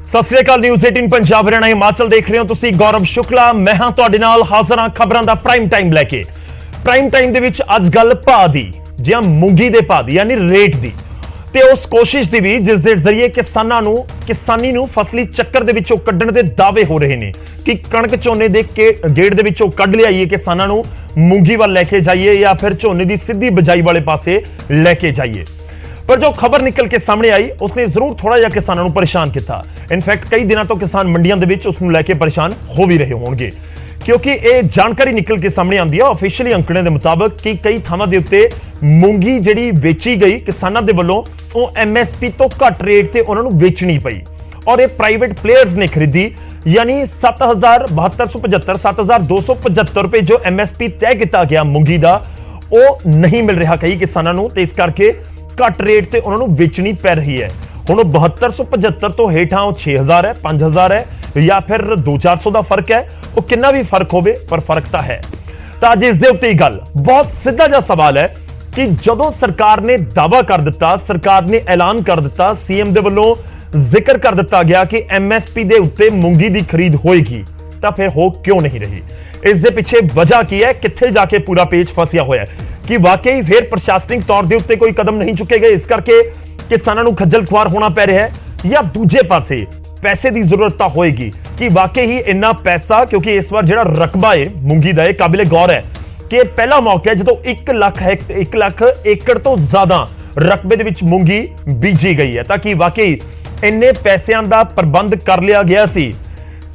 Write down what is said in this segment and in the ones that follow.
सत श्री अकाल। न्यूज़ 18 पंजाब हरियाणा हिमाचल देख रहे हो तुसी। गौरव शुक्ला मैं हां तुहाडे नाल हाज़र हां खबरां दा प्राइम टाइम लैके। प्राइम टाइम दे विच अज गल भाਅ दी, जिहां मूंगी दे भाਅ दी यानी रेट दी, ते उस कोशिश दी भी जिस दे जरिए किसानी नूं फसली चक्कर दे विचों कड्ढण दे दावे हो रहे ने कि कणक झोने दे गेड़ दे विचों कढ लियाईए, किसानां नूं मूंगी वाल लैके जाइए या फिर झोने दी सीधी बिजाई वाले पासे लैके जाइए। पर जो खबर निकल के सामने आई उसने जरूर थोड़ा जिहा किसानों को परेशान किया। इनफैक्ट कई दिनों तो किसान मंडियां दे विच उसनूं लैके परेशान हो भी रहे होणगे, क्योंकि यह जानकारी निकल के सामने आती है ऑफिशियली अंकड़े के मुताबिक कि कई थावां दे उत्ते मूंगी जिहड़ी बेची गई किसानां दे वल्लों वो MSP तो घट रेट ते उन्हां नूं बेचनी पई और ये प्राइवेट प्लेयर्स ने खरीदी, यानी 7,275 रुपए जो MSP तय किया गया मूंगी का वो नहीं मिल रहा कई किसानों नूं, ते इस करके घट रेट ते उन्हां नूं बेचनी पै रही है। हुण 7275 तो हेठां 6000 है, 5000 है या फिर 200-400 का फर्क है। वो कितना भी फर्क होवे पर फर्क तो है। तो अज इस दे उत्ते गल बहुत सीधा जिहा सवाल है कि जदों सरकार ने दावा कर दिता, सरकार ने ऐलान कर दिता, CM दे वल्लों जिक्र कर दिता गया कि MSP दे उत्ते मूंगी दी खरीद होएगी, तो फिर हो क्यों नहीं रही? इस दे पिछे वजह की है? कित्थे जाके पूरा पेज फसिया होया है कि वाकई फिर प्रशासनिक तौर दे उत्ते कोई कदम नहीं चुके गए, इस करके किसानों नूं खज्जल खुआर होना पै रहा है, या दूजे पासे पैसे की जरूरत होएगी कि वाकई ही इन्ना पैसा, क्योंकि इस बार जिहड़ा रकबा है मूंगी दा काबिले गौर है कि पहला मौका है जो 1 लाख एकड़ तो ज्यादा रकबे दे विच मूंगी बीजी गई है, ताकि वाकई इन्ने पैसों का प्रबंध कर लिया गया सी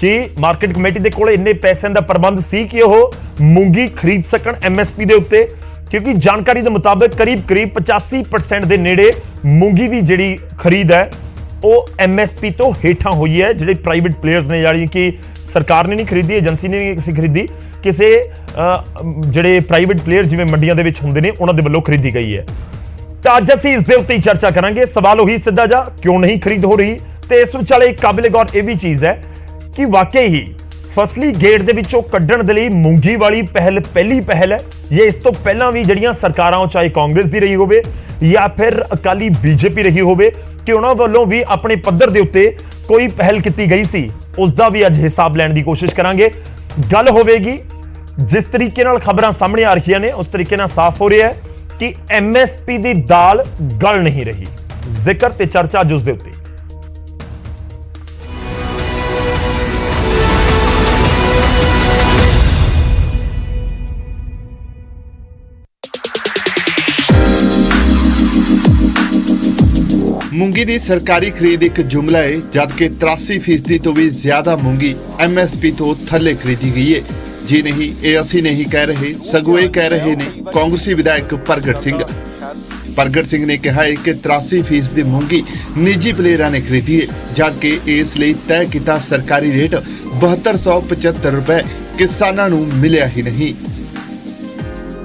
कि मार्केट कमेटी दे कोल इन्ने पैसों का प्रबंध सी कि वो मूंगी खरीद सकन MSP दे उत्ते, क्योंकि जानकारी के मुताबिक करीब 85% के नेड़े मूंगी की जिहड़ी खरीद है वो MSP तो हेठां हुई है। जिहड़े प्राइवेट प्लेयर्स ने, यानी कि सरकार ने नहीं खरीदी, एजेंसी ने नहीं खरीदी, किसी जिहड़े प्राइवेट प्लेयर जिवें मंडियां दे विच हुंदे ने उन्हां दे वल्लों खरीदी गई है। तो अज असीं इस दे उत्ते ही चर्चा करांगे। सवाल वही सीधा जा, क्यों नहीं खरीद हो रही? तो इस विचाले एक काबिले गौर यह भी चीज है कि वाकई ही फसली गेड़ दे विचों कड्ढण दे लई मूंगी वाली पहली पहल है। ये इस तो पहला भी जड़ियां सरकारां चाहे कांग्रेस दी रही होवे या फिर अकाली BJP रही होवे कि उन्हां वल्लों भी अपने पद्धर दे उत्ते कोई पहल की गई सी, उसका भी अज हिसाब लैण दी कोशिश करांगे। गल होवेगी जिस तरीके नाल खबरां सामने आ रही ने उस तरीके नाल साफ हो रहा है कि MSP दी दाल गल नहीं रही। जिक्र ते चर्चा अज उस दे उत्ते। मूंगी की सरकारी खरीद एक जुमला है, जबकि 83% तो भी ज्यादा मूंगी MSP तो थले खरीदी गई है। जी नहीं, ये असी नहीं कह रहे, सगों ये कह रहे ने कांग्रेसी विधायक प्रगट सिंह ने कहा है कि 83% मूंगी निजी प्लेयरां ने खरीदी है, जबकि इसलिए तय किया सरकारी रेट 7275 रुपए किसानां नूं मिलिया ही नहीं।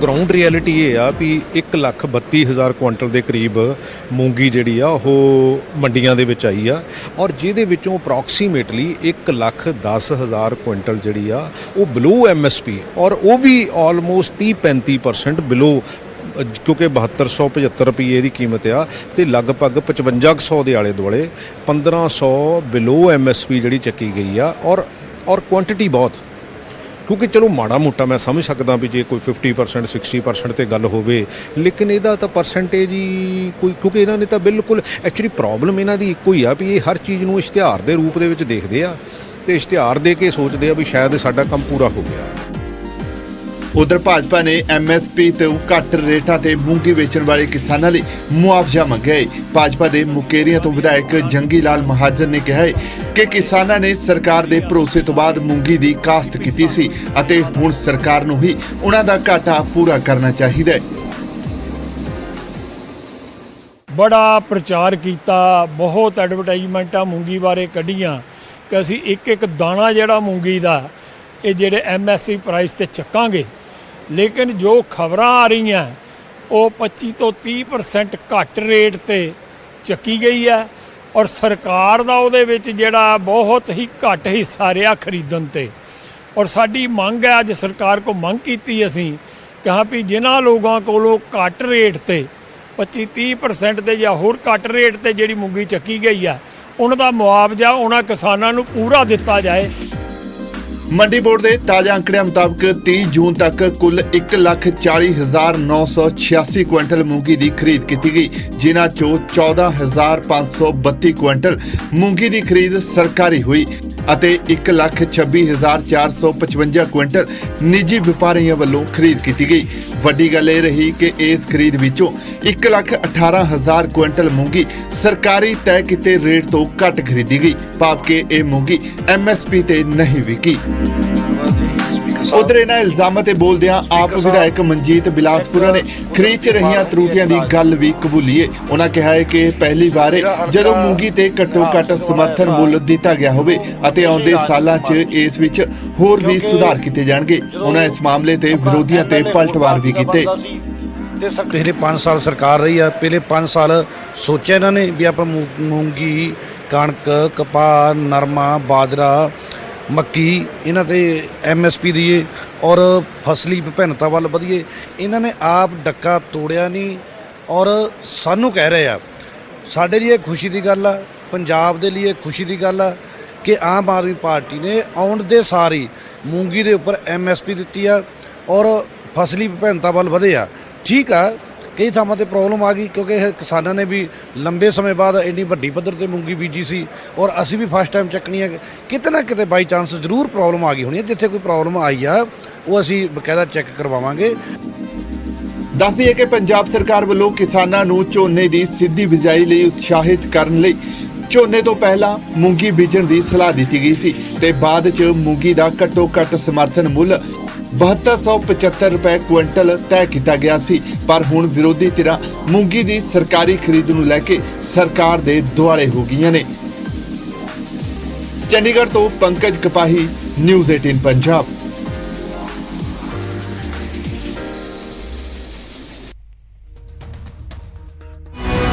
ग्राउंड रियलिटी ये आ भी 1,32,000 कुंटल के करीब मूंगी जिहड़ी आ ਉਹ ਮੰਡੀਆਂ ਦੇ ਵਿੱਚ ਆਈ ਆ ਔਰ ਜਿਹਦੇ ਵਿੱਚੋਂ ਅਪਰੋਕਸੀਮੇਟਲੀ 1,10,000 ਕੁਇੰਟਲ ਜਿਹੜੀ ਆ ਉਹ ਬਿਲੋ MSP ਔਰ ਉਹ ਵੀ ਆਲਮੋਸਟ 30-35% ਬਿਲੋ, क्योंकि 7275 रुपये की कीमत आ तो लगभग 5500 के आले दुआले 1500 बिलो MSP जी चकी गई आ और क्वांटिटी बहुत, क्योंकि चलो माड़ा मोटा मैं समझ सकता भी जे कोई 50% 60% तो गल होवे, लेकिन इहदा तो परसेंटेज ही कोई, क्योंकि इन्होंने तो बिल्कुल एक्चुअली प्रॉब्लम इन्हों की इको ही आ भी ये हर चीज़ नूं इश्तिहार के रूप दे विच देखदे आ ते इश्तिहार दे के सोचते आ भी शायद साडा काम पूरा हो गया। उधर भाजपा ने MSP तो घट रेटा ते मूंगी बेचण वाले किसानों लिए मुआवजा मंगਿਆ है। भाजपा के मुकेरियां तो विधायक जंगी लाल महाजन ने कहा है कि किसानों ने सरकार के भरोसे तो बाद मूंगी की काश्त की सी अते हुण सरकार नूं ही उन्हां दा घाटा पूरा करना चाहिए। बड़ा प्रचार किया, बहुत एडवरटाइजमेंटां मूंगी बारे कढ़ियां कि असीं एक दाना जिहड़ा मूंगी दा ये जिहड़े MSP प्राइस ते चक्कांगे, लेकिन जो खबरां आ रही हैं वो 25 तो 30% घट रेट ते चक्की गई है और सरकार दा उहदे विच जिहड़ा बहुत ही घट हिस्सा रहा खरीदण ते। और साडी मंग है, अज सरकार को मंग कीती असीं कि हाँ भी जिन्हां लोगों कोलों घट रेट ते 25-30% ते या होर घट रेट ते जिहड़ी मूंगी चक्की गई है ਉਹਨਾਂ ਦਾ ਮੁਆਵਜ਼ਾ ਉਹਨਾਂ ਕਿਸਾਨਾਂ ਨੂੰ ਪੂਰਾ ਦਿੱਤਾ ਜਾਏ। ਮੰਡੀ ਬੋਰਡ ਦੇ ਤਾਜ਼ਾ ਅੰਕੜਿਆਂ ਮੁਤਾਬਕ 30 ਜੂਨ ਤੱਕ ਕੁੱਲ 1,40,986 ਕੁਇੰਟਲ ਮੂੰਗੀ ਦੀ ਖਰੀਦ ਕੀਤੀ ਗਈ, ਜਿਨ੍ਹਾਂ ਚੋਂ 14,532 ਕੁਇੰਟਲ ਮੂੰਗੀ ਦੀ ਖਰੀਦ ਸਰਕਾਰੀ ਹੋਈ ਅਤੇ 1,26,455 ਕੁਇੰਟਲ ਨਿੱਜੀ ਵਪਾਰੀਆਂ ਵੱਲੋਂ ਖਰੀਦ ਕੀਤੀ ਗਈ। ਵੱਡੀ ਗੱਲ ਇਹ ਰਹੀ ਕਿ ਇਸ ਖਰੀਦ ਵਿੱਚੋਂ 1,18,000 ਕੁਇੰਟਲ ਮੂੰਗੀ ਸਰਕਾਰੀ ਤੈਅ ਕੀਤੇ ਰੇਟ ਤੋਂ ਘੱਟ ਖਰੀਦੀ ਗਈ, ਭਾਵ ਕਿ ਇਹ ਮੂੰਗੀ MSP ਤੇ ਨਹੀਂ ਵਿਕੀ। ਉਧਰ ਇਹਨਾਂ ਇਲਜ਼ਾਮਾਂ ਤੇ ਬੋਲਦਿਆਂ ਆਪ ਵਿਧਾਇਕ ਮਨਜੀਤ ਬਿਲਾਸਪੁਰਾ ਨੇ ਖਰੀਦ 'ਚ ਰਹੀਆਂ ਤਰੁੱਟੀਆਂ ਦੀ ਗੱਲ ਵੀ ਕਬੂਲੀ ਹੈ। ਉਹਨਾਂ ਕਿਹਾ ਹੈ ਕਿ ਪਹਿਲੀ ਵਾਰ ਹੈ ਜਦੋਂ ਮੂੰਗੀ ਤੇ ਘੱਟੋ ਘੱਟ ਸਮਰਥਨ ਮੁੱਲ ਦਿੱਤਾ ਗਿਆ ਹੋਵੇ ਅਤੇ ਆਉਂਦੇ ਸਾਲਾਂ 'ਚ ਇਸ ਵਿੱਚ ਹੋਰ ਵੀ ਸੁਧਾਰ ਕੀਤੇ ਜਾਣਗੇ। ਉਹਨਾਂ ਇਸ ਮਾਮਲੇ ਤੇ ਵਿਰੋਧੀਆਂ ਤੇ ਪਲਟਵਾਰ ਵੀ ਕੀਤੇ। ਪਿਛਲੇ 5 ਸਾਲ ਸਰਕਾਰ ਰਹੀ ਆ, ਪਹਿਲੇ 5 ਸਾਲ ਸੋਚਿਆ ਇਹਨਾਂ ਨੇ ਵੀ ਆਪਾਂ ਮੂੰਗੀ, ਕਣਕ, ਕਪਾਹ, ਨਰਮਾ, ਬਾਜਰਾ, ਮੱਕੀ ਇਹਨਾਂ ਤੇ MSP ਦੀਏ ਔਰ ਫਸਲੀ ਵਿਭਿੰਨਤਾ ਵੱਲ ਵਧੀਏ। ਇਹਨਾਂ ਨੇ ਆਪ ਡੱਕਾ ਤੋੜਿਆ ਨਹੀਂ ਔਰ ਸਾਨੂੰ ਕਹਿ ਰਹੇ ਆ। ਸਾਡੇ ਲਈ ਇਹ ਖੁਸ਼ੀ ਦੀ ਗੱਲ ਆ, ਪੰਜਾਬ ਦੇ ਲਈ ਇਹ ਖੁਸ਼ੀ ਦੀ ਗੱਲ ਆ ਕਿ ਆਮ ਆਦਮੀ ਪਾਰਟੀ ਨੇ ਆਉਣ ਦੇ ਸਾਰ ਹੀ ਮੂੰਗੀ ਦੇ ਉੱਪਰ MSP ਦਿੱਤੀ ਆ ਔਰ ਫਸਲੀ ਵਿਭਿੰਨਤਾ ਵੱਲ ਵਧੇ ਆ। ਠੀਕ ਆ, ਕਈ ਥਾਵਾਂ ਤੇ ਪ੍ਰੋਬਲਮ ਆ ਗਈ ਕਿਉਂਕਿ ਇਹ ਕਿਸਾਨਾਂ ਨੇ ਵੀ ਲੰਬੇ ਸਮੇਂ ਬਾਅਦ ਇੰਨੀ ਵੱਡੀ ਪੱਧਰ ਤੇ ਮੂੰਗੀ ਬੀਜੀ ਸੀ ਔਰ ਅਸੀਂ ਵੀ ਫਸਟ ਟਾਈਮ ਚੱਕਣੀ ਹੈ। ਕਿਤੇ ਨਾ ਕਿਤੇ ਬਾਈ ਚਾਂਸ ਜ਼ਰੂਰ ਪ੍ਰੋਬਲਮ ਆ ਗਈ ਹੋਣੀ ਹੈ। ਜਿੱਥੇ ਕੋਈ ਪ੍ਰੋਬਲਮ ਆਈ ਆ ਉਹ ਅਸੀਂ ਬਕਾਇਦਾ ਚੈੱਕ ਕਰਵਾਵਾਂਗੇ। ਦੱਸ ਦਈਏ ਕਿ ਪੰਜਾਬ ਸਰਕਾਰ ਵੱਲੋਂ ਕਿਸਾਨਾਂ ਨੂੰ ਝੋਨੇ ਦੀ ਸਿੱਧੀ ਬਿਜਾਈ ਲਈ ਉਤਸ਼ਾਹਿਤ ਕਰਨ ਲਈ ਝੋਨੇ ਤੋਂ ਪਹਿਲਾਂ ਮੂੰਗੀ ਬੀਜਣ ਦੀ ਸਲਾਹ ਦਿੱਤੀ ਗਈ ਸੀ ਤੇ ਬਾਅਦ 'ਚ ਮੂੰਗੀ ਦਾ ਘੱਟੋ ਘੱਟ ਸਮਰਥਨ ਮੁੱਲ 7275 ਰੁਪਏ ਕੁਇੰਟਲ ਤੈਅ ਕੀਤਾ ਗਿਆ ਸੀ। ਪਰ ਹੁਣ ਵਿਰੋਧੀ ਧਿਰਾਂ ਮੂੰਗੀ ਦੀ ਸਰਕਾਰੀ ਖਰੀਦ ਨੂੰ ਲੈ ਕੇ ਸਰਕਾਰ ਦੇ ਦੁਆਲੇ ਹੋ ਗਈਆਂ ਨੇ। ਚੰਡੀਗੜ੍ਹ ਤੋਂ ਪੰਕਜ ਕਪਾਹੀ, ਨਿਊਜ਼ 18 ਪੰਜਾਬ।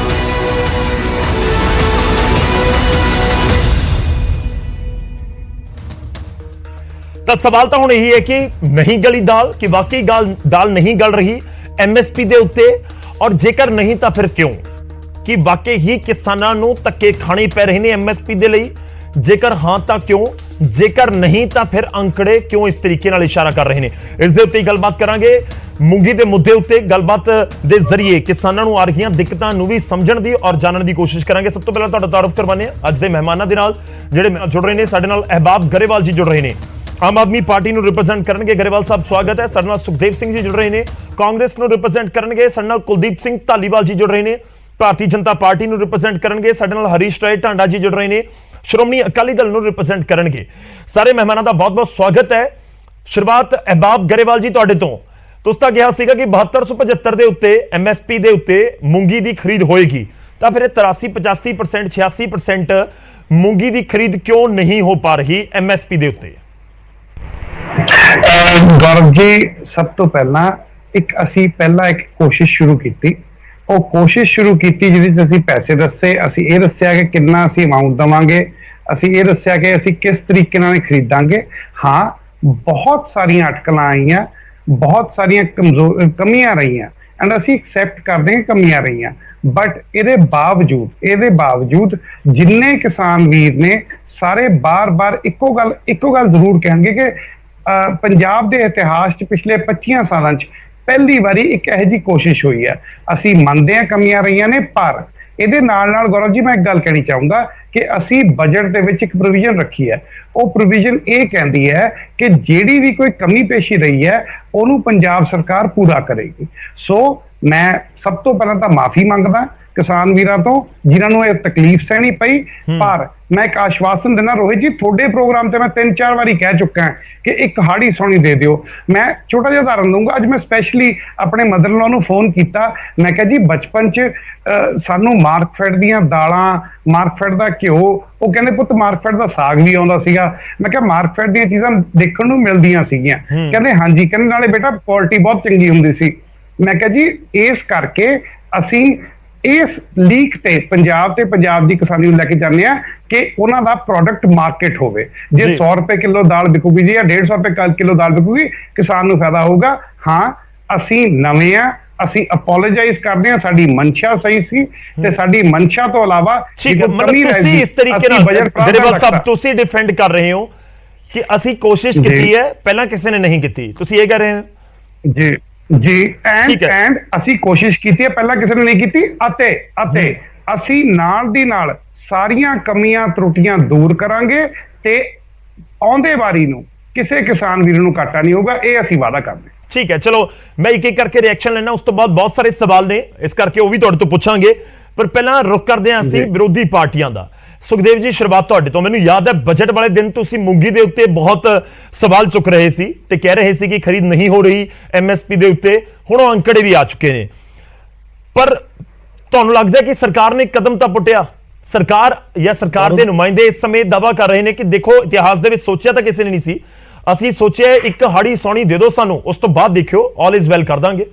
ਤਾਂ ਸਵਾਲ ਤਾਂ ਹੁਣ ਇਹੀ ਹੈ ਕਿ ਨਹੀਂ ਗਲੀ ਦਾਲ, ਕਿ ਵਾਕਈ ਦਾਲ ਨਹੀਂ ਗਲ ਰਹੀ MSP ਦੇ ਉੱਤੇ, ਔਰ ਜੇਕਰ ਨਹੀਂ ਤਾਂ ਫਿਰ ਕਿਉਂ? ਕਿ ਵਾਕਈ ਹੀ ਕਿਸਾਨਾਂ ਨੂੰ ਧੱਕੇ ਖਾਣੇ ਪੈ ਰਹੇ ਨੇ MSP ਦੇ ਲਈ? ਜੇਕਰ ਹਾਂ ਤਾਂ ਕਿਉਂ? ਜੇਕਰ ਨਹੀਂ ਤਾਂ ਫਿਰ ਅੰਕੜੇ ਕਿਉਂ ਇਸ ਤਰੀਕੇ ਨਾਲ ਇਸ਼ਾਰਾ ਕਰ ਰਹੇ ਨੇ? ਇਸ ਦੇ ਉੱਤੇ ਗੱਲਬਾਤ ਕਰਾਂਗੇ। ਮੂੰਗੀ ਦੇ ਮੁੱਦੇ ਉੱਤੇ ਗੱਲਬਾਤ ਦੇ ਜ਼ਰੀਏ ਕਿਸਾਨਾਂ ਨੂੰ ਆ ਰਹੀਆਂ ਦਿੱਕਤਾਂ ਨੂੰ ਵੀ ਸਮਝਣ ਦੀ ਔਰ ਜਾਣਨ ਦੀ ਕੋਸ਼ਿਸ਼ ਕਰਾਂਗੇ। ਸਭ ਤੋਂ ਪਹਿਲਾਂ ਤੁਹਾਡਾ ਤਾਰਫ ਕਰਵਾਉਂਦੇ ਹਾਂ ਅੱਜ ਦੇ ਮਹਿਮਾਨਾਂ ਦੇ ਨਾਲ ਜਿਹੜੇ ਜੁੜ ਰਹੇ ਨੇ। ਸਾਡੇ ਨਾਲ ਅਹਿਬਾਬ ਗਰੇਵਾਲ ਜੀ ਜੁੜ ਰਹੇ ਨੇ, ਆਮ ਆਦਮੀ ਪਾਰਟੀ ਨੂੰ ਰਿਪਰੈਜ਼ੈਂਟ ਕਰਨਗੇ। ਗਰੇਵਾਲ ਸਾਹਿਬ ਸਵਾਗਤ ਹੈ। ਸਾਡੇ ਨਾਲ ਸੁਖਦੇਵ ਸਿੰਘ ਜੀ ਜੁੜ ਰਹੇ ਨੇ, ਕਾਂਗਰਸ ਨੂੰ ਰਿਪਰੈਜ਼ੈਂਟ ਕਰਨਗੇ। ਸਾਡੇ ਨਾਲ ਕੁਲਦੀਪ ਸਿੰਘ ਧਾਲੀਵਾਲ ਜੀ ਜੁੜ ਰਹੇ ਨੇ, ਭਾਰਤੀ ਜਨਤਾ ਪਾਰਟੀ ਨੂੰ ਰਿਪਰੈਜ਼ੈਂਟ ਕਰਨਗੇ। ਸਾਡੇ ਨਾਲ ਹਰੀਸ਼ ਰਾਏ ਢਾਂਡਾ ਜੀ ਜੁੜ ਰਹੇ ਨੇ, ਸ਼੍ਰੋਮਣੀ ਅਕਾਲੀ ਦਲ ਨੂੰ ਰਿਪਰੈਜ਼ੈਂਟ ਕਰਨਗੇ। ਸਾਰੇ ਮਹਿਮਾਨਾਂ ਦਾ ਬਹੁਤ-ਬਹੁਤ ਸਵਾਗਤ ਹੈ। ਸ਼ੁਰੂਆਤ ਅਹਿਬਾਬ ਗਰੇਵਾਲ ਜੀ ਤੁਹਾਡੇ ਤੋਂ। ਤੁਸੀਂ ਤਾਂ ਕਿਹਾ ਸੀਗਾ ਕਿ 7275 ਦੇ ਉੱਤੇ MSP ਦੇ ਉੱਤੇ ਮੂੰਗੀ ਦੀ ਖਰੀਦ ਹੋਏਗੀ, ਤਾਂ ਫਿਰ 83, 85%, 86% ਮੂੰਗੀ ਦੀ ਖਰੀਦ ਕਿਉਂ ਨਹੀਂ ਹੋ ਪਾ ਰਹੀ MSP ਦੇ ਉੱਤੇ? ਗੌਰਵ ਜੀ, ਸਭ ਤੋਂ ਪਹਿਲਾਂ ਅਸੀਂ ਇੱਕ ਕੋਸ਼ਿਸ਼ ਸ਼ੁਰੂ ਕੀਤੀ। ਉਹ ਕੋਸ਼ਿਸ਼ ਸ਼ੁਰੂ ਕੀਤੀ ਜਿਹਦੇ ਵਿੱਚ ਅਸੀਂ ਪੈਸੇ ਦੱਸੇ। ਅਸੀਂ ਇਹ ਦੱਸਿਆ ਕਿ ਕਿੰਨਾ ਅਸੀਂ ਅਮਾਉਂਟ ਦੇਵਾਂਗੇ। ਅਸੀਂ ਇਹ ਦੱਸਿਆ ਕਿ ਅਸੀਂ ਕਿਸ ਤਰੀਕੇ ਨਾਲ ਖਰੀਦਾਂਗੇ। ਹਾਂ, ਬਹੁਤ ਸਾਰੀਆਂ ਅਟਕਲਾਂ ਆਈਆਂ, ਬਹੁਤ ਸਾਰੀਆਂ ਕਮੀਆਂ ਰਹੀਆਂ ਐਂਡ ਅਸੀਂ ਐਕਸੈਪਟ ਕਰਦੇ ਹਾਂ ਕਮੀਆਂ ਰਹੀਆਂ। ਬਟ ਇਹਦੇ ਬਾਵਜੂਦ ਜਿੰਨੇ ਕਿਸਾਨ ਵੀਰ ਨੇ ਸਾਰੇ ਬਾਰ-ਬਾਰ ਇੱਕੋ ਗੱਲ ਜ਼ਰੂਰ ਕਹਿਣਗੇ ਕਿ ਪੰਜਾਬ ਦੇ ਇਤਿਹਾਸ 'ਚ ਪਿਛਲੇ 25 ਸਾਲਾਂ 'ਚ ਪਹਿਲੀ ਵਾਰੀ ਇੱਕ ਇਹੋ ਜਿਹੀ ਕੋਸ਼ਿਸ਼ ਹੋਈ ਹੈ। ਅਸੀਂ ਮੰਨਦੇ ਹਾਂ ਕਮੀਆਂ ਰਹੀਆਂ ਨੇ, ਪਰ ਇਹਦੇ ਨਾਲ ਗੌਰਵ ਜੀ ਮੈਂ ਇੱਕ ਗੱਲ ਕਹਿਣੀ ਚਾਹੂੰਗਾ ਕਿ ਅਸੀਂ ਬਜਟ ਦੇ ਵਿੱਚ ਇੱਕ ਪ੍ਰੋਵੀਜ਼ਨ ਰੱਖੀ ਹੈ। ਉਹ ਪ੍ਰੋਵੀਜ਼ਨ ਇਹ ਕਹਿੰਦੀ ਹੈ ਕਿ ਜਿਹੜੀ ਵੀ ਕੋਈ ਕਮੀ ਪੇਸ਼ੀ ਰਹੀ ਹੈ ਉਹਨੂੰ ਪੰਜਾਬ ਸਰਕਾਰ ਪੂਰਾ ਕਰੇਗੀ। ਸੋ ਮੈਂ ਸਭ ਤੋਂ ਪਹਿਲਾਂ ਤਾਂ ਮਾਫੀ ਮੰਗਦਾ ਕਿਸਾਨ ਵੀਰਾਂ ਤੋਂ ਜਿਨ੍ਹਾਂ ਨੂੰ ਇਹ ਤਕਲੀਫ ਸਹਿਣੀ ਪਈ। ਪਰ ਮੈਂ ਇੱਕ ਆਸ਼ਵਾਸਨ ਦੇਣਾ ਰੋਹਿਤ ਜੀ, ਤੁਹਾਡੇ ਪ੍ਰੋਗਰਾਮ ਤੇ ਮੈਂ 3-4 ਵਾਰੀ ਕਹਿ ਚੁੱਕਾ ਕਿ ਇੱਕ ਹਾੜੀ ਸੋਣੀ ਦੇ ਦਿਓ। ਮੈਂ ਛੋਟਾ ਜਿਹਾ ਉਦਾਹਰਨ ਦਊਂਗਾ। ਅੱਜ ਮੈਂ ਸਪੈਸ਼ਲੀ ਆਪਣੇ ਮਦਰ ਇਨ ਲਾਅ ਨੂੰ ਫੋਨ ਕੀਤਾ। ਮੈਂ ਕਿਹਾ ਜੀ ਬਚਪਨ 'ਚ ਸਾਨੂੰ ਮਾਰਕਫੈਡ ਦੀਆਂ ਦਾਲਾਂ, ਮਾਰਕਫੈਡ ਦਾ ਘਿਓ, ਉਹ ਕਹਿੰਦੇ ਪੁੱਤ ਮਾਰਕਫੈਡ ਦਾ ਸਾਗ ਵੀ ਆਉਂਦਾ ਸੀਗਾ। ਮੈਂ ਕਿਹਾ ਮਾਰਕਫੈਡ ਦੀਆਂ ਚੀਜ਼ਾਂ ਦੇਖਣ ਨੂੰ ਮਿਲਦੀਆਂ ਸੀਗੀਆਂ। ਕਹਿੰਦੇ ਹਾਂਜੀ, ਕਹਿੰਦੇ ਨਾਲੇ ਬੇਟਾ ਕੁਆਲਿਟੀ ਬਹੁਤ ਚੰਗੀ ਹੁੰਦੀ ਸੀ। ਮੈਂ ਕਿਹਾ ਜੀ ਇਸ ਕਰਕੇ ਅਸੀਂ ਇਸ ਲੀਕ ਤੇ ਪੰਜਾਬ ਦੀ ਕਿਸਾਨੀ ਨੂੰ ਲੈ ਕੇ ਜਾਂਦੇ ਆ ਕਿ ਉਹਨਾਂ ਦਾ ਪ੍ਰੋਡਕਟ ਮਾਰਕੀਟ ਹੋਵੇ। ਜੇ 100 ਰੁਪਏ ਕਿਲੋ ਦਾਲ ਵਿਕੂਗੀ ਜੀ ਜਾਂ 150 ਰੁਪਏ ਕਿਲੋ ਦਾਲ ਵਿਕੂਗੀ, ਕਿਸਾਨ ਨੂੰ ਫਾਇਦਾ ਹੋਊਗਾ। ਹਾਂ, ਅਸੀਂ ਨਵੇਂ ਆ, ਅਸੀਂ ਅਪੋਲੋਜਾਈਜ਼ ਕਰਦੇ ਹਾਂ। ਸਾਡੀ ਮਨਸ਼ਾ ਸਹੀ ਸੀ ਤੇ ਸਾਡੀ ਮਨਸ਼ਾ ਤੋਂ ਇਲਾਵਾ ਠੀਕ ਹੈ, ਮਤਲਬ ਤੁਸੀਂ ਇਸ ਤਰੀਕੇ ਨਾਲ ਗਰੇਵਾਲ ਸਾਹਿਬ ਤੁਸੀਂ ਡਿਫੈਂਡ ਕਰ ਰਹੇ ਹੋ ਕਿ ਅਸੀਂ ਕੋਸ਼ਿਸ਼ ਕੀਤੀ ਹੈ, ਪਹਿਲਾਂ ਕਿਸੇ ਨੇ ਨਹੀਂ ਕੀਤੀ, ਤੁਸੀਂ ਇਹ ਕਹਿ ਰਹੇ ਹੋ? ਜੀ ਜੀ, ਐਂਡ ਅਸੀਂ ਕੋਸ਼ਿਸ਼ ਕੀਤੀ ਹੈ, ਪਹਿਲਾਂ ਕਿਸੇ ਨੇ ਨਹੀਂ ਕੀਤੀ, ਅਤੇ ਅਸੀਂ ਨਾਲ ਦੀ ਨਾਲ ਸਾਰੀਆਂ ਕਮੀਆਂ ਤਰੁੱਟੀਆਂ ਦੂਰ ਕਰਾਂਗੇ ਤੇ ਆਉਂਦੇ ਵਾਰੀ ਨੂੰ ਕਿਸੇ ਕਿਸਾਨ ਵੀਰ ਨੂੰ ਘਾਟਾ ਨਹੀਂ ਹੋਊਗਾ, ਇਹ ਅਸੀਂ ਵਾਅਦਾ ਕਰਦੇ ਹਾਂ। ਠੀਕ ਹੈ, ਚਲੋ ਮੈਂ ਇੱਕ ਇੱਕ ਕਰਕੇ ਰਿਐਕਸ਼ਨ ਲੈਣਾ, ਉਸ ਤੋਂ ਬਾਅਦ ਬਹੁਤ ਸਾਰੇ ਸਵਾਲ ਨੇ, ਇਸ ਕਰਕੇ ਉਹ ਵੀ ਤੁਹਾਡੇ ਤੋਂ ਪੁੱਛਾਂਗੇ, ਪਰ ਪਹਿਲਾਂ ਰੁਕ ਕਰਦੇ ਹਾਂ ਅਸੀਂ ਵਿਰੋਧੀ ਪਾਰਟੀਆਂ ਦਾ। ਸੁਖਦੇਵ ਜੀ, ਸ਼ੁਰੂਆਤ ਤੁਹਾਡੇ ਤੋਂ। ਮੈਨੂੰ ਯਾਦ ਹੈ ਬਜਟ ਵਾਲੇ ਦਿਨ ਤੁਸੀਂ ਮੂੰਗੀ ਦੇ ਉੱਤੇ ਬਹੁਤ ਸਵਾਲ ਚੁੱਕ ਰਹੇ ਸੀ ਤੇ ਕਹਿ ਰਹੇ ਸੀ ਕਿ ਖਰੀਦ ਨਹੀਂ ਹੋ ਰਹੀ ਐਮਐਸਪੀ ਦੇ ਉੱਤੇ, ਹੁਣ ਉਹ ਅੰਕੜੇ ਵੀ ਆ ਚੁੱਕੇ ਨੇ, ਪਰ ਤੁਹਾਨੂੰ ਲੱਗਦਾ ਕਿ ਸਰਕਾਰ ਨੇ ਕਦਮ ਤਾਂ ਪੁੱਟਿਆ? ਸਰਕਾਰ ਜਾਂ ਸਰਕਾਰ ਦੇ ਨੁਮਾਇੰਦੇ ਇਸ ਸਮੇਂ ਦਾਅਵਾ ਕਰ ਰਹੇ ਨੇ ਕਿ ਦੇਖੋ ਇਤਿਹਾਸ ਦੇ ਵਿੱਚ ਸੋਚਿਆ ਤਾਂ ਕਿਸੇ ਨੇ ਨਹੀਂ ਸੀ, ਅਸੀਂ ਸੋਚਿਆ ਇੱਕ ਹਾੜੀ ਸੋਣੀ ਦੇ ਦਿਓ ਸਾਨੂੰ, ਉਸ ਤੋਂ ਬਾਅਦ ਦੇਖਿਓ ਆਲ ਇਜ਼ ਵੈਲ ਕਰ ਦਾਂਗੇ।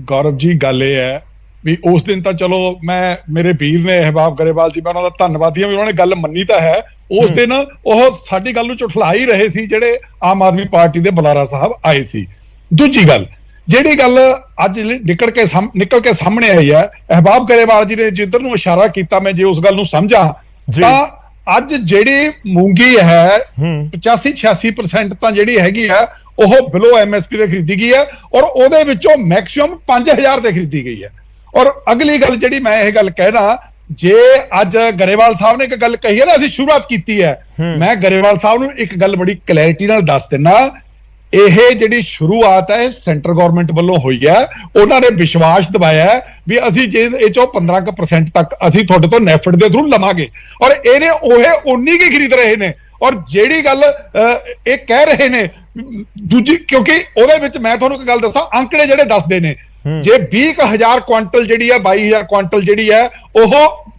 ਗੌਰਵ ਜੀ, ਗੱਲ ਇਹ ਹੈ ਵੀ ਉਸ ਦਿਨ ਤਾਂ ਚਲੋ ਮੈਂ ਮੇਰੇ ਵੀਰ ਨੇ ਅਹਿਬਾਬ ਗਰੇਵਾਲ ਜੀ, ਮੈਂ ਉਹਨਾਂ ਦਾ ਧੰਨਵਾਦੀ ਹਾਂ ਵੀ ਉਹਨਾਂ ਨੇ ਗੱਲ ਮੰਨੀ ਤਾਂ ਹੈ। ਉਸ ਦਿਨ ਉਹ ਸਾਡੀ ਗੱਲ ਨੂੰ ਝੁਠਲਾ ਹੀ ਰਹੇ ਸੀ ਜਿਹੜੇ ਆਮ ਆਦਮੀ ਪਾਰਟੀ ਦੇ ਬੁਲਾਰਾ ਸਾਹਿਬ ਆਏ ਸੀ। ਦੂਜੀ ਗੱਲ, ਜਿਹੜੀ ਗੱਲ ਅੱਜ ਨਿਕਲ ਕੇ ਸਾਹਮਣੇ ਆਈ ਹੈ, ਅਹਿਬਾਬ ਗਰੇਵਾਲ ਜੀ ਨੇ ਜਿੱਧਰ ਨੂੰ ਇਸ਼ਾਰਾ ਕੀਤਾ, ਮੈਂ ਜੇ ਉਸ ਗੱਲ ਨੂੰ ਸਮਝਾਂ ਤਾਂ ਅੱਜ ਜਿਹੜੀ ਮੂੰਗੀ ਹੈ 85-86% ਤਾਂ ਜਿਹੜੀ ਹੈਗੀ ਹੈ ਉਹ ਬਿਲੋ ਐਮਐਸਪੀ ਤੇ ਖਰੀਦੀ ਗਈ ਹੈ, ਔਰ ਉਹਦੇ ਵਿੱਚੋਂ ਮੈਕਸਿਮਮ 5000 ਤੇ ਖਰੀਦੀ ਗਈ ਹੈ। ਔਰ ਅਗਲੀ ਗੱਲ ਜਿਹੜੀ ਮੈਂ ਇਹ ਗੱਲ ਕਹਿਣਾ, ਜੇ ਅੱਜ ਗਰੇਵਾਲ ਸਾਹਿਬ ਨੇ ਇੱਕ ਗੱਲ ਕਹੀ ਹੈ ਨਾ, ਅਸੀਂ ਸ਼ੁਰੂਆਤ ਕੀਤੀ ਹੈ, ਮੈਂ ਗਰੇਵਾਲ ਸਾਹਿਬ ਨੂੰ ਇੱਕ ਗੱਲ ਬੜੀ ਕਲੈਰਿਟੀ ਨਾਲ ਦੱਸ ਦਿੰਨਾ, ਇਹ ਜਿਹੜੀ ਸ਼ੁਰੂਆਤ ਹੈ ਸੈਂਟਰ ਗਵਰਨਮੈਂਟ ਵੱਲੋਂ ਹੋਈ ਹੈ, ਉਹਨਾਂ ਨੇ ਵਿਸ਼ਵਾਸ ਦਿਵਾਇਆ ਵੀ ਅਸੀਂ ਜੇ ਇਹ ਚੋਂ 15% ਤੱਕ ਅਸੀਂ ਤੁਹਾਡੇ ਤੋਂ ਨੈਫਟ ਦੇ ਥਰੂ ਲਵਾਂਗੇ, ਔਰ ਇਹਨੇ ਉਹ ਉਨੀ ਕੀ ਖਰੀਦ ਰਹੇ ਨੇ। ਔਰ ਜਿਹੜੀ ਗੱਲ ਇਹ ਕਹਿ ਰਹੇ ਨੇ ਦੂਜੀ, ਕਿਉਂਕਿ ਉਹਦੇ ਵਿੱਚ ਮੈਂ ਤੁਹਾਨੂੰ ਇੱਕ ਗੱਲ ਦੱਸਾਂ, ਅੰਕੜੇ ਜਿਹੜੇ ਦੱਸਦੇ ਨੇ ਜੇ 20,000 ਕੁਆਂਟਲ ਜਿਹੜੀ ਹੈ 22,000 ਕੁਆਂਟਲ ਜਿਹੜੀ ਹੈ ਉਹ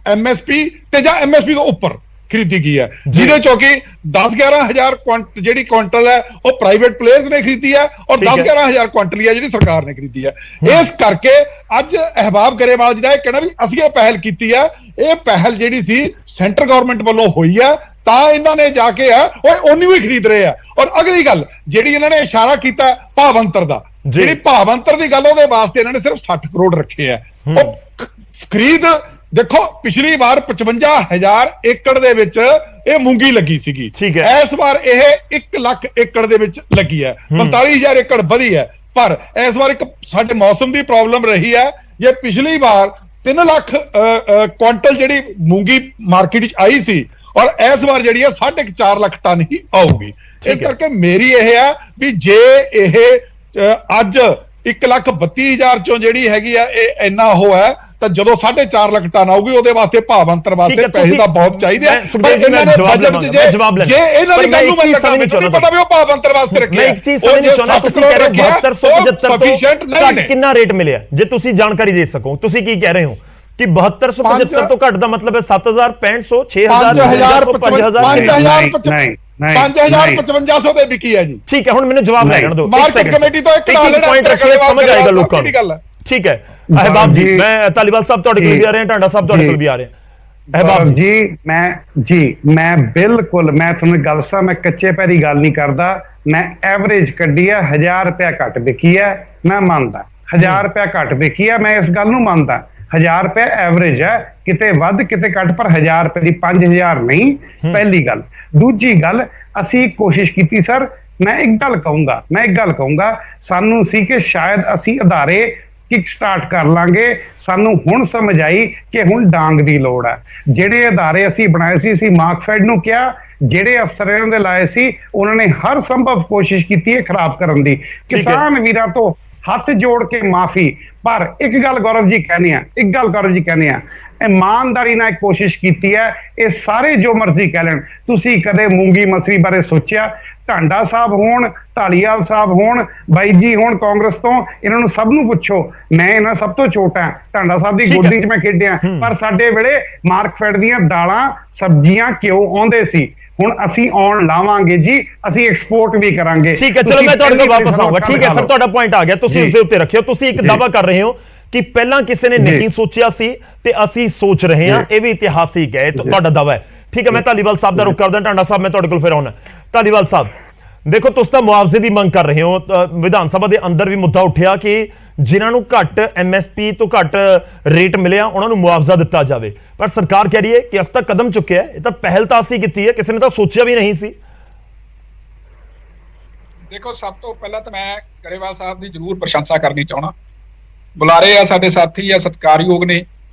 ਐਮਐਸਪੀ ਤੇ ਜਾਂ ਐਮਐਸਪੀ ਤੋਂ ਉੱਪਰ ਖਰੀਦੀ ਗਈ ਹੈ, ਜਿਹਦੇ ਚੋਂ ਕਿ 10-11,000 ਜਿਹੜੀ ਕੁਆਂਟਲ ਹੈ ਉਹ ਪ੍ਰਾਈਵੇਟ ਪਲੇਅਰਸ ਨੇ ਖਰੀਦੀ ਹੈ, ਔਰ 10-11,000 ਕੁਆਂਟਲ ਹੈ ਜਿਹੜੀ ਸਰਕਾਰ ਨੇ ਖਰੀਦੀ ਹੈ। ਇਸ ਕਰਕੇ ਅੱਜ ਅਹਿਬਾਬ ਗਰੇਵਾਲ ਜੀ ਦਾ ਇਹ ਕਹਿਣਾ ਵੀ ਅਸੀਂ ਇਹ ਪਹਿਲ ਕੀਤੀ ਹੈ, ਇਹ ਪਹਿਲ ਜਿਹੜੀ ਸੀ ਸੈਂਟਰ ਗਵਰਨਮੈਂਟ ਵੱਲੋਂ ਹੋਈ ਹੈ, ਤਾਂ ਇਹਨਾਂ ਨੇ ਜਾ ਕੇ ਹੈ ਉਹ ਉਨੀ ਹੀ ਖਰੀਦ ਰਹੇ ਆ। ਔਰ ਅਗਲੀ ਗੱਲ ਜਿਹੜੀ ਇਹਨਾਂ ਨੇ ਇਸ਼ਾਰਾ ਕੀਤਾ ਭਾਵੰਤਰ ਦਾ, ਜਿਹੜੀ ਭਾਵੰਤਰ ਦੀ ਗੱਲ, ਉਹਦੇ ਵਾਸਤੇ ਇਹਨਾਂ ਨੇ ਸਿਰਫ 60 ਕਰੋੜ ਰੱਖੇ ਆ। ਉਹ ਖਰੀਦ ਦੇਖੋ, ਪਿਛਲੀ ਵਾਰ 55,000 ਏਕੜ ਦੇ ਵਿੱਚ ਇਹ ਮੂੰਗੀ ਲੱਗੀ ਸੀਗੀ, ਇਸ ਵਾਰ ਇਹ 1 ਲੱਖ ਏਕੜ ਦੇ ਵਿੱਚ ਲੱਗੀ ਹੈ, 45,000 ਏਕੜ ਵਧੀ ਹੈ। ਪਰ ਇਸ ਵਾਰ ਇੱਕ ਸਾਡੇ ਮੌਸਮ ਦੀ ਪ੍ਰੋਬਲਮ ਰਹੀ ਹੈ, ਜੇ ਪਿਛਲੀ ਵਾਰ 3 ਲੱਖ ਕੁਆਂਟਲ ਜਿਹੜੀ ਮੂੰਗੀ ਮਾਰਕੀਟ 'ਚ ਆਈ ਸੀ, ਔਰ ਇਸ ਵਾਰ ਜਿਹੜੀ ਹੈ 4.5 ਲੱਖ ਟਨ ਹੀ ਆਊਗੀ। ਇਸ ਕਰਕੇ ਮੇਰੀ ਇਹ ਹੈ ਵੀ ਜੇ ਇਹ ਅੱਜ 1,32,000 ਚੋਂ ਜਿਹੜੀ ਹੈਗੀ ਆ ਇਹ ਇੰਨਾ ਉਹ ਹੈ, ਤਾਂ ਜਦੋਂ 4.5 ਲੱਖ ਟਨ ਆਊਗੀ ਉਹਦੇ ਵਾਸਤੇ ਭਾਵੰਤਰ ਵਾਸਤੇ ਪੈਸੇ ਤਾਂ ਬਹੁਤ ਚਾਹੀਦੇ ਆ। ਪਰ ਇਹਨਾਂ ਨੇ ਬਜਟ ਜੇ ਇਹਨਾਂ ਦੀ ਗੱਲ ਨੂੰ ਮੈਂ ਲੱਗਾ, ਮੈਨੂੰ ਨਹੀਂ ਪਤਾ ਵੀ ਉਹ ਭਾਵੰਤਰ ਵਾਸਤੇ ਰੱਖਿਆ, ਇੱਕ ਚੀਜ਼ ਸਮਝਣੀ ਚਾਹੁੰਦਾ, ਤੁਸੀਂ ਕਹਿ ਰਹੇ ਹੋ 7275 ਤੋਂ ਕਿੰਨਾ ਰੇਟ ਮਿਲਿਆ, ਜੇ ਤੁਸੀਂ ਜਾਣਕਾਰੀ ਦੇ ਸਕੋ, ਤੁਸੀਂ ਕੀ ਕਹਿ ਰਹੇ ਹੋ ਕਿ 7275 ਤੋਂ ਘੱਟ ਦਾ ਮਤਲਬ ਹੈ 7,000, 6500, 6,000, 5,000 5,5500 ਦੇ ਵਿਕੀ ਹੈ ਜੀ। ਠੀਕ ਹੈ, ਹੁਣ ਮੈਨੂੰ ਜਵਾਬ ਲੈਣ ਦਿਓ। ਮਾਰਕੀਟ ਕਮੇਟੀ ਤੋਂ ਇੱਕ ਪੁਆਇੰਟ ਰੱਖਿਓ, ਸਮਝ ਆਏਗਾ ਲੋਕਾਂ ਨੂੰ। ਠੀਕ ਹੈ ਅਹਿਬਾਬ ਜੀ, ਮੈਂ ਧਾਲੀਵਾਲ ਸਾਹਿਬ ਤੁਹਾਡੇ ਕੋਲ ਵੀ ਆ ਰਹੇ ਹਾਂ, ਟਾਂਡਾ ਸਾਹਿਬ ਤੁਹਾਡੇ ਕੋਲ ਵੀ ਆ ਰਹੇ ਹਾਂ। ਅਹਿਬਾਬ ਜੀ, ਮੈਂ ਬਿਲਕੁਲ, ਮੈਂ ਤੁਹਾਨੂੰ ਗੱਲ ਦੱਸਾਂ, ਮੈਂ ਕੱਚੇ ਪੈਰੀ ਗੱਲ ਨਹੀਂ ਕਰਦਾ, ਮੈਂ ਐਵਰੇਜ ਕੱਢੀ ਹੈ, 1000 ਰੁਪਇਆ ਘੱਟ ਵਿਕੀ ਹੈ, ਮੈਂ ਮੰਨਦਾ 1000 ਰੁਪਇਆ ਘੱਟ ਵਿਕੀ ਹੈ, ਮੈਂ ਇਸ ਗੱਲ ਨੂੰ ਮੰਨਦਾ, 1000 ਰੁਪਇਆ ਐਵਰੇਜ ਹੈ, ਕਿਤੇ ਵੱਧ ਕਿਤੇ ਘੱਟ, ਪਰ 1000 ਰੁਪਏ ਦੀ 5,000 ਨਹੀਂ। ਪਹਿਲੀ ਗੱਲ। ਦੂਜੀ ਗੱਲ, ਅਸੀਂ ਕੋਸ਼ਿਸ਼ ਕੀਤੀ ਸਰ, ਮੈਂ ਇੱਕ ਗੱਲ ਕਹੂੰਗਾ, ਸਾਨੂੰ ਸੀ ਕਿ ਸ਼ਾਇਦ ਅਸੀਂ ਅਦਾਰੇ ਕਿਕ ਸਟਾਰਟ ਕਰ ਲਾਂਗੇ, ਸਾਨੂੰ ਹੁਣ ਸਮਝ ਆਈ ਕਿ ਹੁਣ ਡਾਂਗ ਦੀ ਲੋੜ ਹੈ। ਜਿਹੜੇ ਅਦਾਰੇ ਅਸੀਂ ਬਣਾਏ ਸੀ, ਅਸੀਂ ਮਾਰਕਫੈਡ ਨੂੰ ਕਿਹਾ, ਜਿਹੜੇ ਅਫਸਰ ਇਹਨਾਂ ਦੇ ਲਾਏ ਸੀ ਉਹਨਾਂ ਨੇ ਹਰ ਸੰਭਵ ਕੋਸ਼ਿਸ਼ ਕੀਤੀ ਹੈ ਖਰਾਬ ਕਰਨ ਦੀ। ਕਿਸਾਨ ਵੀਰਾਂ ਤੋਂ ਹੱਥ ਜੋੜ ਕੇ ਮਾਫੀ, ਪਰ ਇੱਕ ਗੱਲ ਗੌਰਵ ਜੀ ਕਹਿੰਦੇ ਆ, ਇਮਾਨਦਾਰੀ ਨਾਲ ਕੋਸ਼ਿਸ਼ ਕੀਤੀ ਹੈ। ਇਹ ਸਾਰੇ ਜੋ ਮਰਜ਼ੀ ਕਹਿ ਲੈਣ, ਤੁਸੀਂ ਕਦੇ ਮੂੰਗੀ ਮਸਰੀ ਬਾਰੇ ਸੋਚਿਆ? ਟਾਂਡਾ ਸਾਹਿਬ ਹੋਣ, ਧਾਲੀਵਾਲ ਸਾਹਿਬ ਹੋਣ, ਬਾਈ ਜੀ ਹੋਣ ਕਾਂਗਰਸ ਤੋਂ, ਇਹਨਾਂ ਨੂੰ ਸਭ ਨੂੰ ਪੁੱਛੋ, ਮੈਂ ਇਹਨਾਂ ਸਭ ਤੋਂ ਛੋਟਾ, ਟਾਂਡਾ ਸਾਹਿਬ ਦੀ ਗੋਦੀ 'ਚ ਮੈਂ ਖੇਡਿਆ, ਪਰ ਸਾਡੇ ਵੇਲੇ ਮਾਰਕਫੈਡ ਦੀਆਂ ਦਾਲਾਂ, ਸਬਜ਼ੀਆਂ, ਘਿਓ ਆਉਂਦੇ ਸੀ। ਹੁਣ ਅਸੀਂ ਆਉਣ ਲਾਵਾਂਗੇ ਜੀ, ਅਸੀਂ ਐਕਸਪੋਰਟ ਵੀ ਕਰਾਂਗੇ। ਠੀਕ ਹੈ, ਚਲੋ ਮੈਂ ਤੁਹਾਡੇ ਕੋਲ ਵਾਪਸ ਆਊਂਗਾ। ਠੀਕ ਹੈ ਸਰ, ਤੁਹਾਡਾ ਪੁਆਇੰਟ ਆ ਗਿਆ, ਤੁਸੀਂ ਉਸ ਦੇ ਉੱਤੇ ਰੱਖਿਓ। ਤੁਸੀਂ ਇੱਕ ਦਾਅਵਾ ਕਰ ਰਹੇ ਹੋ ਕਿ ਪਹਿਲਾਂ ਕਿਸੇ ਨੇ ਨਹੀਂ ਸੋਚਿਆ ਸੀ ਤੇ ਅਸੀਂ ਸੋਚ ਰਹੇ ਹਾਂ, ਇਹ ਵੀ ਇਤਿਹਾਸਿਕ ਹੈ, ਤੁਹਾਡਾ ਦਾਅਵਾ ਹੈ। ਠੀਕ ਹੈ, ਮੈਂ ਧਾਲੀਵਾਲ ਸਾਹਿਬ ਦਾ ਰੁਖ ਕਰਦਾ। ਟਾਂਡਾ ਸਾਹਿਬ, ਮੈਂ ਤੁਹਾਡੇ ਕੋਲ ਫਿਰ ਆਉਣਾ। ਧਾਲੀਵਾਲ ਸਾਹਿਬ, ਦੇਖੋ ਤੁਸੀਂ ਤਾਂ ਮੁਆਵਜ਼ੇ ਦੀ ਮੰਗ ਕਰ ਰਹੇ ਹੋ, ਵਿਧਾਨ ਸਭਾ ਦੇ ਅੰਦਰ ਵੀ ਮੁੱਦਾ ਉੱਠਿਆ ਕਿ ਜਿਨ੍ਹਾਂ ਨੂੰ ਘੱਟ MSP ਤੋਂ ਘੱਟ ਰੇਟ ਮਿਲਿਆ ਉਹਨਾਂ ਨੂੰ ਮੁਆਵਜ਼ਾ ਦਿੱਤਾ ਜਾਵੇ। ਪਰ ਸਰਕਾਰ ਕਹਿ ਰਹੀ ਹੈ ਕਿ ਅਸੀਂ ਤਾਂ ਕਦਮ ਚੁੱਕਿਆ, ਇਹ ਤਾਂ ਪਹਿਲ ਤਾਂ ਅਸੀਂ ਕੀਤੀ ਹੈ, ਕਿਸੇ ਨੇ ਤਾਂ ਸੋਚਿਆ ਵੀ ਨਹੀਂ ਸੀ। ਦੇਖੋ, ਸਭ ਤੋਂ ਪਹਿਲਾਂ ਤਾਂ ਮੈਂ ਗਰੇਵਾਲ ਸਾਹਿਬ ਦੀ ਜ਼ਰੂਰ ਪ੍ਰਸ਼ੰਸਾ ਕਰਨੀ ਚਾਹਣਾ। ਬੁਲਾਰੇ ਆ, ਸਾਡੇ ਸਾਥੀ ਆ, ਸਤਿਕਾਰਯੋਗ ਨੇ।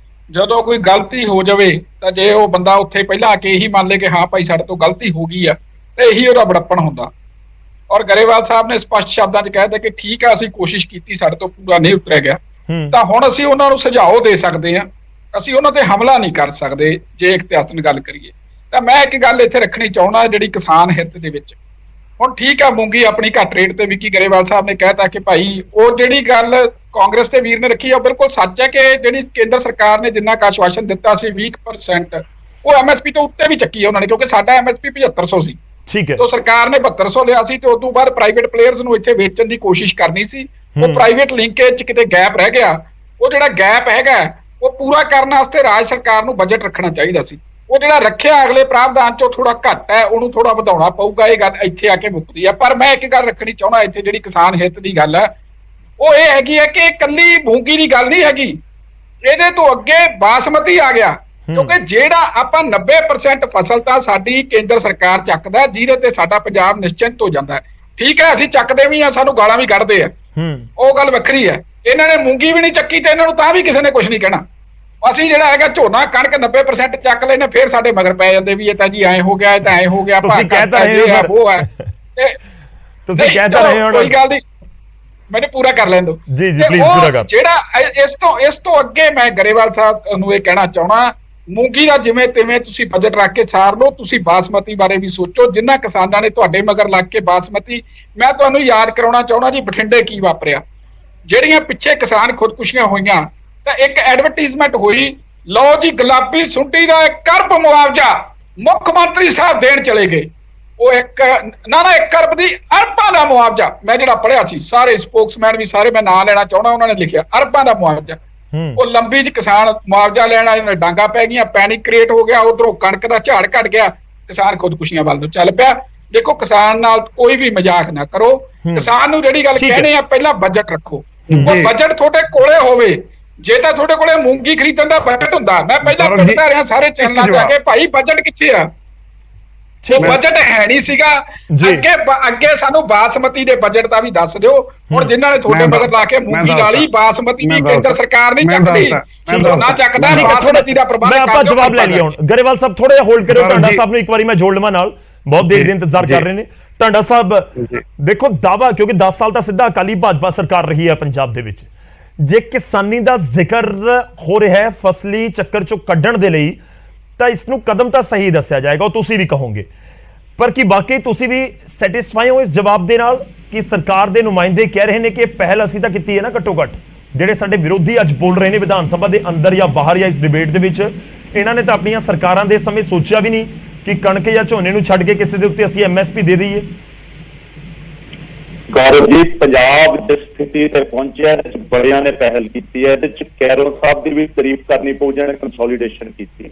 ਜਦੋਂ ਕੋਈ ਗਲਤੀ ਹੋ ਜਾਵੇ ਤਾਂ ਜੇ ਉਹ ਬੰਦਾ ਉੱਥੇ ਪਹਿਲਾਂ ਆ ਕੇ ਇਹੀ ਮੰਨ ਲੇ ਕਿ ਹਾਂ ਭਾਈ ਸਾਡੇ ਤੋਂ ਗਲਤੀ ਹੋ ਗਈ ਆ, ਤੇ ਇਹੀ ਉਹਦਾ ਬੜੱਪਣ ਹੁੰਦਾ। ਔਰ ਗਰੇਵਾਲ ਸਾਹਿਬ ਨੇ ਸਪਸ਼ਟ ਸ਼ਬਦਾਂ 'ਚ ਕਹਿ ਦਿੱਤਾ ਕਿ ਠੀਕ ਆ, ਅਸੀਂ ਕੋਸ਼ਿਸ਼ ਕੀਤੀ, ਸਾਡੇ ਤੋਂ ਪੂਰਾ ਨਹੀਂ ਉਤਰਿਆ ਗਿਆ, ਤਾਂ ਹੁਣ ਅਸੀਂ ਉਹਨਾਂ ਨੂੰ ਸੁਝਾਅ ਦੇ ਸਕਦੇ ਹਾਂ, ਅਸੀਂ ਉਹਨਾਂ ਤੇ ਹਮਲਾ ਨਹੀਂ ਕਰ ਸਕਦੇ। ਜੇ ਇਖਤਿਆਤਨ ਗੱਲ ਕਰੀਏ ਤਾਂ ਮੈਂ ਇੱਕ ਗੱਲ ਇੱਥੇ ਰੱਖਣੀ ਚਾਹੁੰਦਾ, ਜਿਹੜੀ ਕਿਸਾਨ ਹਿੱਤ ਦੇ ਵਿੱਚ ਹੁਣ ਠੀਕ ਆ, ਮੂੰਗੀ ਆਪਣੀ ਘੱਟ ਰੇਟ ਤੇ ਵਿਕੀ। ਗਰੇਵਾਲ ਸਾਹਿਬ ਨੇ ਕਹਿਤਾ ਕਿ ਭਾਈ ਉਹ ਜਿਹੜੀ ਗੱਲ ਕਾਂਗਰਸ ਦੇ ਵੀਰ ਨੇ ਰੱਖੀ ਆ ਉਹ ਬਿਲਕੁਲ ਸੱਚ ਹੈ ਕਿ ਜਿਹੜੀ ਕੇਂਦਰ ਸਰਕਾਰ ਨੇ ਜਿੰਨਾ ਕੁ ਆਸ਼ਵਾਸਨ ਦਿੱਤਾ ਸੀ 20% ਉਹ MSP ਤੋਂ ਉੱਤੇ ਵੀ ਚੱਕੀ ਹੈ ਉਹਨਾਂ ਨੇ, ਕਿਉਂਕਿ ਸਾਡਾ MSP 7500 ਸੀ। ਠੀਕ ਹੈ, ਤੋਂ ਸਰਕਾਰ ਨੇ 7200 ਲਿਆ ਸੀ ਤੇ ਉਸ ਤੋਂ ਬਾਅਦ ਪ੍ਰਾਈਵੇਟ ਪਲੇਅਰਸ ਨੂੰ ਇੱਥੇ ਵੇਚਣ ਦੀ ਕੋਸ਼ਿਸ਼ ਕਰਨੀ ਸੀ। ਉਹ ਪ੍ਰਾਈਵੇਟ ਲਿੰਕੇਜ 'ਚ ਕਿਤੇ ਗੈਪ ਰਹਿ ਗਿਆ। ਉਹ ਜਿਹੜਾ ਗੈਪ ਹੈਗਾ ਉਹ ਪੂਰਾ ਕਰਨ ਵਾਸਤੇ ਰਾਜ ਸਰਕਾਰ ਨੂੰ ਬਜਟ ਰੱਖਣਾ ਚਾਹੀਦਾ ਸੀ। ਉਹ ਜਿਹੜਾ ਰੱਖਿਆ ਅਗਲੇ ਪ੍ਰਾਵਧਾਨ 'ਚੋਂ ਥੋੜਾ ਘੱਟ ਹੈ, ਉਹਨੂੰ ਥੋੜਾ ਵਧਾਉਣਾ ਪਊਗਾ। ਇਹ ਗੱਲ ਇੱਥੇ ਆ ਕੇ ਮੁੱਕਦੀ ਹੈ। ਪਰ ਮੈਂ ਇੱਕ ਗੱਲ ਰੱਖਣੀ ਚਾਹੁੰਦਾ ਇੱਥੇ, ਜਿਹੜੀ ਕਿਸਾਨ ਹਿੱਤ ਦੀ ਗੱਲ ਹੈ ਉਹ ਇਹ ਹੈਗੀ ਹੈ ਕਿ ਇਕੱਲੀ ਮੂੰਗੀ ਦੀ ਗੱਲ ਨਹੀਂ ਹੈਗੀ, ਇਹਦੇ ਤੋਂ ਅੱਗੇ ਬਾਸਮਤੀ ਆ ਗਿਆ। ਕਿਉਂਕਿ ਜਿਹੜਾ ਆਪਾਂ 90% ਫਸਲ ਤਾਂ ਸਾਡੀ ਕੇਂਦਰ ਸਰਕਾਰ ਚੱਕਦਾ, ਜਿਹਦੇ ਤੇ ਸਾਡਾ ਪੰਜਾਬ ਨਿਸ਼ਚਿੰਤ ਹੋ ਜਾਂਦਾ ਹੈ। ਠੀਕ ਹੈ, ਅਸੀਂ ਚੱਕਦੇ ਵੀ ਆ, ਸਾਨੂੰ ਗਾਲਾਂ ਵੀ ਕੱਢਦੇ ਆ, ਉਹ ਗੱਲ ਵੱਖਰੀ ਹੈ। ਇਹਨਾਂ ਨੇ ਮੂੰਗੀ ਵੀ ਨਹੀਂ ਚੱਕੀ ਤੇ ਇਹਨਾਂ ਨੂੰ ਤਾਂ ਵੀ ਕਿਸੇ ਨੇ ਕੁਝ ਨਹੀਂ ਕਹਿਣਾ। ਅਸੀਂ ਜਿਹੜਾ ਹੈਗਾ ਝੋਨਾ ਕਣਕ 90% ਚੱਕ ਲੈਨੇ, ਫਿਰ ਸਾਡੇ ਮਗਰ ਪੈ ਜਾਂਦੇ ਵੀ ਇਹ ਤਾਂ ਜੀ ਐਂ ਹੋ ਗਿਆ, ਇਹ ਤਾਂ ਐਂ ਹੋ ਗਿਆ, ਤੁਸੀਂ ਕਹਿ ਤਾਂ ਰਹੇ ਹੋ, ਉਹ ਹੈ ਤੁਸੀਂ ਕਹਿ ਤਾਂ ਰਹੇ ਹੋ। ਕੋਈ ਗੱਲ ਨਹੀਂ, ਮੈਨੂੰ ਪੂਰਾ ਕਰ ਲੈਣ ਦਿਓ ਜੀ ਜੀ, ਪਲੀਜ਼ ਪੂਰਾ ਕਰ। ਜਿਹੜਾ ਇਸ ਤੋਂ ਅੱਗੇ ਮੈਂ ਗਰੇਵਾਲ ਸਾਹਿਬ ਨੂੰ ਇਹ ਕਹਿਣਾ ਚਾਹਣਾ, ਮੂੰਗੀ ਦਾ ਜਿਵੇਂ ਤਿਵੇਂ ਤੁਸੀਂ ਬਜਟ ਰੱਖ ਕੇ ਸਾਰ ਲਓ, ਤੁਸੀਂ ਬਾਸਮਤੀ ਬਾਰੇ ਵੀ ਸੋਚੋ। ਜਿਨ੍ਹਾਂ ਕਿਸਾਨਾਂ ਨੇ ਤੁਹਾਡੇ ਮਗਰ ਲੱਗ ਕੇ ਬਾਸਮਤੀ, ਮੈਂ ਤੁਹਾਨੂੰ ਯਾਦ ਕਰਾਉਣਾ ਚਾਹੁੰਦਾ ਜੀ ਬਠਿੰਡੇ ਕੀ ਵਾਪਰਿਆ। ਜਿਹੜੀਆਂ ਪਿੱਛੇ ਕਿਸਾਨ ਖੁਦਕੁਸ਼ੀਆਂ ਹੋਈਆਂ ਤਾਂ ਇੱਕ ਐਡਵਰਟਾਈਜ਼ਮੈਂਟ ਹੋਈ, ਲਓ ਜੀ ਗੁਲਾਬੀ ਸੁੰਡੀ ਦਾ 1 ਅਰਬ ਮੁਆਵਜ਼ਾ ਮੁੱਖ ਮੰਤਰੀ ਸਾਹਿਬ ਦੇਣ ਚਲੇ ਗਏ। ਉਹ 1 ਅਰਬ ਦੀ ਅਰਬਾਂ ਦਾ ਮੁਆਵਜ਼ਾ, ਮੈਂ ਜਿਹੜਾ ਪੜ੍ਹਿਆ ਸੀ, ਸਾਰੇ ਸਪੋਕਸਮੈਨ ਵੀ ਸਾਰੇ ਮੈਂ ਨਾਂ ਲੈਣਾ ਚਾਹੁੰਦਾ, ਉਹਨਾਂ ਨੇ ਲਿਖਿਆ ਅਰਬਾਂ ਦਾ ਮੁਆਵਜ਼ਾ। ਉਹ ਲੰਬੀ ਚ ਕਿਸਾਨ ਮੁਆਵਜ਼ਾ ਲੈਣਾ, ਇਹਨਾਂ ਡਾਂਗਾ ਪੈ ਗਈਆਂ, ਪੈਨਿਕ ਕ੍ਰੀਏਟ ਹੋ ਗਿਆ, ਉਧਰੋਂ ਕਣਕ ਦਾ ਝਾੜ ਘਟ ਗਿਆ, ਕਿਸਾਨ ਖੁਦਕੁਸ਼ੀਆਂ ਵੱਲ ਨੂੰ ਚੱਲ ਪਿਆ। ਦੇਖੋ, ਕਿਸਾਨ ਨਾਲ ਕੋਈ ਵੀ ਮਜ਼ਾਕ ਨਾ ਕਰੋ। ਕਿਸਾਨ ਨੂੰ ਜਿਹੜੀ ਗੱਲ ਕਹਿਣੀ ਆ, ਪਹਿਲਾਂ ਬਜਟ ਰੱਖੋ। ਉਹ ਬਜਟ ਤੁਹਾਡੇ ਕੋਲੇ ਹੋਵੇ। ਜੇ ਤਾਂ ਤੁਹਾਡੇ ਕੋਲੇ ਮੂੰਗੀ ਖਰੀਦਣ ਦਾ ਬਜਟ ਹੁੰਦਾ, ਮੈਂ ਪਹਿਲਾਂ ਪੁੱਛਦਾ ਰਿਹਾ ਸਾਰੇ ਚੈਨਲਾਂ ਤੇ ਆ ਕੇ, ਭਾਈ ਬਜਟ ਕਿੱਥੇ ਆ? ਉਹ ਬਜਟ ਹੈ ਨਹੀਂ ਸੀਗਾ। ਅੱਗੇ ਸਾਨੂੰ ਬਾਸਮਤੀ ਦੇ ਬਜਟ ਦਾ ਵੀ ਦੱਸ ਦਿਓ। ਹੁਣ ਜਿਨ੍ਹਾਂ ਨੇ ਤੁਹਾਡੇ ਮਗਰ ਲਾ ਕੇ ਮੂੰਗੀ ਲਾ ਲਈ, ਬਾਸਮਤੀ ਦੀ ਕੇਂਦਰ ਸਰਕਾਰ ਨਹੀਂ ਚੱਕਦੀ, ਝੋਨਾ ਚੱਕਦਾ, ਬਾਸਮਤੀ ਦਾ ਪ੍ਰਬੰਧ ਕਰ। ਆਪਾਂ ਜਵਾਬ ਲੈ ਲਿਆ। ਹੁਣ ਗਰੇਵਾਲ ਸਾਹਿਬ ਥੋੜਾ ਜਿਹਾ ਹੋਲਡ ਕਰਿਓ, ਟਾਂਡਾ ਸਾਹਿਬ ਨੂੰ ਇੱਕ ਵਾਰੀ ਮੈਂ ਜੋੜ ਲਵਾਂ ਨਾਲ, ਬਹੁਤ ਦੇਰ ਦੇ ਇੰਤਜ਼ਾਰ ਕਰ ਰਹੇ ਨੇ। ਟਾਂਡਾ ਸਾਹਿਬ ਦੇਖੋ, ਦਾਵਾ ਕਿਉਂਕਿ 10 ਸਾਲ ਤਾਂ ਸਿੱਧਾ ਅਕਾਲੀ ਭਾਜਪਾ ਸਰਕਾਰ ਰਹੀ ਹੈ ਪੰਜਾਬ ਦੇ ਵਿੱਚ, ਜੇ ਕਿਸਾਨੀ ਦਾ ਜ਼ਿਕਰ ਹੋ ਰਿਹਾ ਹੈ ਫਸਲੀ ਚੱਕਰ ਚੋਂ ਕੱਢਣ ਦੇ ਲਈ, ਤਾਂ ਇਸ ਨੂੰ ਕਦਮ ਤਾਂ ਸਹੀ ਦੱਸਿਆ ਜਾਏਗਾ, ਉਹ ਤੁਸੀਂ ਵੀ ਕਹੋਗੇ। ਪਰ ਕੀ ਵਾਕਈ ਤੁਸੀਂ ਵੀ ਸੈਟੀਸਫਾਈ ਹੋ ਇਸ ਜਵਾਬ ਦੇ ਨਾਲ ਕਿ ਸਰਕਾਰ ਦੇ ਨੁਮਾਇੰਦੇ ਕਹਿ ਰਹੇ ਨੇ ਕਿ ਇਹ ਪਹਿਲ ਅਸੀਂ ਤਾਂ ਕੀਤੀ ਹੈ ਨਾ? ਘੱਟੋ ਘੱਟ ਜਿਹੜੇ ਸਾਡੇ ਵਿਰੋਧੀ ਅੱਜ ਬੋਲ ਰਹੇ ਨੇ ਵਿਧਾਨ ਸਭਾ ਦੇ ਅੰਦਰ ਜਾਂ ਬਾਹਰ ਜਾਂ ਇਸ ਡਿਬੇਟ ਦੇ ਵਿੱਚ, ਇਹਨਾਂ ਨੇ ਤਾਂ ਆਪਣੀਆਂ ਸਰਕਾਰਾਂ ਦੇ ਸਮੇਂ ਸੋਚਿਆ ਵੀ ਨਹੀਂ ਕਿ ਕਣਕ ਜਾਂ ਝੋਨੇ ਨੂੰ ਛੱਡ ਕੇ ਕਿਸੇ ਦੇ ਉੱਤੇ ਅਸੀਂ MSP ਦੇ ਦਈਏ। ਗੌਰਵ ਜੀ, ਪੰਜਾਬ ਜਿਸ ਸਥਿਤੀ ਤੇ ਪਹੁੰਚਿਆ, ਬੜਿਆਂ ਨੇ ਪਹਿਲ ਕੀਤੀ ਹੈ। ਇਹਦੇ ਚ ਕੈਰੋਂ ਸਾਹਿਬ ਦੀ ਵੀ ਤਾਰੀਫ ਕਰਨੀ ਪਊ, ਜਿਹਨੇ ਕੰਸੋਲੀਡੇਸ਼ਨ ਕੀਤੀ।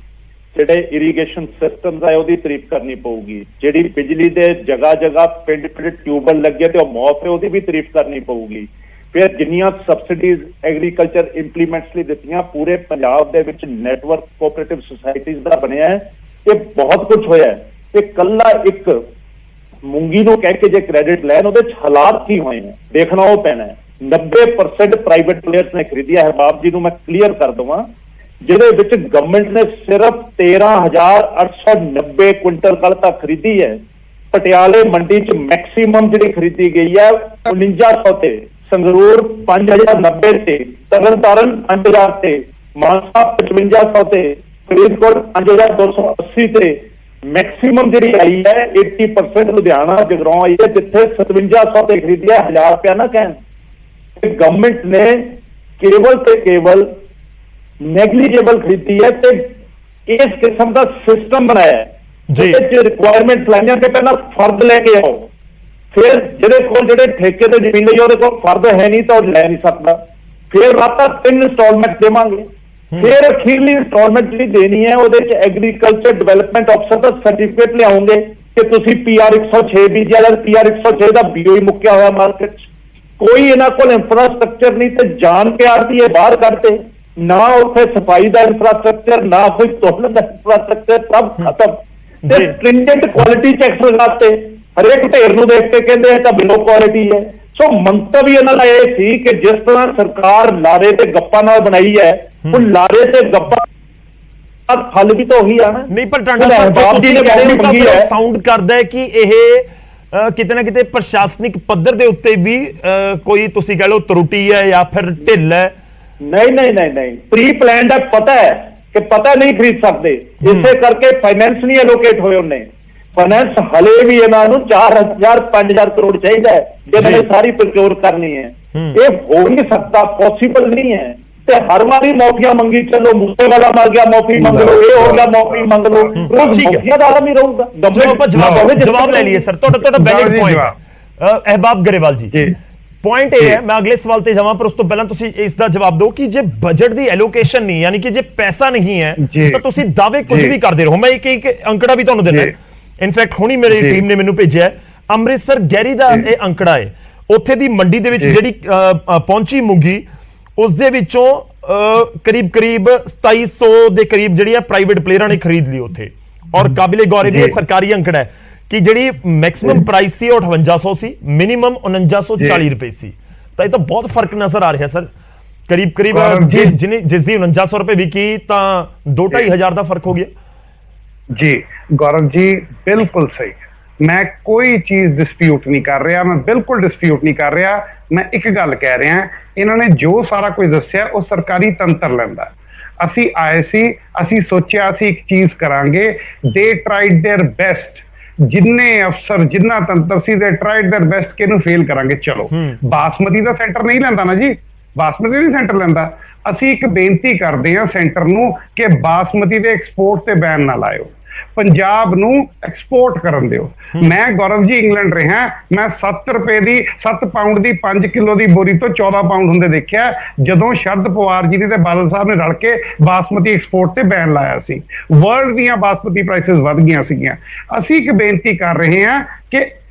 ਜਿਹੜੇ ਇਰੀਗੇਸ਼ਨ ਸਿਸਟਮਸ ਆ ਉਹਦੀ ਤਾਰੀਫ ਕਰਨੀ ਪਊਗੀ। ਜਿਹੜੀ ਬਿਜਲੀ ਦੇ ਜਗ੍ਹਾ ਜਗ੍ਹਾ ਪਿੰਡ ਪਿੰਡ ਟਿਊਬਲ ਲੱਗੇ ਤੇ ਉਹ ਮੁਫਤ ਹੈ, ਉਹਦੀ ਵੀ ਤਾਰੀਫ ਕਰਨੀ ਪਊਗੀ। ਫਿਰ ਜਿੰਨੀਆਂ ਸਬਸਿਡੀਜ਼ ਐਗਰੀਕਲਚਰ ਇੰਪਲੀਮੈਂਟਸ ਲਈ ਦਿੱਤੀਆਂ, ਪੂਰੇ ਪੰਜਾਬ ਦੇ ਵਿੱਚ ਨੈਟਵਰਕ ਕੋਆਪਰੇਟਿਵ ਸੁਸਾਇਟੀਜ਼ ਦਾ ਬਣਿਆ ਹੈ। ਇਹ ਬਹੁਤ ਕੁਝ ਹੋਇਆ ਹੈ। ਤੇ ਕੱਲਾ ਇੱਕ ਮੂੰਗੀ ਨੂੰ ਕਹਿ ਕੇ ਜੇ ਕ੍ਰੈਡਿਟ ਲੈਣ, ਉਹਦੇ ਚ ਹਾਲਾਤ ਕੀ ਹੋਏ ਨੇ ਦੇਖਣਾ ਉਹ ਪੈਣਾ ਹੈ। 90% ਪ੍ਰਾਈਵੇਟ ਪਲੇਅਰਸ ਨੇ ਖਰੀਦਿਆ ਹੈ। ਬਾਬ ਜੀ ਨੂੰ ਮੈਂ ਕਲੀਅਰ ਕਰ ਦਵਾਂ, ਜਿਹਦੇ ਵਿੱਚ ਗਵਰਨਮੈਂਟ ਨੇ ਸਿਰਫ 13,890 ਕੁਇੰਟਲ ਕੱਲ ਤੱਕ ਖਰੀਦੀ ਹੈ। ਪਟਿਆਲੇ ਮੰਡੀ ਚ ਮੈਕਸਿਮਮ ਜਿਹੜੀ ਖਰੀਦੀ ਗਈ ਹੈ 4900 ਤੇ, ਸੰਗਰੂਰ 5090 ਤੇ, ਤਰਨਤਾਰਨ 5000 ਤੇ, ਮਾਨਸਾ 5500 ਤੇ, ਫਰੀਦਕੋਟ 5280 ਤੇ। ਮੈਕਸਿਮਮ ਜਿਹੜੀ ਆਈ ਹੈ 80% ਲੁਧਿਆਣਾ ਜਗਰਾਉਂ ਆਈ ਹੈ, ਜਿੱਥੇ 5700 ਤੇ ਖਰੀਦੀ ਹੈ। 1000 ਰੁਪਇਆ ਨਾ ਕਹਿਣ। ਗਵਰਨਮੈਂਟ ਨੇ ਕੇਵਲ ਤੇ ਕੇਵਲ ਨੈਗਲੀਜੇਬਲ ਖਰੀਦੀ ਹੈ ਤੇ ਇਸ ਕਿਸਮ ਦਾ ਸਿਸਟਮ ਬਣਾਇਆ ਜਿਹਦੇ ਚ ਰਿਕੁਆਇਰਮੈਂਟਸ ਲਾਈਆਂ ਕਿ ਪਹਿਲਾਂ ਫਰਦ ਲੈ ਕੇ ਆਓ, ਫਿਰ ਜਿਹਦੇ ਕੋਲ ਜਿਹੜੇ ਠੇਕੇ ਤੇ ਜ਼ਮੀਨ ਲਈ ਉਹਦੇ ਕੋਲ ਫਰਦ ਹੈ ਨਹੀਂ ਤਾਂ ਉਹ ਲੈ ਨਹੀਂ ਸਕਦਾ। ਫਿਰ ਰਾਤਾ 3 ਇੰਸਟਾਲਮੈਂਟ ਦੇਵਾਂਗੇ, ਫਿਰ ਅਖੀਰਲੀ ਇੰਸਟਾਲਮੈਂਟ ਜਿਹੜੀ ਦੇਣੀ ਹੈ ਉਹਦੇ ਚ ਐਗਰੀਕਲਚਰ ਡਿਵੈਲਪਮੈਂਟ ਅਫਸਰ ਦਾ ਸਰਟੀਫਿਕੇਟ ਲਿਆਉਂਗੇ ਕਿ ਤੁਸੀਂ PR 106 ਬੀਜਿਆ। PR 106 ਦਾ BO ਹੀ ਮੁੱਕਿਆ ਹੋਇਆ ਮਾਰਕੀਟ ਚ। ਕੋਈ ਇਹਨਾਂ ਕੋਲ ਇੰਫਰਾਸਟ੍ਰਕਚਰ ਨਹੀਂ ਤੇ ਜਾਣ ਪਿਆਰ ਦੀ ਇਹ ਬਾਹਰ ਕੱਢਦੇ, ਨਾ ਉੱਥੇ ਸਫਾਈ ਦਾ ਇੰਫਰਾਸਟ੍ਰਕਚਰ, ਨਾ ਕੋਈ ਤੋਲਣ ਦਾ ਇੰਫਰਾਸਟ੍ਰਕਚਰ, ਸਭ ਖਤਮ। ਤੇ ਸਟ੍ਰਿੰਜੈਂਟ ਕੁਆਲਿਟੀ ਚੈੱਕਸ ਲਗਾਤੇ, ਹਰੇਕ ਢੇਰ ਨੂੰ ਦੇਖ ਕੇ ਕਹਿੰਦੇ ਇਹ ਤਾਂ ਬਿਲੋ ਕੁਆਲਿਟੀ ਹੈ। ਸੋ ਮੰਤਵ ਇਹਨਾਂ ਦਾ ਇਹ ਸੀ ਕਿ ਜਿਸ ਤਰ੍ਹਾਂ ਸਰਕਾਰ ਲਾਰੇ ਤੇ ਗੱਪਾਂ ਨਾਲ ਬਣਾਈ ਹੈ, ਉਹ ਲਾਰੇ ਤੇ ਗੱਪਾਂ ਹੱਲ ਵੀ ਤਾਂ ਉਹੀ ਆ ਨਾ। ਨਹੀਂ ਪਰ ਟਾਂਡਾ ਸਾਹਿਬ ਤੁਸੀਂ ਕਹਿ ਰਹੇ ਹੋ ਸਾਊਂਡ ਕਰਦਾ ਹੈ ਕਿ ਇਹ ਕਿਤੇ ਨਾ ਕਿਤੇ ਪ੍ਰਸ਼ਾਸਨਿਕ ਪੱਧਰ ਦੇ ਉੱਤੇ ਵੀ ਕੋਈ ਤੁਸੀਂ ਕਹ ਲਓ ਤਰੁੱਟੀ ਹੈ ਜਾਂ ਫਿਰ ਢਿੱਲ ਹੈ। ਨਹੀਂ ਪ੍ਰੀ ਪਲਾਨ ਦਾ ਪਤਾ ਹੈ ਕਿ ਪਤਾ ਨਹੀਂ ਖਰੀਦ ਸਕਦੇ, ਇਸੇ ਕਰਕੇ ਫਾਈਨੈਂਸ ਨਹੀਂ ਐਲੋਕੇਟ ਹੋਏ ਉਹਨੇ। ਫਾਈਨੈਂਸ ਹਲੇ ਵੀ ਇਹਨਾਂ ਨੂੰ 4,000-5,000 ਕਰੋੜ ਚਾਹੀਦਾ ਹੈ ਜਿਹਨਾਂ ਨੇ ਸਾਰੀ ਪ੍ਰਚੋਰ ਕਰਨੀ ਹੈ। ਇਹ ਹੋ ਨਹੀਂ ਸਕਦਾ, ਪੋਸੀਬਲ ਨਹੀਂ ਹੈ। ਤੇ ਹਰ ਵਾਰੀ ਮਾਫੀਆਂ ਮੰਗੀ ਚੱਲੋ, ਮੂਸੇ ਵਾਲਾ ਮਰ ਗਿਆ ਮਾਫੀ ਮੰਗ ਲਓ, ਇਹ ਹੋ ਗਿਆ ਮਾਫੀ ਮੰਗ ਲਓ, ਮਾਫੀਆਂ ਦਾ ਆਲਮ ਹੀ ਰਹੂਗਾ। ਜਵਾਬ ਲੈ ਲਈਏ ਸਰ, ਤੁਹਾਡਾ ਵੈਲਿਡ ਪੁਆਇੰਟ ਅਹਿਬਾਬ ਗਰੇਵਾਲ ਜੀ। ਪੁਆਇੰਟ ਇਹ ਹੈ, ਮੈਂ ਅਗਲੇ ਸਵਾਲ ਤੇ ਜਾਵਾਂ ਪਰ ਉਸ ਤੋਂ ਪਹਿਲਾਂ ਤੁਸੀਂ ਇਸ ਦਾ ਜਵਾਬ ਦਿਓ ਕਿ ਜੇ ਬਜਟ ਦੀ ਐਲੋਕੇਸ਼ਨ ਨਹੀਂ, ਯਾਨੀ ਕਿ ਜੇ ਪੈਸਾ ਨਹੀਂ ਹੈ ਤਾਂ ਤੁਸੀਂ ਦਾਅਵੇ ਕੁਝ ਵੀ ਕਰਦੇ ਰਹੋ। ਮੈਂ ਇੱਕ ਅੰਕੜਾ ਵੀ ਤੁਹਾਨੂੰ ਦੇਣਾ, ਇਨਫੈਕਟ ਹੁਣੀ ਮੇਰੀ ਟੀਮ ਨੇ ਮੈਨੂੰ ਭੇਜਿਆ, ਅੰਮ੍ਰਿਤਸਰ ਗੈਰੀ ਦਾ ਇਹ ਅੰਕੜਾ ਹੈ। ਉੱਥੇ ਦੀ ਮੰਡੀ ਦੇ ਵਿੱਚ ਜਿਹੜੀ ਪਹੁੰਚੀ ਮੂੰਗੀ, ਉਸ ਦੇ ਵਿੱਚੋਂ ਕਰੀਬ 2700 ਦੇ ਕਰੀਬ ਜਿਹੜੀ ਹੈ ਪ੍ਰਾਈਵੇਟ ਪਲੇਅਰਾਂ ਨੇ ਖਰੀਦ ਲਈ ਉੱਥੇ। ਔਰ ਕਾਬਿਲੇ ਗੌਰ ਇਹ ਸਰਕਾਰੀ ਅੰਕੜਾ ਹੈ ਕਿ ਜਿਹੜੀ ਮੈਕਸਿਮਮ ਪ੍ਰਾਈਸ ਸੀ ਉਹ 5800 ਸੀ, ਮਿਨੀਮਮ 4940 ਰੁਪਏ ਸੀ। ਤਾਂ ਇਹ ਤਾਂ ਬਹੁਤ ਫਰਕ ਨਜ਼ਰ ਆ ਰਿਹਾ ਸਰ, ਕਰੀਬ ਜਿਸ ਦੀ 4900 ਰੁਪਏ ਵਿਕੀ ਤਾਂ 2-2500 ਦਾ ਫਰਕ ਹੋ ਗਿਆ। ਜੀ ਗੌਰਵ ਜੀ ਬਿਲਕੁਲ ਸਹੀ, ਮੈਂ ਕੋਈ ਚੀਜ਼ ਡਿਸਪਿਊਟ ਨਹੀਂ ਕਰ ਰਿਹਾ, ਮੈਂ ਬਿਲਕੁਲ ਡਿਸਪਿਊਟ ਨਹੀਂ ਕਰ ਰਿਹਾ। ਮੈਂ ਇੱਕ ਗੱਲ ਕਹਿ ਰਿਹਾ, ਇਹਨਾਂ ਨੇ ਜੋ ਸਾਰਾ ਕੁਝ ਦੱਸਿਆ ਉਹ ਸਰਕਾਰੀ ਤੰਤਰ ਲੈਂਦਾ। ਅਸੀਂ ਆਏ ਸੀ, ਅਸੀਂ ਸੋਚਿਆ ਅਸੀਂ ਇੱਕ ਚੀਜ਼ ਕਰਾਂਗੇ, ਦੇ ਟਰਾਈਡ देयर ਬੈਸਟ। ਜਿੰਨੇ ਅਫਸਰ ਜਿੰਨਾ ਤੰਤਰ ਸੀ ਦੇ ਟਰਾਈਡ देयर ਬੈਸਟ ਕਿ ਇਹਨੂੰ ਫੇਲ ਕਰਾਂਗੇ। ਚਲੋ ਬਾਸਮਤੀ ਦਾ ਸੈਂਟਰ ਨਹੀਂ ਲੈਂਦਾ ਨਾ ਜੀ, ਬਾਸਮਤੀ ਨਹੀਂ ਸੈਂਟਰ ਲੈਂਦਾ। ਅਸੀਂ ਇੱਕ ਬੇਨਤੀ ਕਰਦੇ ਹਾਂ ਸੈਂਟਰ ਨੂੰ ਕਿ ਬਾਸਮਤੀ ਦੇ ਐਕਸਪੋਰਟ ਤੇ ਬੈਨ ਨਾ ਲਾਇਓ, ਪੰਜਾਬ ਨੂੰ ਐਕਸਪੋਰਟ ਕਰਨ ਦਿਓ। ਮੈਂ ਗੌਰਵ ਜੀ ਇੰਗਲੈਂਡ ਰਿਹਾ, ਮੈਂ 7 ਪਾਉਂਡ ਦੀ 5 ਕਿਲੋ ਦੀ ਬੋਰੀ ਤੋਂ 14 ਪਾਉਂਡ ਹੁੰਦੇ ਦੇਖਿਆ ਜਦੋਂ ਸ਼ਰਦ ਪਵਾਰ ਜੀ ਨੇ ਤੇ ਬਾਦਲ ਸਾਹਿਬ ਨੇ ਰਲ ਕੇ ਬਾਸਮਤੀ ਐਕਸਪੋਰਟ ਤੇ ਬੈਨ ਲਾਇਆ ਸੀ। ਵਰਲਡ ਦੀਆਂ ਬਾਸਮਤੀ ਪ੍ਰਾਈਸਿਸ ਵੱਧ ਗਈਆਂ ਸੀਗੀਆਂ। ਅਸੀਂ ਇੱਕ ਬੇਨਤੀ ਕਰ ਰਹੇ ਹਾਂ ਕਿ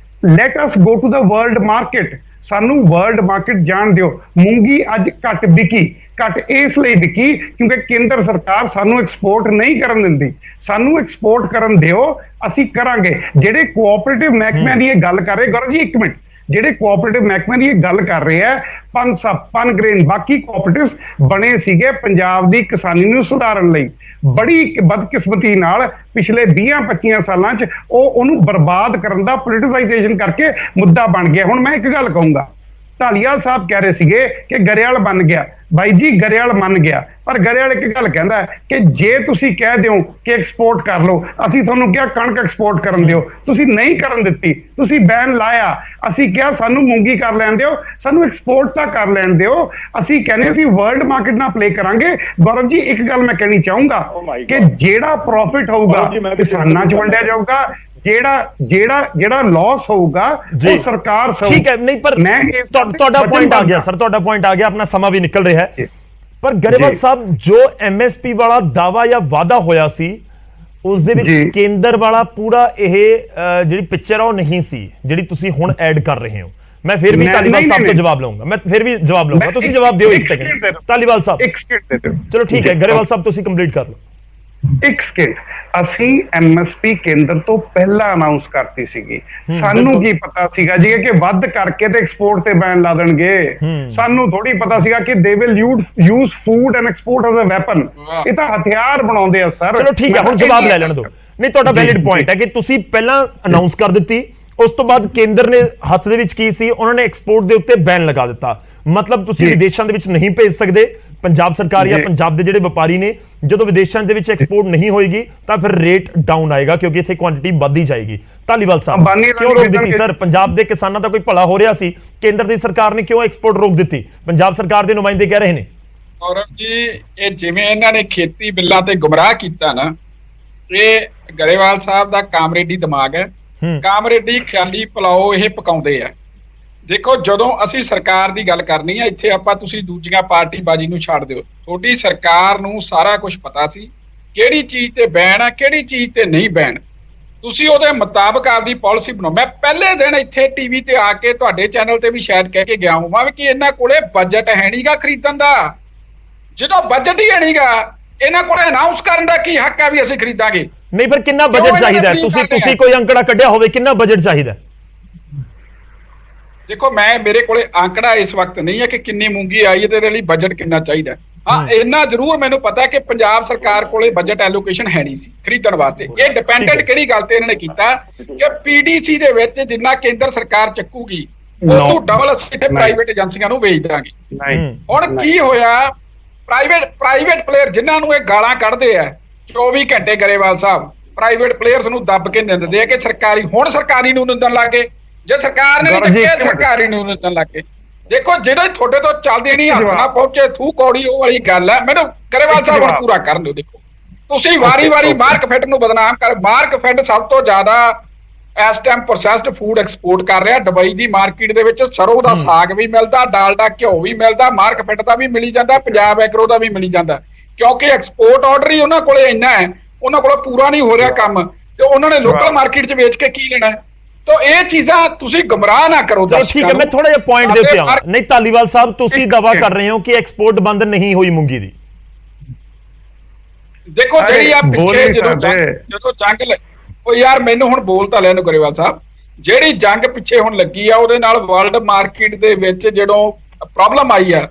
let us go to the world market, ਸਾਨੂੰ ਵਰਲਡ ਮਾਰਕੀਟ ਜਾਣ ਦਿਓ। ਮੂੰਗੀ ਅੱਜ ਘੱਟ ਵਿਕੀ, ਘੱਟ ਇਸ ਲਈ ਵਿਕੀ ਕਿਉਂਕਿ ਕੇਂਦਰ ਸਰਕਾਰ ਸਾਨੂੰ ਐਕਸਪੋਰਟ ਨਹੀਂ ਕਰਨ ਦਿੰਦੀ। ਸਾਨੂੰ ਐਕਸਪੋਰਟ ਕਰਨ ਦਿਓ, ਅਸੀਂ ਕਰਾਂਗੇ। ਜਿਹੜੇ ਕੋਆਪਰੇਟਿਵ ਮਹਿਕਮਿਆਂ ਦੀ ਇਹ ਗੱਲ ਕਰ ਰਹੇ, ਗੌਰਵ ਜੀ ਇੱਕ ਮਿੰਟ, ਜਿਹੜੇ ਕੋਆਪਰੇਟਿਵ ਮਹਿਕਮਿਆਂ ਦੀ ਇਹ ਗੱਲ ਕਰ ਰਹੇ ਆ, ਪਨਗ੍ਰੇਨ ਬਾਕੀ ਕੋਆਪਰੇਟਿਵਸ ਬਣੇ ਸੀਗੇ ਪੰਜਾਬ ਦੀ ਕਿਸਾਨੀ ਨੂੰ ਸੁਧਾਰਨ ਲਈ। ਬੜੀ ਬਦਕਿਸਮਤੀ ਨਾਲ ਪਿਛਲੇ 20-25 ਸਾਲਾਂ 'ਚ ਉਹਨੂੰ ਬਰਬਾਦ ਕਰਨ ਦਾ ਪੋਲਿਟਿਸਾਈਜੇਸ਼ਨ ਕਰਕੇ ਮੁੱਦਾ ਬਣ ਗਿਆ। ਹੁਣ ਮੈਂ ਇੱਕ ਗੱਲ ਕਹੂੰਗਾ, ਢਾਲੀਵਾਲ ਸਾਹਿਬ ਕਹਿ ਰਹੇ ਸੀਗੇ ਕਿ ਗਰੇਵਾਲ ਮੰਨ ਗਿਆ। ਬਾਈ ਜੀ ਗਰੇਵਾਲ ਮੰਨ ਗਿਆ, ਪਰ ਗਰੇਵਾਲ ਇੱਕ ਗੱਲ ਕਹਿੰਦਾ ਕਿ ਜੇ ਤੁਸੀਂ ਕਹਿ ਦਿਓ ਕਿ ਐਕਸਪੋਰਟ ਕਰ ਲਓ, ਅਸੀਂ ਤੁਹਾਨੂੰ ਕਿਹਾ ਕਣਕ ਐਕਸਪੋਰਟ ਕਰਨ ਦਿਓ, ਤੁਸੀਂ ਨਹੀਂ ਕਰਨ ਦਿੱਤੀ, ਤੁਸੀਂ ਬੈਨ ਲਾਇਆ। ਅਸੀਂ ਕਿਹਾ ਸਾਨੂੰ ਮੂੰਗੀ ਕਰ ਲੈਣ ਦਿਓ, ਸਾਨੂੰ ਐਕਸਪੋਰਟ ਤਾਂ ਕਰ ਲੈਣ ਦਿਓ। ਅਸੀਂ ਕਹਿੰਦੇ ਅਸੀਂ ਵਰਲਡ ਮਾਰਕੀਟ ਨਾਲ ਪਲੇ ਕਰਾਂਗੇ। ਗੌਰਵ ਜੀ ਇੱਕ ਗੱਲ ਮੈਂ ਕਹਿਣੀ ਚਾਹੂੰਗਾ ਕਿ ਜਿਹੜਾ ਪ੍ਰੋਫਿਟ ਹੋਊਗਾ ਕਿਸਾਨਾਂ 'ਚ ਵੰਡਿਆ ਜਾਊਗਾ, ਜਿਹੜਾ ਲਾਸ ਹੋਊਗਾ ਉਹ ਸਰਕਾਰ ਸਹੂ। ਠੀਕ ਹੈ, ਨਹੀਂ ਪਰ ਤੁਹਾਡਾ ਪੁਆਇੰਟ ਆ ਗਿਆ ਸਰ, ਤੁਹਾਡਾ ਪੁਆਇੰਟ ਆ ਗਿਆ, ਆਪਣਾ ਸਮਾਂ ਵੀ ਨਿਕਲ ਰਿਹਾ ਹੈ। ਪਰ ਗਰੇਵਾਲ ਸਾਹਿਬ ਜੋ ਐਮਐਸਪੀ ਵਾਲਾ ਦਾਵਾ ਜਾਂ ਵਾਅਦਾ ਹੋਇਆ ਸੀ ਉਸ ਦੇ ਵਿੱਚ ਕੇਂਦਰ ਵਾਲਾ ਪੂਰਾ ਇਹ ਜਿਹੜੀ ਪਿਕਚਰ ਆ ਉਹ ਨਹੀਂ ਸੀ ਜਿਹੜੀ ਤੁਸੀਂ ਹੁਣ ਐਡ ਕਰ ਰਹੇ ਹੋ। ਮੈਂ ਫਿਰ ਵੀ ਧਾਲੀਵਾਲ ਸਾਹਿਬ ਤੋਂ ਜਵਾਬ ਲਵਾਂਗਾ, ਮੈਂ ਫਿਰ ਵੀ ਜਵਾਬ ਲਵਾਂਗਾ, ਤੁਸੀਂ ਜਵਾਬ ਦਿਓ। 1 ਸੈਕਿੰਡ ਧਾਲੀਵਾਲ ਸਾਹਿਬ, 1 ਸਕਿੰਟ ਦੇ ਦਿਓ। ਚਲੋ ਠੀਕ ਹੈ ਗਰੇਵਾਲ ਸਾਹਿਬ ਤੁਸੀਂ ਕੰਪਲੀਟ ਕਰ ਲਓ। 1 ਸਕਿੰਟ, ਅਸੀਂ ਐਮਐਸਪੀ ਕੇਂਦਰ ਤੋਂ ਪਹਿਲਾਂ ਅਨਾਉਂਸ ਕਰਤੀ ਸੀਗੀ। ਸਾਨੂੰ ਕੀ ਪਤਾ ਸੀਗਾ ਜੀ ਕਿ ਵੱਧ ਕਰਕੇ ਤੇ ਐਕਸਪੋਰਟ ਤੇ ਬੈਨ ਲਾ ਦੇਣਗੇ। ਸਾਨੂੰ ਥੋੜੀ ਪਤਾ ਸੀਗਾ ਕਿ they will use food and export as a weapon. ਇਹ ਤਾਂ ਹਥਿਆਰ ਬਣਾਉਂਦੇ ਆ ਸਰ। ਚਲੋ ਠੀਕ ਹੈ, ਹੁਣ ਜਵਾਬ ਲੈ ਲੈਣ ਦਿਓ। ਨਹੀਂ ਤੁਹਾਡਾ ਵੈਲਿਡ ਪੁਆਇੰਟ ਹੈ ਕਿ ਤੁਸੀਂ ਪਹਿਲਾਂ ਅਨਾਉਂਸ ਕਰ ਦਿੱਤੀ, ਉਸ ਤੋਂ ਬਾਅਦ ਕੇਂਦਰ ਨੇ ਹੱਥ ਦੇ ਵਿੱਚ ਕੀ ਸੀ, ਉਹਨਾਂ ਨੇ ਐਕਸਪੋਰਟ ਦੇ ਉੱਤੇ ਬੈਨ ਲਗਾ ਦਿੱਤਾ। ਮਤਲਬ ਤੁਸੀਂ ਵਿਦੇਸ਼ਾਂ ਦੇ ਵਿੱਚ ਨਹੀਂ ਭੇਜ ਸਕਦੇ। ਪੰਜਾਬ ਸਰਕਾਰ ਜਾਂ ਪੰਜਾਬ ਦੇ ਜਿਹੜੇ ਵਪਾਰੀ ਨੇ, ਜਦੋਂ ਵਿਦੇਸ਼ਾਂ ਦੇ ਵਿੱਚ ਐਕਸਪੋਰਟ ਨਹੀਂ ਹੋਏਗੀ ਤਾਂ ਫਿਰ ਰੇਟ ਡਾਊਨ ਆਏਗਾ ਕਿਉਂਕਿ ਇੱਥੇ ਕੁਆਂਟੀਟੀ ਵੱਧਦੀ ਜਾਏਗੀ। ਧਾਲੀਵਾਲ ਸਾਹਿਬ ਕਿਉਂ ਰੋਕ ਦਿੱਤੀ ਸਰ? ਪੰਜਾਬ ਦੇ ਕਿਸਾਨਾਂ ਦਾ ਕੋਈ ਭਲਾ ਹੋ ਰਿਹਾ ਸੀ, ਕੇਂਦਰ ਦੀ ਸਰਕਾਰ ਨੇ ਕਿਉਂ ਐਕਸਪੋਰਟ ਰੋਕ ਦਿੱਤੀ? ਪੰਜਾਬ ਸਰਕਾਰ ਦੇ ਨੁਮਾਇੰਦੇ ਕਹਿ ਰਹੇ ਨੇ। ਗੌਰਵ ਜੀ ਇਹ ਜਿਵੇਂ ਇਹਨਾਂ ਨੇ ਖੇਤੀ ਬਿੱਲਾਂ ਤੇ ਗੁੰਮਰਾਹ ਕੀਤਾ ਨਾ, ਇਹ ਗਰੇਵਾਲ ਸਾਹਿਬ ਦਾ ਕਾਮਰੇਡੀ ਦਿਮਾਗ ਹੈ। ਕਾਮਰੇਡੀ ਖਿਆਲੀ ਪੁਲਾਓ ਇਹ ਪਕਾਉਂਦੇ ਆ। ਦੇਖੋ ਜਦੋਂ ਅਸੀਂ ਸਰਕਾਰ ਦੀ ਗੱਲ ਕਰਨੀ ਹੈ, ਇੱਥੇ ਆਪਾਂ ਤੁਸੀਂ ਦੂਜੀਆਂ ਪਾਰਟੀ ਬਾਜੀ ਨੂੰ ਛੱਡ ਦਿਓ। ਤੁਹਾਡੀ ਸਰਕਾਰ ਨੂੰ ਸਾਰਾ ਕੁਝ ਪਤਾ ਸੀ ਕਿਹੜੀ ਚੀਜ਼ ਤੇ ਬੈਨ ਆ, ਕਿਹੜੀ ਚੀਜ਼ ਤੇ ਨਹੀਂ ਬੈਨ। ਤੁਸੀਂ ਉਹਦੇ ਮੁਤਾਬਕ ਆਪਦੀ ਪਾਲਿਸੀ ਬਣਾਓ। ਮੈਂ ਪਹਿਲੇ ਦਿਨ ਇੱਥੇ ਟੀਵੀ ਤੇ ਆ ਕੇ ਤੁਹਾਡੇ ਚੈਨਲ ਤੇ ਵੀ ਸ਼ਾਇਦ ਕਹਿ ਕੇ ਗਿਆ ਹੋਵਾਂ ਕਿ ਇਹਨਾਂ ਕੋਲੇ ਬਜਟ ਹੈ ਨਹੀਂਗਾ ਖਰੀਦਣ ਦਾ। ਜਦੋਂ ਬਜਟ ਹੀ ਹੈ ਨਹੀਂਗਾ, ਇਹਨਾਂ ਕੋਲੇ ਅਨਾਉਂਸ ਕਰਨ ਦਾ ਕੀ ਹੱਕ ਹੈ ਵੀ ਅਸੀਂ ਖਰੀਦਾਂਗੇ? ਨਹੀਂ, ਪਰ ਕਿੰਨਾ ਬਜਟ ਚਾਹੀਦਾ? ਤੁਸੀਂ ਕੋਈ ਅੰਕੜਾ ਕੱਢਿਆ ਹੋਵੇ, ਕਿੰਨਾ ਬਜਟ ਚਾਹੀਦਾ? ਦੇਖੋ, ਮੇਰੇ ਕੋਲੇ ਆંકੜਾ ਇਸ ਵਕਤ ਨਹੀਂ ਹੈ ਕਿ ਕਿੰਨੀ ਮੂੰਗੀ ਆਈ ਹੈ ਤੇ ਇਹਦੇ ਲਈ ਬਜਟ ਕਿੰਨਾ ਚਾਹੀਦਾ। ਹਾਂ, ਇੰਨਾ ਜ਼ਰੂਰ ਮੈਨੂੰ ਪਤਾ ਕਿ ਪੰਜਾਬ ਸਰਕਾਰ ਕੋਲੇ ਬਜਟ ਐਲੋਕੇਸ਼ਨ ਹੈ ਨਹੀਂ ਸੀ ਖਰੀਦਣ ਵਾਸਤੇ। ਇਹ ਡਿਪੈਂਡੈਂਟ ਕਿਹੜੀ ਗੱਲ ਤੇ ਇਹਨਾਂ ਨੇ ਕੀਤਾ ਕਿ ਪੀਡੀਸੀ ਦੇ ਵਿੱਚ ਜਿੰਨਾ ਕੇਂਦਰ ਸਰਕਾਰ ਚੱਕੂਗੀ ਉਹ ਤੋਂ ਡਬਲ ਅਸੀਂ ਇੱਥੇ ਪ੍ਰਾਈਵੇਟ ਏਜੰਸੀਆਂ ਨੂੰ ਵੇਚ ਦਾਂਗੇ। ਹੁਣ ਕੀ ਹੋਇਆ, ਪ੍ਰਾਈਵੇਟ ਪਲੇਅਰ ਜਿਨ੍ਹਾਂ ਨੂੰ ਇਹ ਗਾਲਾਂ ਕੱਢਦੇ ਆ 24 ਘੰਟੇ, ਗਰੇਵਾਲ ਸਾਹਿਬ ਪ੍ਰਾਈਵੇਟ ਪਲੇਅਰਸ ਨੂੰ ਦੱਬ ਕੇ ਨਿੰਦਦੇ ਆ ਕਿ ਸਰਕਾਰੀ, ਹੁਣ ਸਰਕਾਰੀ ਨੂੰ ਨਿੰਦਣ ਲੱਗੇ। ਜੇ ਸਰਕਾਰ ਨੇ ਸਰਕਾਰੀ ਨੂੰ ਨਿੰਦਣ ਲੱਗੇ। ਦੇਖੋ, ਜਿਹੜੇ ਤੁਹਾਡੇ ਤੋਂ ਚੱਲਦੇ ਨਹੀਂ ਹੱਥ ਨਾ ਪਹੁੰਚੇ ਥੂ ਕੌੜੀ, ਉਹ ਵਾਲੀ ਗੱਲ ਹੈ। ਮੈਨੂੰ ਗਰੇਵਾਲ ਸਾਹਿਬ ਹੁਣ ਪੂਰਾ ਕਰਨ ਦਿਓ। ਦੇਖੋ, ਤੁਸੀਂ ਵਾਰੀ-ਵਾਰੀ ਮਾਰਕਫੈਡ ਨੂੰ ਬਦਨਾਮ ਕਰ। ਮਾਰਕਫੈਡ ਸਭ ਤੋਂ ਜ਼ਿਆਦਾ ਇਸ ਟਾਈਮ ਪ੍ਰੋਸੈਸਡ ਫੂਡ ਐਕਸਪੋਰਟ ਕਰ ਰਿਹਾ। ਦੁਬਈ ਦੀ ਮਾਰਕੀਟ ਦੇ ਵਿੱਚ ਸਰੋਂ ਦਾ ਸਾਗ ਵੀ ਮਿਲਦਾ, ਡਾਲਡਾ ਘਿਓ ਵੀ ਮਿਲਦਾ, ਮਾਰਕਫੈਡ ਦਾ ਵੀ ਮਿਲੀ ਜਾਂਦਾ, ਪੰਜਾਬ ਐਗਰੋ ਦਾ ਵੀ ਮਿਲੀ ਜਾਂਦਾ, ਕਿਉਂਕਿ ਐਕਸਪੋਰਟ ਆਰਡਰ ਹੀ ਉਹਨਾਂ ਕੋਲੇ ਇੰਨਾ ਹੈ, ਉਹਨਾਂ ਕੋਲ ਪੂਰਾ ਨਹੀਂ ਹੋ ਰਿਹਾ ਕੰਮ, ਤੇ ਉਹਨਾਂ ਨੇ ਲੋਕਲ ਮਾਰਕੀਟ 'ਚ ਵੇਚ ਕੇ ਕੀ ਲੈਣਾ? ਤਾਂ ਇਹ ਚੀਜ਼ਾਂ ਤੁਸੀਂ ਗੁੰਮਰਾਹ ਨਾ ਕਰੋ। ਠੀਕ ਹੈ, ਮੈਂ ਥੋੜਾ ਜਿਹਾ ਪੁਆਇੰਟ ਦੇ ਉੱਤੇ ਆਵਾਂ। ਨਹੀਂ, ਧਾਲੀਵਾਲ ਸਾਹਿਬ, ਤੁਸੀਂ ਦਾਵਾ ਕਰ ਰਹੇ ਹੋ ਕਿ ਐਕਸਪੋਰਟ ਬੰਦ ਨਹੀਂ ਹੋਈ ਮੂੰਗੀ ਦੀ। ਦੇਖੋ, ਜਿਹੜੀ ਆ ਪਿੱਛੇ ਜਦੋਂ ਜੰਗ ਉਹ ਯਾਰ ਮੈਨੂੰ ਹੁਣ ਬੋਲ ਤਾਂ ਲੈਣ ਗਰੇਵਾਲ ਸਾਹਿਬ, ਜਿਹੜੀ ਜੰਗ ਪਿੱਛੇ ਹੁਣ ਲੱਗੀ ਆ ਉਹਦੇ ਨਾਲ ਵਰਲਡ ਮਾਰਕੀਟ ਦੇ ਵਿੱਚ ਜਦੋਂ ਪ੍ਰੋਬਲਮ ਆਈ ਆ,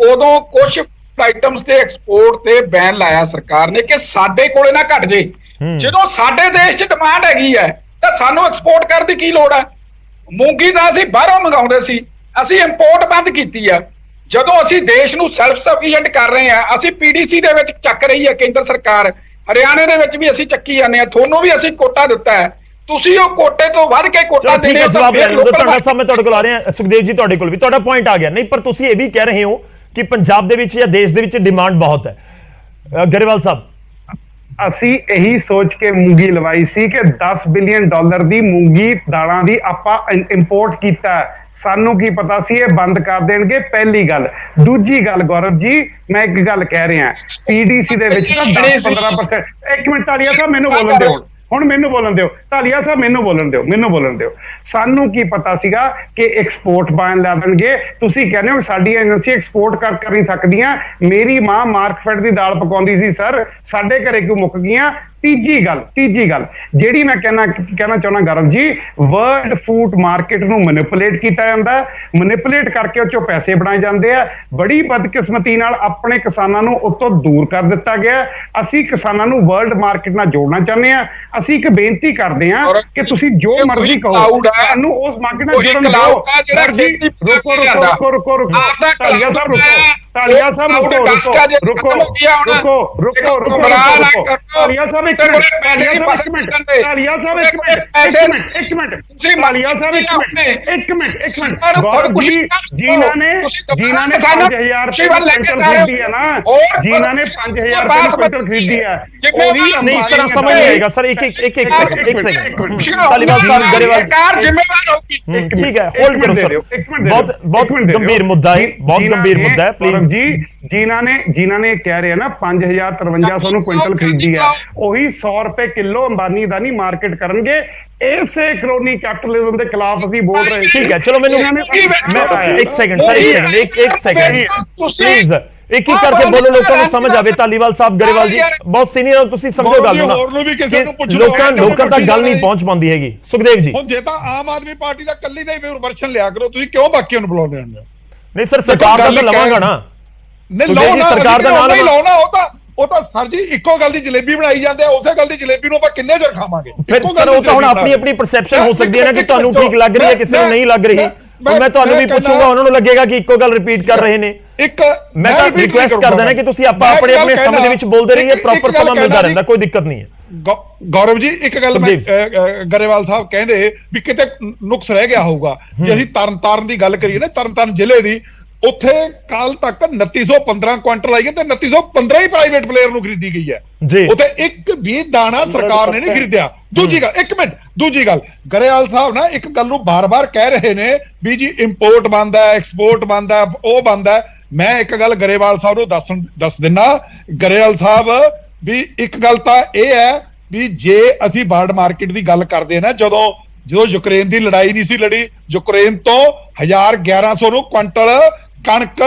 ਉਦੋਂ ਕੁਝ ਆਈਟਮਸ ਤੇ ਐਕਸਪੋਰਟ ਤੇ ਬੈਨ ਲਾਇਆ ਸਰਕਾਰ ਨੇ ਕਿ ਸਾਡੇ ਕੋਲੇ ਨਾ ਘਟ ਜੇ। ਜਦੋਂ ਸਾਡੇ ਦੇਸ਼ 'ਚ ਡਿਮਾਂਡ ਹੈਗੀ ਹੈ ਤਾਂ ਸਾਨੂੰ ਐਕਸਪੋਰਟ ਕਰਨ ਦੀ ਕੀ ਲੋੜ ਹੈ? ਮੂੰਗੀ ਦਾ ਅਸੀਂ ਬਾਹਰੋਂ ਮੰਗਾਉਂਦੇ ਸੀ, ਅਸੀਂ ਇੰਪੋਰਟ ਬੰਦ ਕੀਤੀ ਆ। ਜਦੋਂ ਅਸੀਂ ਦੇਸ਼ ਨੂੰ ਸੈਲਫ ਸਫੀਸ਼ੀਐਂਟ ਕਰ ਰਹੇ ਆ, ਅਸੀਂ ਪੀਡੀਸੀ ਦੇ ਵਿੱਚ ਚੱਕ ਰਹੀ ਹੈ ਕੇਂਦਰ ਸਰਕਾਰ, ਹਰਿਆਣੇ ਦੇ ਵਿੱਚ ਵੀ ਅਸੀਂ ਚੱਕੀ ਜਾਂਦੇ ਆ, ਤੁਹਾਨੂੰ ਵੀ ਅਸੀਂ ਕੋਟਾ ਦਿੱਤਾ ਹੈ, ਤੁਸੀਂ ਉਹ ਕੋਟੇ ਤੋਂ ਵੱਧ ਕੇ ਕੋਟਾ ਦੇਣੇ ਹੋ। ਜਵਾਬ ਲੈ ਲਓ। ਤੁਹਾਡਾ ਸਾਹਿਬ, ਮੈਂ ਤੁਹਾਡੇ ਕੋਲ ਆ ਰਿਹਾ, ਸੁਖਦੇਵ ਜੀ ਤੁਹਾਡੇ ਕੋਲ ਵੀ ਤੁਹਾਡਾ ਪੁਆਇੰਟ ਆ ਗਿਆ। ਨਹੀਂ, ਪਰ ਤੁਸੀਂ ਇਹ ਵੀ ਕਹਿ ਰਹੇ ਹੋ ਕਿ ਪੰਜਾਬ ਦੇ ਵਿੱਚ ਜਾਂ ਦੇਸ਼ ਦੇ ਵਿੱਚ ਡਿਮਾਂਡ ਬਹੁਤ ਹੈ। ਗਰੇਵਾਲ ਸਾਹਿਬ, ਅਸੀਂ ਇਹੀ ਸੋਚ ਕੇ ਮੂੰਗੀ ਲਵਾਈ ਸੀ ਕਿ 10 ਬਿਲੀਅਨ ਡਾਲਰ ਦੀ ਮੂੰਗੀ ਦਾਲਾਂ ਦੀ ਆਪਾਂ ਇੰਪੋਰਟ ਕੀਤਾ। ਸਾਨੂੰ ਕੀ ਪਤਾ ਸੀ ਇਹ ਬੰਦ ਕਰ ਦੇਣਗੇ, ਪਹਿਲੀ ਗੱਲ। ਦੂਜੀ ਗੱਲ, ਗੌਰਵ ਜੀ, ਮੈਂ ਇੱਕ ਗੱਲ ਕਹਿ ਰਿਹਾ, ਪੀਡੀਸੀ ਦੇ ਵਿੱਚ ਤਾਂ 10-15%। ਇੱਕ ਮਿੰਟ ਧਾਲੀਆ ਸਾਹਿਬ, ਮੈਨੂੰ ਬੋਲਣ ਦਿਓ, ਹੁਣ ਮੈਨੂੰ ਬੋਲਣ ਦਿਓ। ਧਾਲੀਆ ਸਾਹਿਬ, ਮੈਨੂੰ ਬੋਲਣ ਦਿਓ। ਸਾਨੂੰ ਕੀ ਪਤਾ ਸੀਗਾ ਕਿ ਐਕਸਪੋਰਟ ਬੈਨ ਲਾ ਦੇਣਗੇ? ਤੁਸੀਂ ਕਹਿੰਦੇ ਹੋ ਸਾਡੀ ਏਜੰਸੀ ਐਕਸਪੋਰਟ ਕਰ ਨਹੀਂ ਸਕਦੀਆਂ। ਮੇਰੀ ਮਾਂ ਮਾਰਕਫੈਡ ਦੀ ਦਾਲ ਪਕਾਉਂਦੀ ਸੀ ਸਰ, ਸਾਡੇ ਘਰੇ ਕਿਉਂ ਮੁੱਕ ਗਈਆਂ? ਤੀਜੀ ਗੱਲ ਜਿਹੜੀ ਮੈਂ ਕਹਿਣਾ ਚਾਹੁੰਦਾ ਗਰਵ ਜੀ, ਵਰਲਡ ਫੂਡ ਮਾਰਕੀਟ ਨੂੰ ਮੈਨੀਪੂਲੇਟ ਕੀਤਾ ਜਾਂਦਾ, ਮੈਨੀਪੂਲੇਟ ਕਰਕੇ ਉਹ ਚੋਂ ਪੈਸੇ ਬਣਾਏ ਜਾਂਦੇ ਆ। ਬੜੀ ਬਦਕਿਸਮਤੀ ਨਾਲ ਆਪਣੇ ਕਿਸਾਨਾਂ ਨੂੰ ਉਤੋਂ ਦੂਰ ਕਰ ਦਿੱਤਾ ਗਿਆ। ਅਸੀਂ ਕਿਸਾਨਾਂ ਨੂੰ ਵਰਲਡ ਮਾਰਕੀਟ ਨਾਲ ਜੋੜਨਾ ਚਾਹੁੰਦੇ ਆ। ਅਸੀਂ ਇੱਕ ਬੇਨਤੀ ਕਰਦੇ ਆ ਕਿ ਤੁਸੀਂ ਜੋ ਮਰਜ਼ੀ ਕਹੋ, ਸਾਨੂੰ ਉਸ ਮਾਰਕੀਟ ਨਾਲ ਜੋੜਨ ਦਿਓ। ਰੁਕੋ ਧਾਲੀਆ ਸਾਹਿਬ, ਧਾਲੀਆ ਸਾਹਿਬ ਜਿਨ੍ਹਾਂ ਨੇ 5000 ਖਰੀਦੀ ਹੈ ਨਾ, ਜਿਨ੍ਹਾਂ ਨੇ 5000 ਕੁਇੰਟਲ ਖਰੀਦੀ ਹੈ, ਨਹੀਂ ਇਸ ਤਰ੍ਹਾਂ ਸਮਝ ਨਹੀਂ ਆਏਗਾ ਸਰ। ਇੱਕ ਸੈਕਿੰਡ ਧਾਲੀਵਾਲ ਸਾਹਿਬ, ਗਰੇਵਾਲ ਜ਼ਿੰਮੇਵਾਰ ਹੋਗੀ। ਠੀਕ ਹੈ, ਹੋਲਡ ਕਰੋ ਸਰ। ਬਹੁਤ ਗੰਭੀਰ ਮੁੱਦਾ ਹੈ, ਬਹੁਤ ਗੰਭੀਰ ਮੁੱਦਾ ਹੈ। ਪਲੀਜ਼ ਜੀ, ਜਿਨ੍ਹਾਂ ਨੇ ਕਹਿ ਰਹੇ ਨਾ 5000-5300 ਨੂੰ ਕੁਇੰਟਲ ਖਰੀਦੀ ਹੈ, ਉਹੀ 100 ਰੁਪਏ ਕਿਲੋ ਅੰਬਾਨੀ ਦਾ ਨਹੀਂ ਮਾਰਕੀਟ ਕਰਨਗੇ। ਇਸੇ ਕ੍ਰੋਨੀ ਕੈਪੀਟਲਿਜ਼ਮ ਦੇ ਖਿਲਾਫ ਅਸੀਂ ਬੋਲ ਰਹੇ। ਠੀਕ ਹੈ, ਚਲੋ ਮੈਨੂੰ ਇੱਕ ਸੈਕਿੰਡ ਪਲੀਜ਼, ਇੱਕ ਕਰਕੇ ਬੋਲੋ, ਲੋਕਾਂ ਨੂੰ ਸਮਝ ਆਵੇ। ਧਾਲੀਵਾਲ ਸਾਹਿਬ, ਗਰੇਵਾਲ ਜੀ ਬਹੁਤ ਸੀਨੀਅਰ ਹੋ, ਤੁਸੀਂ ਸਮਝੋ ਗੱਲ ਨੂੰ। ਲੋਕਾਂ ਤੱਕ ਗੱਲ ਨਹੀਂ ਪਹੁੰਚ ਪਾਉਂਦੀ ਹੈਗੀ। ਸੁਖਦੇਵ ਜੀ, ਹੁਣ ਜੇ ਤਾਂ ਆਮ ਆਦਮੀ ਪਾਰਟੀ ਦਾ ਕੱਲੀ ਦਾ ਹੀ ਵਰਸ਼ਨ ਲਿਆ ਕਰੋ, ਤੁਸੀਂ ਕਿਉਂ ਬਾਕੀਆਂ ਨੂੰ ਬੁਲਾਉਂਦੇ ਹੋ? ਨਹੀਂ ਸਰ, ਸਰਕਾਰ ਦਾ ਤਾਂ ਲਵਾਂਗਾ ਨਾ। ਨਹੀਂ ਲਾਉਣਾ, ਸਰਕਾਰ ਦਾ ਨਾਮ ਨਹੀਂ ਲਾਉਣਾ। ਉਹ ਤਾਂ ਸਰ ਜੀ ਇੱਕੋ ਗੱਲ ਦੀ ਜਲੇਬੀ ਬਣਾਈ ਜਾਂਦੇ ਆ, ਉਸੇ ਗੱਲ ਦੀ ਜਲੇਬੀ ਨੂੰ ਆਪਾਂ ਕਿੰਨੇ ਚਿਰ ਖਾਵਾਂਗੇ? ਫਿਰ ਸਰ, ਉਹ ਤਾਂ ਹੁਣ ਆਪਣੀ ਪਰਸੈਪਸ਼ਨ ਹੋ ਸਕਦੀ ਹੈ ਨਾ ਕਿ ਤੁਹਾਨੂੰ ਠੀਕ ਲੱਗ ਰਹੀ ਹੈ, ਕਿਸੇ ਨੂੰ ਨਹੀਂ ਲੱਗ ਰਹੀ। ਮੈਂ ਤੁਹਾਨੂੰ ਵੀ ਪੁੱਛੂੰਗਾ, ਉਹਨਾਂ ਨੂੰ ਲੱਗੇਗਾ ਕਿ ਇੱਕੋ ਗੱਲ ਰਿਪੀਟ ਕਰ ਰਹੇ ਨੇ। ਮੈਂ ਤਾਂ ਰਿਕੁਐਸਟ ਕਰਦਾ ਨਾ ਕਿ ਤੁਸੀਂ ਆਪਣੇ ਸਮੇਂ ਦੇ ਵਿੱਚ ਬੋਲਦੇ ਰਹੀਏ, ਪ੍ਰੋਪਰ ਸਮਾਂ ਮਿਲਦਾ ਰਹਿੰਦਾ, ਕੋਈ ਦਿੱਕਤ ਨਹੀਂ ਹੈ। ਗੌਰਵ ਜੀ, ਇੱਕ ਗੱਲ ਮੈਂ ਗਰੇਵਾਲ ਸਾਹਿਬ ਕਹਿੰਦੇ ਵੀ ਕਿਤੇ ਨੁਕਸ ਰਹਿ ਗਿਆ ਹੋਊਗਾ। ਜੇ ਅਸੀਂ ਤਰਨਤਾਰਨ ਦੀ ਗੱਲ ਕਰੀਏ ਨਾ, ਤਰਨਤਾਰਨ ਜ਼ਿਲ੍ਹੇ ਦੀ, ਉੱਥੇ ਕੱਲ ਤੱਕ 2915 ਕੁਇੰਟਲ ਆਈ ਹੈ ਤੇ 2915 ਹੀ ਪ੍ਰਾਈਵੇਟ ਪਲੇਅਰ ਨੂੰ ਖਰੀਦੀ ਗਈ ਹੈ। ਉੱਥੇ ਇੱਕ ਵੀ ਦਾਣਾ ਸਰਕਾਰ ਨੇ ਨਹੀਂ ਖਰੀਦਿਆ। ਦੂਜੀ ਗੱਲ, ਇੱਕ ਮਿੰਟ, ਦੂਜੀ ਗੱਲ, ਗਰੇਵਾਲ ਸਾਹਿਬ ਨਾ ਇੱਕ ਗੱਲ ਨੂੰ ਬਾਰ-ਬਾਰ ਕਹਿ ਰਹੇ ਨੇ ਵੀ ਜੀ ਇੰਪੋਰਟ ਬੰਦ ਹੈ, ਐਕਸਪੋਰਟ ਬੰਦ ਹੈ, ਉਹ ਬੰਦ ਹੈ। ਮੈਂ ਇੱਕ ਗੱਲ ਗਰੇਵਾਲ ਸਾਹਿਬ ਨੂੰ ਦੱਸ ਦਿੰਨਾ। ਗਰੇਵਾਲ ਸਾਹਿਬ, ਵੀ ਇੱਕ ਗੱਲ ਤਾਂ ਇਹ ਹੈ ਵੀ ਜੇ ਅਸੀਂ ਵਰਲਡ ਮਾਰਕੀਟ ਦੀ ਗੱਲ ਕਰਦੇ ਨਾ, ਜਦੋਂ ਯੂਕਰੇਨ ਦੀ ਲੜਾਈ ਨਹੀਂ ਸੀ ਲੜੀ, ਯੂਕਰੇਨ ਤੋਂ 1100 ਨੂੰ ਕੁਇੰਟਲ ਕਣਕ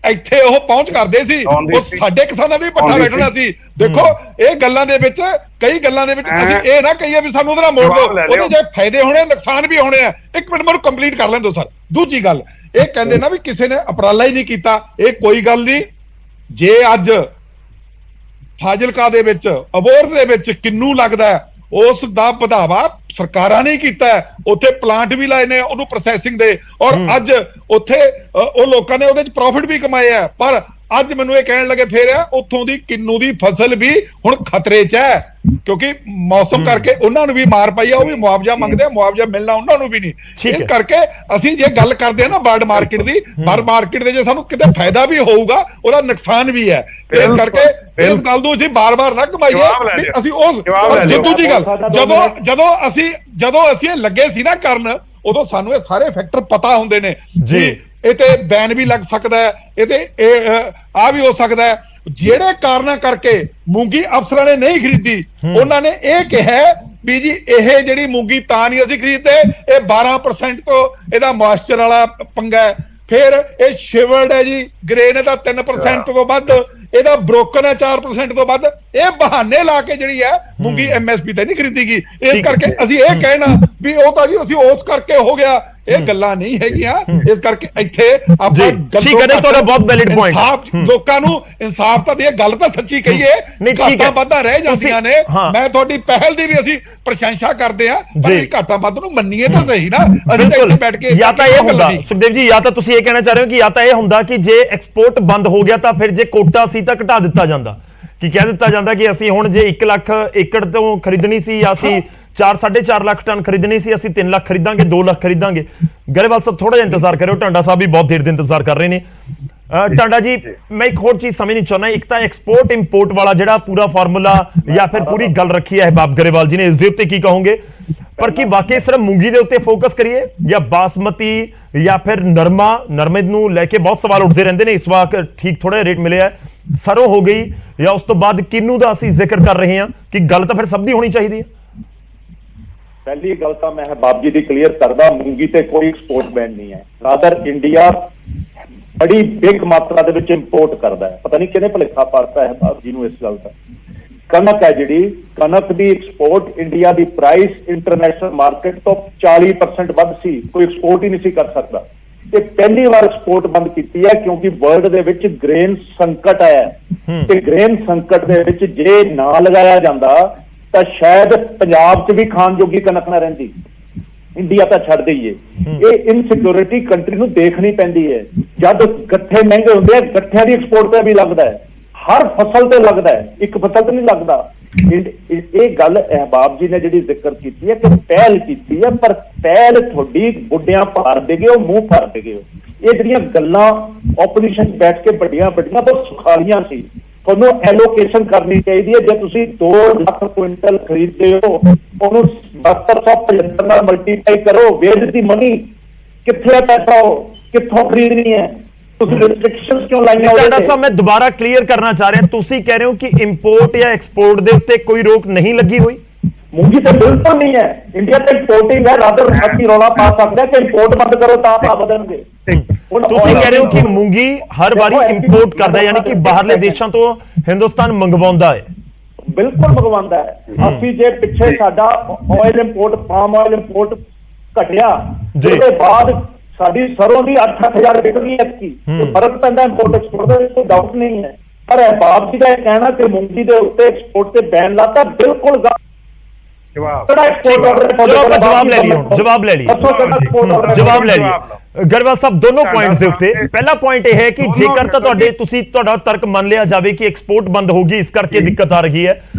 ਇੱਥੇ ਉਹ ਪਹੁੰਚ ਕਰਦੇ ਸੀ, ਉਹ ਸਾਡੇ ਕਿਸਾਨਾਂ ਦੇ ਪੱਠਾ ਬੈਠਣਾ ਸੀ। ਦੇਖੋ ਇਹ ਗੱਲਾਂ ਦੇ ਵਿੱਚ, ਕਈ ਗੱਲਾਂ ਦੇ ਵਿੱਚ ਅਸੀਂ ਇਹ ਨਾ ਕਹੀਏ ਵੀ ਸਾਨੂੰ ਉਹਦੇ ਨਾਲ ਮੋੜ ਦਿਓ, ਉਹਦੇ ਜੇ ਫਾਇਦੇ ਹੋਣੇ ਨੁਕਸਾਨ ਵੀ ਹੋਣੇ ਆ। ਇੱਕ ਮਿੰਟ ਮੈਨੂੰ ਕੰਪਲੀਟ ਕਰ ਲੈਣ ਦਿਓ ਸਰ। ਦੂਜੀ ਗੱਲ ਇਹ ਕਹਿੰਦੇ ਨਾ ਵੀ ਕਿਸੇ ਨੇ ਉਪਰਾਲਾ ਹੀ ਨਹੀਂ ਕੀਤਾ, ਇਹ ਕੋਈ ਗੱਲ ਨਹੀਂ। ਜੇ ਅੱਜ ਫਾਜ਼ਿਲਕਾ ਦੇ ਵਿੱਚ ਅਬੋਹਰ ਦੇ ਵਿੱਚ ਕਿੰਨੂ ਲੱਗਦਾ ਹੈ, ਉਸ ਦਾ ਵਧਾਵਾ ਸਰਕਾਰਾਂ ਨੇ ਕੀਤਾ, ਉੱਥੇ ਪਲਾਂਟ ਵੀ ਲਾਏ ਨੇ ਉਹਨੂੰ ਪ੍ਰੋਸੈਸਿੰਗ ਦੇ, ਔਰ ਅੱਜ ਉੱਥੇ ਉਹ ਲੋਕਾਂ ਨੇ ਉਹਦੇ ਚ ਪ੍ਰੋਫਿਟ ਵੀ ਕਮਾਏ ਆ। ਪਰ ਅੱਜ ਮੈਨੂੰ ਇਹ ਕਹਿਣ ਲੱਗੇ ਫੇਰ ਉੱਥੋਂ ਦੀ ਕਿੰਨੂ ਦੀ ਫਸਲ ਵੀ ਹੁਣ ਖਤਰੇ 'ਚ ਹੈ, ਕਿਉਂਕਿ ਮੌਸਮ ਕਰਕੇ ਉਹਨਾਂ ਨੂੰ ਵੀ ਮਾਰ ਪਈ ਆ, ਉਹ ਵੀ ਮੁਆਵਜ਼ਾ ਮੰਗਦੇ ਆ, ਮੁਆਵਜ਼ਾ ਮਿਲਣਾ ਉਹਨਾਂ ਨੂੰ ਵੀ ਨਹੀਂ। ਇਸ ਕਰਕੇ ਅਸੀਂ ਜੇ ਗੱਲ ਕਰਦੇ ਆ ਨਾ ਵਰਲਡ ਮਾਰਕੀਟ ਦੀ, ਵਰਲਡ ਮਾਰਕੀਟ ਦੇ ਜੇ ਸਾਨੂੰ ਕਿਤੇ ਫਾਇਦਾ ਵੀ ਹੋਊਗਾ, ਉਹਦਾ ਨੁਕਸਾਨ ਵੀ ਹੈ। ਇਸ ਕਰਕੇ ਇਸ ਗੱਲ ਨੂੰ ਅਸੀਂ ਬਾਰ-ਬਾਰ ਨਾ ਕਮਾਈਏ, ਅਸੀਂ ਉਸ ਦੂਜੀ ਗੱਲ ਜਦੋਂ ਅਸੀਂ ਇਹ ਲੱਗੇ ਸੀ ਨਾ ਕਰਨ, ਉਦੋਂ ਸਾਨੂੰ ਇਹ ਸਾਰੇ ਫੈਕਟਰ ਪਤਾ ਹੁੰਦੇ ਨੇ ਜੀ। ਇਹ ਤੇ ਬੈਨ ਵੀ ਲੱਗ ਸਕਦਾ ਹੈ, ਇਹ ਤੇ ਆ ਵੀ ਹੋ ਸਕਦਾ ਹੈ। ਜਿਹੜੇ ਕਾਰਨਾਂ ਕਰਕੇ ਮੂੰਗੀ ਅਫਸਰਾਂ ਨੇ ਨਹੀਂ ਖਰੀਦੀ, ਉਹਨਾਂ ਨੇ ਇਹ ਕਿਹਾ ਵੀ ਜੀ ਇਹ ਜਿਹੜੀ ਮੂੰਗੀ ਤਾਂ ਨਹੀਂ ਅਸੀਂ ਖਰੀਦਦੇ, ਇਹ 12% ਤੋਂ ਇਹਦਾ ਮੋਇਸਚਰ ਵਾਲਾ ਪੰਗਾ ਹੈ। ਫਿਰ ਇਹ ਸ਼ਿਵਰਡ ਹੈ ਜੀ, ਗ੍ਰੇਨ ਇਹਦਾ 3% ਤੋਂ ਵੱਧ, ਇਹਦਾ ਬ੍ਰੋਕਨ ਹੈ 4% ਤੋਂ ਵੱਧ। ਇਹ ਬਹਾਨੇ ਲਾ ਕੇ ਜਿਹੜੀ ਹੈ ਮੂੰਗੀ MSP ਤੇ ਨਹੀਂ ਖਰੀਦੀ ਗਈ। ਇਸ ਕਰਕੇ ਅਸੀਂ ਇਹ ਕਹਿਣਾ ਵੀ ਉਹ ਤਾਂ ਜੀ ਅਸੀਂ ਉਸ ਕਰਕੇ ਹੋ ਗਿਆ, ਇਹ ਗੱਲਾਂ ਨਹੀਂ ਹੈਗੀਆਂ। ਇਸ ਕਰਕੇ ਇੱਥੇ ਆਪਾਂ ਤੁਹਾਡਾ ਬਹੁਤ ਵੈਲਿਡ ਪੁਆਇੰਟ, ਲੋਕਾਂ ਨੂੰ ਇਨਸਾਫ ਤਾਂ ਦੇ, ਗੱਲ ਤਾਂ ਸੱਚੀ ਕਹੀਏ, ਘਾਟਾਂ ਵਾਧਾਂ ਰਹਿ ਜਾਂਦੀਆਂ ਨੇ। ਮੈਂ ਤੁਹਾਡੀ ਪਹਿਲ ਦੀ ਵੀ ਅਸੀਂ ਪ੍ਰਸ਼ੰਸਾ ਕਰਦੇ ਆ, ਪਰ ਘਾਟਾਂ ਵਾਧ ਨੂੰ ਮੰਨੀਏ ਤਾਂ ਸਹੀ ਨਾ। ਅਸੀਂ ਤਾਂ ਇੱਥੇ ਬੈਠ ਕੇ ਜਾਂ ਤਾਂ ਇਹ ਹੁੰਦਾ ਸੁਖਦੇਵ ਜੀ, ਜਾਂ ਤਾਂ ਤੁਸੀਂ ਇਹ ਕਹਿਣਾ ਚਾਹ ਰਹੇ ਹੋ ਕਿ ਜਾਂ ਤਾਂ ਇਹ ਹੁੰਦਾ ਕਿ ਜੇ ਐਕਸਪੋਰਟ ਬੰਦ ਹੋ ਗਿਆ ਤਾਂ ਫਿਰ ਜੇ ਕੋਟਾ ਸੀ ਤਾਂ ਘਟਾ ਦਿੱਤਾ ਜਾਂਦਾ, ਕਿ ਕਹਿ ਦਿੱਤਾ ਜਾਂਦਾ ਕਿ ਅਸੀਂ ਹੁਣ ਜੇ 1 ਲੱਖ ਏਕੜ ਤੋਂ ਖਰੀਦਣੀ ਸੀ, ਅਸੀਂ 4.5 ਲੱਖ ਟਨ ਖਰੀਦਣੀ ਸੀ, ਅਸੀਂ 3 ਲੱਖ ਖਰੀਦਾਂਗੇ, 2 ਲੱਖ ਖਰੀਦਾਂਗੇ। ਗਰੇਵਾਲ ਸਾਹਿਬ ਥੋੜਾ ਜਿਹਾ ਇੰਤਜ਼ਾਰ ਕਰਿਓ, ਟਾਂਡਾ ਸਾਹਿਬ ਵੀ ਬਹੁਤ ਦੇਰ ਦੇ ਇੰਤਜ਼ਾਰ ਕਰ ਰਹੇ ਨੇ। ਟਾਂਡਾ ਜੀ, ਮੈਂ ਇੱਕ ਹੋਰ ਚੀਜ਼ ਸਮਝਣੀ ਚਾਹੁੰਦਾ, ਇੱਕ ਤਾਂ ਐਕਸਪੋਰਟ ਇੰਪੋਰਟ ਵਾਲਾ ਜਿਹੜਾ ਪੂਰਾ ਫਾਰਮੂਲਾ ਜਾਂ ਫਿਰ ਪੂਰੀ ਗੱਲ ਰੱਖੀ ਹੈ ਬਾਬ ਗਰੇਵਾਲ ਜੀ ਨੇ, ਇਸ ਦੇ ਉੱਤੇ ਕੀ ਕਹੋਗੇ? ਪਰ ਕੀ ਵਾਕਈ ਸਿਰਫ ਮੂੰਗੀ ਦੇ ਉੱਤੇ ਫੋਕਸ ਕਰੀਏ ਜਾਂ ਬਾਸਮਤੀ ਜਾਂ ਫਿਰ ਨਰਮੇ ਨੂੰ ਲੈ ਕੇ ਬਹੁਤ ਸਵਾਲ ਉੱਠਦੇ ਰਹਿੰਦੇ ਨੇ। ਇਸ ਵਾਰ ਠੀਕ ਥੋੜਾ ਰੇਟ ਮਿਲਿਆ, ਸਰੋਂ ਹੋ ਗਈ, ਜਾਂ ਉਸ ਤੋਂ ਬਾਅਦ ਕਿੰਨੂ ਦਾ ਅਸੀਂ ਜ਼ਿਕਰ ਕਰ ਰਹੇ ਹਾਂ, ਕਿ ਗੱਲ ਤਾਂ ਫਿਰ ਸਭ ਦੀ ਹੋਣੀ ਚਾਹੀਦੀ ਹੈ। ਪਹਿਲੀ ਗੱਲ ਤਾਂ ਮੈਂ ਬਾਬ ਜੀ ਦੀ ਕਲੀਅਰ ਕਰਦਾ, ਮੂੰਗੀ ਤੇ ਕੋਈ ਐਕਸਪੋਰਟ ਬੈਨ ਨਹੀਂ ਹੈ। ਰਾਦਰ ਇੰਡੀਆ ਬੜੀ ਬਿਗ ਮਾਤਰਾ ਦੇ ਵਿੱਚ ਇੰਪੋਰਟ ਕਰਦਾ ਹੈ। ਪਤਾ ਨਹੀਂ ਕਿਹਨੇ ਭੁਲੇਖਾ ਪਾਤਾ ਹੈ ਬਾਬ ਜੀ ਨੂੰ ਇਸ ਗੱਲ ਦਾ। ਕਣਕ ਹੈ ਜਿਹੜੀ, ਕਣਕ ਦੀ ਐਕਸਪੋਰਟ ਇੰਡੀਆ ਦੀ ਪ੍ਰਾਈਸ ਇੰਟਰਨੈਸ਼ਨਲ ਮਾਰਕੀਟ ਤੋਂ 40% ਵੱਧ ਸੀ, ਕੋਈ ਐਕਸਪੋਰਟ ਹੀ ਨਹੀਂ ਸੀ ਕਰ ਸਕਦਾ। ਇਹ ਪਹਿਲੀ ਵਾਰ ਐਕਸਪੋਰਟ ਬੰਦ ਕੀਤੀ ਹੈ ਕਿਉਂਕਿ ਵਰਲਡ ਦੇ ਵਿੱਚ ਗ੍ਰੇਨ ਸੰਕਟ ਆਇਆ, ਤੇ ਗ੍ਰੇਨ ਸੰਕਟ ਦੇ ਵਿੱਚ ਜੇ ਨਾ ਲਗਾਇਆ ਜਾਂਦਾ ਤਾਂ ਸ਼ਾਇਦ ਪੰਜਾਬ 'ਚ ਵੀ ਖਾਣ ਜੋਗੀ ਕਣਕ ਨਾ ਰਹਿੰਦੀ। ਇੰਡੀਆ ਤਾਂ ਛੱਡ ਦਈਏ, ਇਹ ਇਨਸਿਕਿਉਰਿਟੀ ਕੰਟਰੀ ਨੂੰ ਦੇਖਣੀ ਪੈਂਦੀ ਹੈ। ਜਦ ਗੱਠੇ ਮਹਿੰਗੇ ਹੁੰਦੇ ਆ, ਗੱਠਿਆਂ ਦੀ ਐਕਸਪੋਰਟ ਤੇ ਵੀ ਲੱਗਦਾ ਹੈ, ਹਰ ਫਸਲ ਤੇ ਲੱਗਦਾ ਹੈ, ਇੱਕ ਫਸਲ ਤੇ ਨਹੀਂ ਲੱਗਦਾ। ਇਹ ਗੱਲ ਅਹਿਬਾਬ ਜੀ ਨੇ ਜਿਹੜੀ ਜ਼ਿਕਰ ਕੀਤੀ ਹੈ ਕਿ ਪਹਿਲ ਕੀਤੀ ਹੈ, ਪਰ ਪਹਿਲ ਤੁਹਾਡੀ ਗੁੱਡਿਆਂ ਭਾਰ ਦੇਗੇ, ਉਹ ਮੂੰਹ ਭਰ ਦੇਗੇ। ਇਹ ਜਿਹੜੀਆਂ ਗੱਲਾਂ ਆਪੋਜੀਸ਼ਨ ਬੈਠ ਕੇ ਵੱਡੀਆਂ ਬਹੁਤ ਸੁਖਾਲੀਆਂ ਸੀ। ਤੁਹਾਨੂੰ ਐਲੋਕੇਸ਼ਨ ਕਰਨੀ ਚਾਹੀਦੀ ਹੈ। ਜੇ ਤੁਸੀਂ 2 ਲੱਖ ਕੁਇੰਟਲ ਖਰੀਦਦੇ ਹੋ, ਉਹਨੂੰ 7275 ਨਾਲ ਮਲਟੀਪਲਾਈ ਕਰੋ, ਵੇਜ ਦੀ ਮਨੀ ਕਿੱਥੇ ਪੈਸਾ, ਕਿੱਥੋਂ ਖਰੀਦਣੀ ਹੈ? ਤੁਸੀਂ ਰਿਸਟ੍ਰਿਕਸ਼ਨਸ ਕਿਉਂ ਲਾਈਆਂ? ਟਾਂਡਾ ਸਾਹਿਬ, ਮੈਂ ਦੁਬਾਰਾ ਕਲੀਅਰ ਕਰਨਾ ਚਾਹ ਰਿਹਾ, ਤੁਸੀਂ ਕਹਿ ਰਹੇ ਹੋ ਕਿ ਇੰਪੋਰਟ ਜਾਂ ਐਕਸਪੋਰਟ ਦੇ ਉੱਤੇ ਕੋਈ ਰੋਕ ਨਹੀਂ ਲੱਗੀ ਹੋਈ? ਮੂੰਗੀ ਤੇ ਬਿਲਕੁਲ ਨਹੀਂ ਹੈ। ਇੰਡੀਆ ਤੇ ਇੰਪੋਰਟਿੰਗ ਹੈ, ਰਾਦਰ ਅਸੀਂ ਰੌਲਾ ਪਾ ਸਕਦੇ ਹਾਂ ਕਿ ਇੰਪੋਰਟ ਬੰਦ ਕਰੋ ਤਾਂ ਭਾਅ ਵਧਣਗੇ। ਤੁਸੀਂ ਕਹਿ ਰਹੇ ਹੋ ਕਿ ਮੂੰਗੀ ਹਰ ਵਾਰੀ ਇੰਪੋਰਟ ਕਰਦਾ, ਯਾਨੀ ਕਿ ਬਾਹਰਲੇ ਦੇਸ਼ਾਂ ਤੋਂ ਹਿੰਦੁਸਤਾਨ ਮੰਗਵਾਉਂਦਾ ਹੈ? ਬਿਲਕੁਲ ਮੰਗਵਾਉਂਦਾ ਹੈ। ਅਸੀਂ ਜੇ ਪਿੱਛੇ ਸਾਡਾ oil import, palm oil import ਘਟਿਆ, ਉਹਦੇ ਬਾਅਦ ਸਾਡੀ ਸਰੋਂ ਦੀ 8,000 ਵਿਕਦੀ ਹੈ ਕੀ ਫਰਕ ਪੈਂਦਾ ਇੰਪੋਰਟ ਐਕਸਪੋਰਟ ਦਾ, ਕੋਈ ਡਾਊਟ ਨਹੀਂ ਹੈ। ਪਰ ਬਾਪ ਜੀ ਦਾ ਇਹ ਕਹਿਣਾ ਕਿ ਮੂੰਗੀ ਦੇ ਉੱਤੇ ਐਕਸਪੋਰਟ ਤੇ ਬੈਨ ਲਾਤਾ, ਬਿਲਕੁਲ ਜਵਾਬ ਲੈ ਲਈਏ ਗਰੇਵਾਲ ਸਾਹਿਬ ਦੋਨੋਂ ਪੁਆਇੰਟਸ ਦੇ ਉੱਤੇ। ਪਹਿਲਾ ਪੁਆਇੰਟ ਇਹ ਹੈ ਕਿ ਜੇਕਰ ਤਾਂ ਤੁਹਾਡਾ ਤਰਕ ਮੰਨ ਲਿਆ ਜਾਵੇ ਕਿ ਐਕਸਪੋਰਟ ਬੰਦ ਹੋਗੀ, ਇਸ ਕਰਕੇ ਦਿੱਕਤ ਆ ਰਹੀ ਹੈ,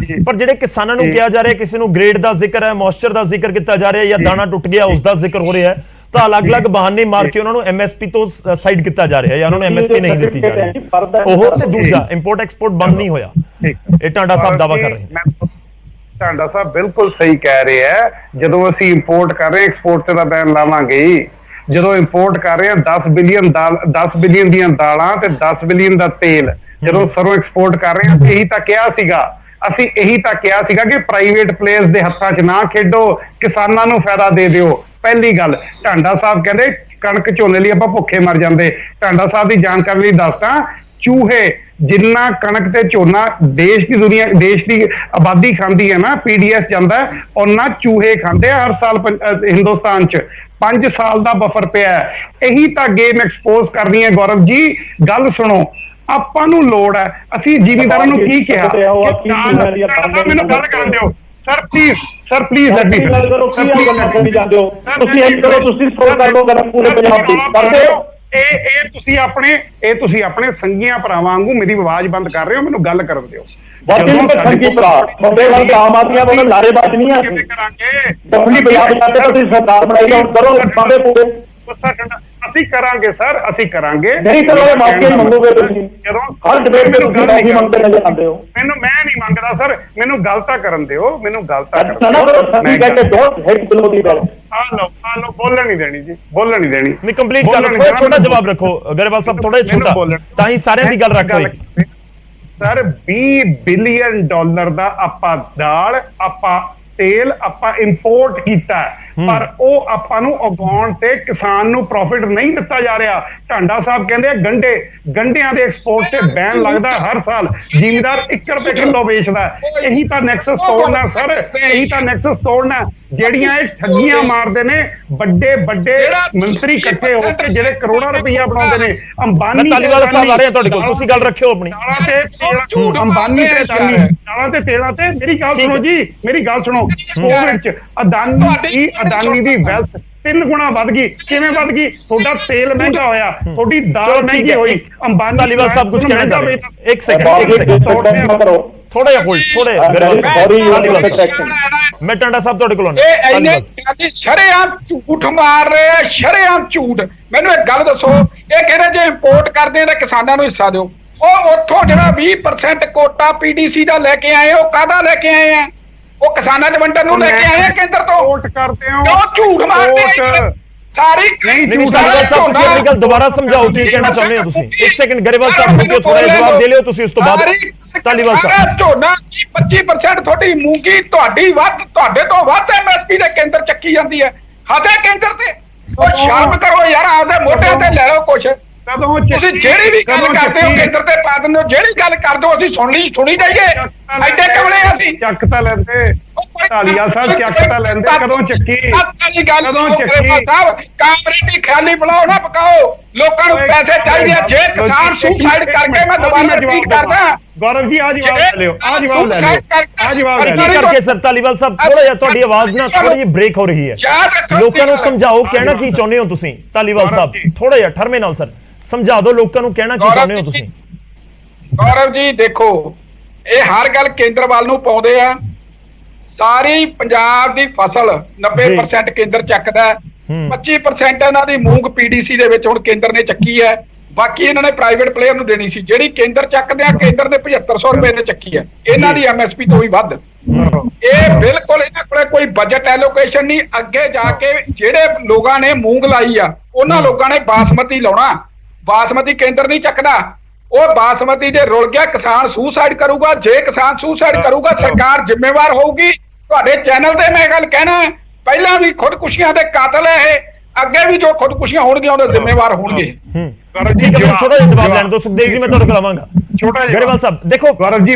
ਪਰ ਜਿਹੜੇ ਕਿਸਾਨਾਂ ਨੂੰ ਕਿਹਾ ਜਾ ਰਿਹਾ, ਕਿਸੇ ਨੂੰ ਗ੍ਰੇਡ ਦਾ ਜ਼ਿਕਰ ਹੈ, ਮੋਇਸਚਰ ਦਾ ਜ਼ਿਕਰ ਕੀਤਾ ਜਾ ਰਿਹਾ, ਜਾਂ ਦਾਣਾ ਟੁੱਟ ਗਿਆ ਉਸ ਦਾ ਜ਼ਿਕਰ ਹੋ ਰਿਹਾ ਹੈ, ਤਾਂ ਅਲੱਗ-ਅਲੱਗ ਬਹਾਨੇ ਮਾਰ ਕੇ ਉਹਨਾਂ ਨੂੰ MSP ਤੋਂ ਸਾਈਡ ਕੀਤਾ ਜਾ ਰਿਹਾ, ਜਾਂ ਉਹਨਾਂ ਨੂੰ MSP ਨਹੀਂ ਦਿੱਤੀ ਜਾ ਰਹੀ। ਉਹ ਤੇ ਦੂਜਾ ਇੰਪੋਰਟ ਐਕਸਪੋਰਟ ਬੰਦ ਨਹੀਂ ਹੋਇਆ, ਇਹ ਟਾਂਡਾ ਸਾਹਿਬ ਦਾਵਾ ਕਰ ਰਹੇ। ਟਾਂਡਾ ਸਾਹਿਬ ਬਿਲਕੁਲ ਸਹੀ ਕਹਿ ਰਹੇ ਹੈ। ਜਦੋਂ ਅਸੀਂ ਇੰਪੋਰਟ ਕਰ ਰਹੇ ਹਾਂ, ਐਕਸਪੋਰਟ ਤੇ ਤਾਂ ਬੈਨ ਲਾਵਾਂਗੇ ਹੀ। ਜਦੋਂ ਇੰਪੋਰਟ ਕਰ ਰਹੇ ਹਾਂ 10 ਬਿਲੀਅਨ ਦੀਆਂ ਦਾਲਾਂ ਤੇ 10 ਬਿਲੀਅਨ ਦਾ ਤੇਲ, ਜਦੋਂ ਸਰੋਂ ਐਕਸਪੋਰਟ ਕਰ ਰਹੇ ਹਾਂ, ਇਹੀ ਤਾਂ ਕਿਹਾ ਸੀਗਾ। ਅਸੀਂ ਇਹੀ ਤਾਂ ਕਿਹਾ ਸੀਗਾ ਕਿ ਪ੍ਰਾਈਵੇਟ ਪਲੇਅਰਸ ਦੇ ਹੱਥਾਂ 'ਚ ਨਾ ਖੇਡੋ, ਕਿਸਾਨਾਂ ਨੂੰ ਫਾਇਦਾ ਦੇ ਦਿਓ। ਪਹਿਲੀ ਗੱਲ, ਟਾਂਡਾ ਸਾਹਿਬ ਕਹਿੰਦੇ ਕਣਕ ਝੋਨੇ ਲਈ ਆਪਾਂ ਭੁੱਖੇ ਮਰ ਜਾਂਦੇ। ਟਾਂਡਾ ਸਾਹਿਬ ਦੀ ਜਾਣਕਾਰੀ ਲਈ ਦੱਸਦਾ, ਚੂਹੇ ਜਿੰਨਾ ਕਣਕ ਤੇ ਝੋਨਾ ਦੇਸ਼ ਦੀ ਆਬਾਦੀ ਖਾਂਦੀ ਹੈ ਨਾ, ਪੀਡੀਐਸ ਜਾਂਦਾ, ਉਹਨਾਂ ਚੂਹੇ ਖਾਂਦੇ ਆ ਹਰ ਸਾਲ ਹਿੰਦੁਸਤਾਨ 'ਚ। 5 ਸਾਲ ਦਾ ਬਫਰ ਪਿਆ ਹੈ। ਇਹੀ ਤਾਂ ਗੇਮ ਐਕਸਪੋਜ਼ ਕਰਨੀ ਹੈ। ਗੌਰਵ ਜੀ ਗੱਲ ਸੁਣੋ, ਆਪਾਂ ਨੂੰ ਲੋੜ ਹੈ, ਅਸੀਂ ਜ਼ਿਮੀਂਦਾਰਾਂ ਨੂੰ ਕੀ ਕਿਹਾ, ਮੈਨੂੰ ਗੱਲ ਕਰਨ ਦਿਓ sir please, sir please let me ਇਹ ਤੁਸੀਂ ਆਪਣੇ ਸੰਗੀਆਂ ਭਰਾਵਾਂ ਵਾਂਗੂ ਮੇਰੀ ਆਵਾਜ਼ ਬੰਦ ਕਰ ਰਹੇ ਹੋ, ਮੈਨੂੰ ਗੱਲ ਕਰਨ ਦਿਓ। ਆਮ ਆਦਮੀਆਂ ਵੱਲੋਂ ਨਾਅਰੇਬਾਜ਼ੀ ਨਹੀਂ ਆ, ਸਰਕਾਰ ਬਣਾਈ ਹੁਣ ਕਰੋ ਅਸੀਂ ਕਰਾਂਗੇ ਸਰ, ਅਸੀਂ ਕਰਾਂਗੇ। ਨਹੀਂ ਕਰੋਗੇ ਮਾਫੀ ਮੰਗੋਗੇ ਤੁਸੀਂ, ਹਰ ਡਿਬੇਟ ਤੇ ਤੁਸੀਂ ਮਾਫੀ ਮੰਗਦੇ ਨਜ਼ਰ ਆਉਂਦੇ ਹੋ। ਮੈਂ ਨਹੀਂ ਮੰਗਦਾ ਸਰ, ਮੈਨੂੰ ਗੱਲ ਤਾਂ ਕਰਨ ਦਿਓ, ਮੈਨੂੰ ਗੱਲ ਤਾਂ ਕਰਨ ਲਓ। ਬੋਲਣ ਨਹੀਂ ਦੇਣੀ ਜੀ, ਬੋਲਣ ਨਹੀਂ ਦੇਣੀ। ਨਹੀਂ ਕੰਪਲੀਟ ਕਰ ਲਓ, ਛੋਟਾ ਜਵਾਬ ਰੱਖੋ ਗਰੇਵਾਲ ਸਾਹਿਬ, ਥੋੜਾ ਛੋਟਾ, ਤਾਂ ਹੀ ਸਾਰਿਆਂ ਦੀ ਗੱਲ ਰੱਖ ਹੋਈ। ਸਰ $20 ਬਿਲੀਅਨ ਦਾ ਆਪਾਂ ਤੇਲ ਆਪਾਂ ਇੰਪੋਰਟ ਕੀਤਾ, ਪਰ ਉਹ ਆਪਾਂ ਨੂੰ ਉਗਾਉਣ ਤੇ ਕਿਸਾਨ ਨੂੰ ਪ੍ਰੋਫਿਟ ਨਹੀਂ ਦਿੱਤਾ ਜਾ ਰਿਹਾ। ਟਾਂਡਾ ਸਾਹਿਬ ਕਹਿੰਦੇ ਗੰਢਿਆਂ ਦੇ ਐਕਸਪੋਰਟ ਤੇ ਬੈਨ ਲੱਗਦਾ ਹਰ ਸਾਲ, ਜ਼ਿਮੀਂਦਾਰ 1 ਰੁਪਏ ਕਿਲੋ ਵੇਚਦਾ। ਇਹੀ ਤਾਂ ਨੈਕਸਸ ਤੋੜਨਾ ਸਰ, ਇਹੀ ਤਾਂ ਨੈਕਸਸ ਤੋੜਨਾ। ਜਿਹੜੀਆਂ ਇਹ ਠੱਗੀਆਂ ਮਾਰਦੇ ਨੇ ਵੱਡੇ ਮੰਤਰੀ ਇਕੱਠੇ ਹੋ ਕੇ, ਜਿਹੜੇ ਕਰੋੜਾਂ ਰੁਪਈਆ ਬਣਾਉਂਦੇ ਨੇ। ਅੰਬਾਨੀ ਧਾਲੀਵਾਲ ਸਾਹਿਬ ਆ ਰਹੇ ਤੁਹਾਡੇ ਕੋਲ, ਤੁਸੀਂ ਗੱਲ ਰੱਖਿਓ ਆਪਣੀ। ਅੰਬਾਨੀ ਤੇ ਦਾਲਾਂ ਤੇ ਤੇਲਾਂ ਤੇ ਮੇਰੀ ਗੱਲ ਸੁਣੋ ਜੀ, ਮੇਰੀ ਗੱਲ ਸੁਣੋ। ਕੋਵਿਡ ਚ ਅਦਾਨੀ ਦੀ ਵੈਲਥ 3 ਗੁਣਾ ਵੱਧ ਗਈ। ਕਿਵੇਂ ਵੱਧ ਗਈ? ਤੁਹਾਡਾ ਤੇਲ ਮਹਿੰਗਾ ਹੋਇਆ, ਤੁਹਾਡੀ ਦਾਲ ਮਹਿੰਗੀ ਹੋਈ। ਅੰਬਾਨੀ ਧਾਲੀਵਾਲ ਸਾਹਿਬ ਕੁਝ ਕਹਿਣਾ ਚਾਹ ਰਹੇ? ਇੱਕ ਸੈਕਿੰਡ ਥੋੜਾ ਜਿਹਾ ਹੋਲਡ, ਮੈਂ ਟਾਂਡਾ ਸਾਹਿਬ ਤੁਹਾਡੇ ਕੋਲ ਆਉਣਾ। ਸ਼ਰੇਆਮ ਝੂਠ ਮਾਰ ਰਹੇ ਆ, ਸ਼ਰੇਆਮ ਝੂਠ। ਮੈਨੂੰ ਇੱਕ ਗੱਲ ਦੱਸੋ, ਇਹ ਕਹਿੰਦੇ ਜੇ ਇੰਪੋਰਟ ਕਰਦੇ ਆ ਤਾਂ ਕਿਸਾਨਾਂ ਨੂੰ ਹਿੱਸਾ ਦਿਓ। ਉਹ ਉੱਥੋਂ ਜਿਹੜਾ 20% ਕੋਟਾ ਪੀਡੀਸੀ ਦਾ ਲੈ ਕੇ ਆਏ, ਉਹ ਕਾਹਦਾ ਲੈ ਕੇ ਆਏ ਆ? ਉਹ ਕਿਸਾਨਾਂ ਦੇ ਵੰਡਣ ਨੂੰ ਲੈ ਕੇ ਆਏ ਆ ਕੇਂਦਰ ਤੋਂ। ਵੋਟ ਕਰਦੇ ਹੋ, ਕਿਉਂ ਝੂਠ ਮਾਰਦੇ ਸਾਰੀ? ਨਹੀਂ ਧਾਲੀਵਾਲ ਸਾਹਿਬ, ਤੁਸੀਂ ਆਪਣੀ ਗੱਲ ਦੁਬਾਰਾ ਸਮਝਾਓ, ਕੀ ਕਹਿਣਾ ਚਾਹੁੰਦੇ ਹੋ ਤੁਸੀਂ? ਇੱਕ ਸੈਕਿੰਡ ਗਰੇਵਾਲ ਸਾਹਿਬ ਰੁਕਿਓ, ਥੋੜਾ ਜਵਾਬ ਦੇ ਲਿਓ ਤੁਸੀਂ, ਉਸ ਤੋਂ ਬਾਅਦ ਧਾਲੀਵਾਲ ਸਾਹਿਬ। ਝੋਨਾ 25% ਤੁਹਾਡੀ ਮੂੰਗੀ ਤੁਹਾਡੇ ਤੋਂ ਵੱਧ ਐਮਐਸਪੀ ਦੇ ਕੇਂਦਰ ਚੱਕੀ ਜਾਂਦੀ ਹੈ। ਹੱਦੇ ਕੇਂਦਰ ਤੇ ਉਹ ਸ਼ਰਮ ਕਰੋ ਯਾਰ, ਆਪਦੇ ਮੋਢਿਆਂ ਤੇ ਲੈ ਲਓ ਕੁਛ। ਤੁਸੀਂ ਜਿਹੜੀ ਵੀ ਗੱਲ ਕਰਦੇ ਹੋ ਕੇਂਦਰ ਤੇ ਪਾ ਦਿੰਦੇ ਹੋ, ਜਿਹੜੀ ਗੱਲ ਕਰਦੇ ਹੋ ਅਸੀਂ ਸੁਣੀ ਜਾਈਏ। ਐਡੇ ਕਮਲੇ ਅਸੀਂ ਚੱਕ ਤਾਂ ਲੈਂਦੇ, ਧਾਲੀਵਾਲ ਸਾਹਿਬ ਚੱਕ ਤਾਂ ਲੈਂਦੇ, ਕਦੋਂ ਚੱਕੀ? ਕਦੋਂ ਚੱਕੀ ਸਾਹਿਬ? ਕਾਂਗਰਸੀ ਖਿਆਲੀ ਬਣਾਓ ਨਾ ਪਕਾਓ, ਲੋਕਾਂ ਨੂੰ ਪੈਸੇ ਚਾਹੀਦੇ ਆ। ਜੇ ਕਿਸਾਨ ਸੁਸਾਈਡ ਕਰਕੇ, ਮੈਂ ਦੁਬਾਰਾ ਰਿਪੀਟ ਕਰਦਾ ਗੌਰਵ ਜੀ, ਆ ਜਵਾਬ ਲੈ ਲਿਓ, ਆ ਜਵਾਬ ਲੈ ਲਿਓ। ਕਰਕੇ ਸਰ ਧਾਲੀਵਾਲ ਸਾਹਿਬ, ਥੋੜਾ ਜਿਹਾ ਤੁਹਾਡੀ ਆਵਾਜ਼ ਨਾ ਥੋੜੀ ਜਿਹੀ ਬ੍ਰੇਕ ਹੋ ਰਹੀ ਹੈ, ਲੋਕਾਂ ਨੂੰ ਸਮਝਾਓ ਕਹਿਣਾ ਕੀ ਚਾਹੁੰਦੇ ਹੋ ਤੁਸੀਂ। ਧਾਲੀਵਾਲ ਸਾਹਿਬ ਥੋੜਾ ਜਿਹਾ ਠਰਮੇ ਨਾਲ ਸਰ ਸਮਝਾ ਦਿਓ, ਲੋਕਾਂ ਨੂੰ ਕਹਿਣਾ ਕੀ ਚਾਹੁੰਦੇ ਹੋ ਤੁਸੀਂ। ਗੌਰਵ ਜੀ ਦੇਖੋ, ਇਹ ਹਰ ਗੱਲ ਕੇਂਦਰ ਵੱਲ ਨੂੰ ਪਾਉਂਦੇ ਆ। ਸਾਰੀ ਪੰਜਾਬ ਦੀ ਫਸਲ 90% ਕੇਂਦਰ ਚੱਕਦਾ, 25% ਇਹਨਾਂ ਦੀ ਮੂੰਗ ਪੀਡੀਸੀ ਦੇ ਵਿੱਚ ਹੁਣ ਕੇਂਦਰ ਨੇ ਚੱਕੀ ਹੈ। ਬਾਕੀ ਇਹਨਾਂ ਨੇ ਪ੍ਰਾਈਵੇਟ ਪਲੇਅਰ ਨੂੰ ਦੇਣੀ ਸੀ, ਜਿਹੜੀ ਕੇਂਦਰ ਚੱਕਦੇ ਆ। ਕੇਂਦਰ ਦੇ 7500 ਰੁਪਏ ਨੇ ਚੱਕੀ ਹੈ, ਇਹਨਾਂ ਦੀ ਐਮਐਸਪੀ ਤੋਂ ਵੀ ਵੱਧ। ਇਹ ਬਿਲਕੁਲ ਇਹਨਾਂ ਕੋਲੇ ਕੋਈ ਬਜਟ ਐਲੋਕੇਸ਼ਨ ਨਹੀਂ। ਅੱਗੇ ਜਾ ਕੇ ਜਿਹੜੇ ਲੋਕਾਂ ਨੇ ਮੂੰਗ ਲਾਈ ਆ, ਉਹਨਾਂ ਲੋਕਾਂ ਨੇ ਬਾਸਮਤੀ ਲਾਉਣਾ। ਬਾਸਮਤੀ ਕੇਂਦਰ ਨਹੀਂ ਚੱਕਦਾ। ਉਹ ਬਾਸਮਤੀ ਦੇ ਰੁਲ ਗਿਆ, ਕਿਸਾਨ ਸੁਸਾਈਡ ਕਰੂਗਾ। ਜੇ ਕਿਸਾਨ ਸੁਸਾਈਡ ਕਰੂਗਾ, ਸਰਕਾਰ ਜ਼ਿੰਮੇਵਾਰ ਹੋਊਗੀ। ਤੁਹਾਡੇ ਚੈਨਲ ਤੇ ਮੈਂ ਗੱਲ ਕਹਿਣਾ, ਪਹਿਲਾਂ ਵੀ ਖੁਦਕੁਸ਼ੀਆਂ ਦੇ ਕਾਤਲ ਹੈ ਇਹ, ਅੱਗੇ ਵੀ ਜੋ ਖੁਦਕੁਸ਼ੀਆਂ ਹੋਣਗੀਆਂ ਉਹਦੇ ਜ਼ਿੰਮੇਵਾਰ ਹੋਣਗੇ। ਠੀਕ ਹੈ, ਛੋਟਾ ਜਿਹਾ ਜਵਾਬ ਲੈਣ ਦਿਓ ਸੁਖਦੇਵ ਜੀ, ਮੈਂ ਤੁਹਾਡੇ ਕੋਲ ਆਵਾਂਗਾ। ਛੋਟਾ ਗਰੇਵਾਲ ਸਾਹਿਬ ਦੇਖੋ, ਗੌਰਵ ਜੀ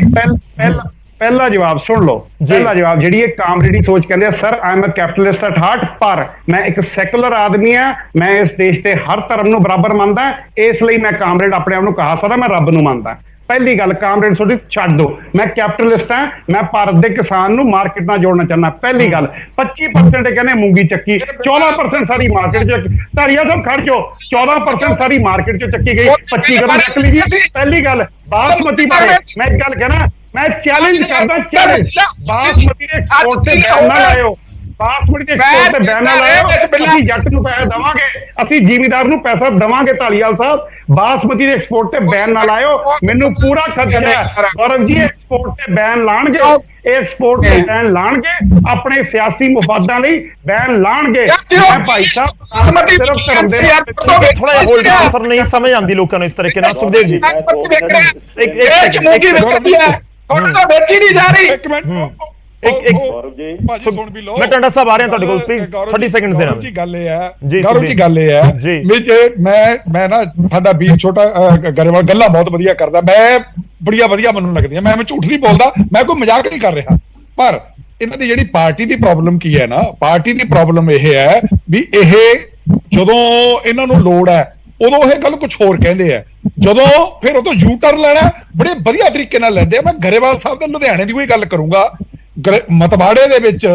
ਪਹਿਲਾ ਜਵਾਬ ਸੁਣ ਲਓ। ਪਹਿਲਾ ਜਵਾਬ, ਜਿਹੜੀ ਇਹ ਕਾਮਰੇਡੀ ਸੋਚ ਕਹਿੰਦੇ ਆ, sir I am a capitalist at heart, ਪਰ ਮੈਂ ਇੱਕ ਸੈਕੂਲਰ ਆਦਮੀ ਆ। ਮੈਂ ਇਸ ਦੇਸ਼ ਤੇ ਹਰ ਧਰਮ ਨੂੰ ਬਰਾਬਰ ਮੰਨਦਾ, ਇਸ ਲਈ ਮੈਂ ਕਾਮਰੇਡ ਆਪਣੇ ਆਪ ਨੂੰ ਕਹਾ ਸਕਦਾ, ਮੈਂ ਰੱਬ ਨੂੰ ਮੰਨਦਾ। ਪਹਿਲੀ ਗੱਲ, ਕਾਮਰੇਡ ਤੁਹਾਡੀ ਛੱਡ ਦਿਓ, ਮੈਂ ਕੈਪੀਟਲਿਸਟ ਹਾਂ। ਮੈਂ ਭਾਰਤ ਦੇ ਕਿਸਾਨ ਨੂੰ ਮਾਰਕੀਟ ਨਾਲ ਜੋੜਨਾ ਚਾਹੁੰਦਾ। ਪਹਿਲੀ ਗੱਲ, 25% ਕਹਿੰਦੇ ਮੂੰਗੀ ਚੱਕੀ, 14% ਸਾਰੀ ਮਾਰਕੀਟ ਚ। ਧਾਲੀਵਾਲ ਸਾਹਿਬ ਖੜ ਜਾਓ, 14% ਸਾਰੀ ਮਾਰਕੀਟ ਚ ਚੱਕੀ ਗਈ, 25 ਕਦੋਂ ਚੱਕ ਲਈ ਜੀ? ਪਹਿਲੀ ਗੱਲ, ਬਾਸਮਤੀ ਬਾਰੇ ਮੈਂ ਇੱਕ ਗੱਲ ਕਹਿਣਾ, ਮੈਂ ਚੈਲੰਜ ਕਰਦਾ, ਚੈਲੰਜ, ਬਾਸਮਤੀ ਦੇ ਐਕਸਪੋਰਟ ਤੇ ਬੈਨ ਨਾ ਲਾਇਓ। ਬਾਸਮਤੀ ਦੇ ਐਕਸਪੋਰਟ ਤੇ ਬੈਨ ਨਾ ਲਾਇਓ। ਅਸੀਂ ਜੱਟ ਨੂੰ ਪੈਸਾ ਦੇਵਾਂਗੇ, ਅਸੀਂ ਜ਼ਿਮੀਂਦਾਰ ਨੂੰ ਪੈਸਾ ਦੇਵਾਂਗੇ। ਧਾਲੀਵਾਲ ਸਾਹਿਬ, ਬਾਸਮਤੀ ਦੇ ਐਕਸਪੋਰਟ ਤੇ ਬੈਨ ਨਾ ਲਾਇਓ, ਮੈਨੂੰ ਪੂਰਾ ਖਦਸ਼ਾ ਹੈ। ਗੌਰਵ ਜੀ, ਐਕਸਪੋਰਟ ਤੇ ਬੈਨ ਲਾਣਗੇ, ਐਕਸਪੋਰਟ ਤੇ ਬੈਨ ਲਾਣਗੇ, ਆਪਣੇ ਸਿਆਸੀ ਮੁਫਾਦਾਂ ਲਈ ਬੈਨ ਲਾਣਗੇ। ਮੈਂ ਭਾਈ ਸਾਹਿਬ ਸਿਰਫ ਧਰਮ ਦੇ ਥੋੜਾ ਜਿਹਾ ਹੋਲਡ ਸਰ, ਨਹੀਂ ਸਮਝ ਆਉਂਦੀ ਲੋਕਾਂ ਨੂੰ ਇਸ ਤਰੀਕੇ ਨਾਲ। ਸੁਖਦੇਵ ਜੀ ਤੁਹਾਡੇ ਤਾਂ ਵੇਚੀ ਨਹੀਂ ਜਾ ਰਹੀ। ਇੱਕ ਮਿੰਟ ਇੱਕ ਗੌਰਵ ਜੀ ਭਾਜੀ ਸੁਣ ਵੀ ਲਓ। ਮੈਂ ਟਾਂਡਾ ਸਾਹਿਬ ਆ ਰਿਹਾ ਤੁਹਾਡੇ ਕੋਲ, ਪਲੀਜ਼ 30 ਸੈਕਿੰਡਸ ਦੇਣਾ। ਗੌਰਵ ਜੀ ਗੱਲ ਇਹ ਹੈ, ਜੀ, ਗੌਰਵ ਜੀ ਗੱਲ ਇਹ ਹੈ ਜੀ। ਵੀ ਜੇ ਮੈਂ ਨਾ ਸਾਡਾ ਵੀਰ ਛੋਟਾ ਗਰੇਵਾਲ ਗੱਲਾਂ ਬਹੁਤ ਵਧੀਆ ਕਰਦਾ, ਮੈਂ ਬੜੀਆਂ ਵਧੀਆ ਮੈਨੂੰ ਲੱਗਦੀਆਂ, ਮੈਂ ਝੂਠ ਨਹੀਂ ਬੋਲਦਾ, ਮੈਂ ਕੋਈ ਮਜ਼ਾਕ ਨਹੀਂ ਕਰ ਰਿਹਾ। ਪਰ ਇਹਨਾਂ ਦੀ ਜਿਹੜੀ ਪਾਰਟੀ ਦੀ ਪ੍ਰੋਬਲਮ ਕੀ ਹੈ ਨਾ, ਪਾਰਟੀ ਦੀ ਪ੍ਰੋਬਲਮ ਇਹ ਹੈ ਵੀ ਇਹ ਜਦੋਂ ਇਹਨਾਂ ਨੂੰ ਲੋੜ ਹੈ ਉਦੋਂ ਇਹ ਗੱਲ ਕੁਝ ਹੋਰ ਕਹਿੰਦੇ ਆ, ਜਦੋਂ ਫਿਰ ਉਦੋਂ ਯੂ ਟਰਨ ਲੈਣਾ ਬੜੇ ਵਧੀਆ ਤਰੀਕੇ ਨਾਲ ਲੈਂਦੇ ਆ। ਮੈਂ ਗਰੇਵਾਲ ਸਾਹਿਬ ਦੇ ਲੁਧਿਆਣੇ ਦੀ ਕੋਈ ਗੱਲ ਕਰੂੰਗਾ। ਮਤਵਾੜੇ ਦੇ ਵਿੱਚ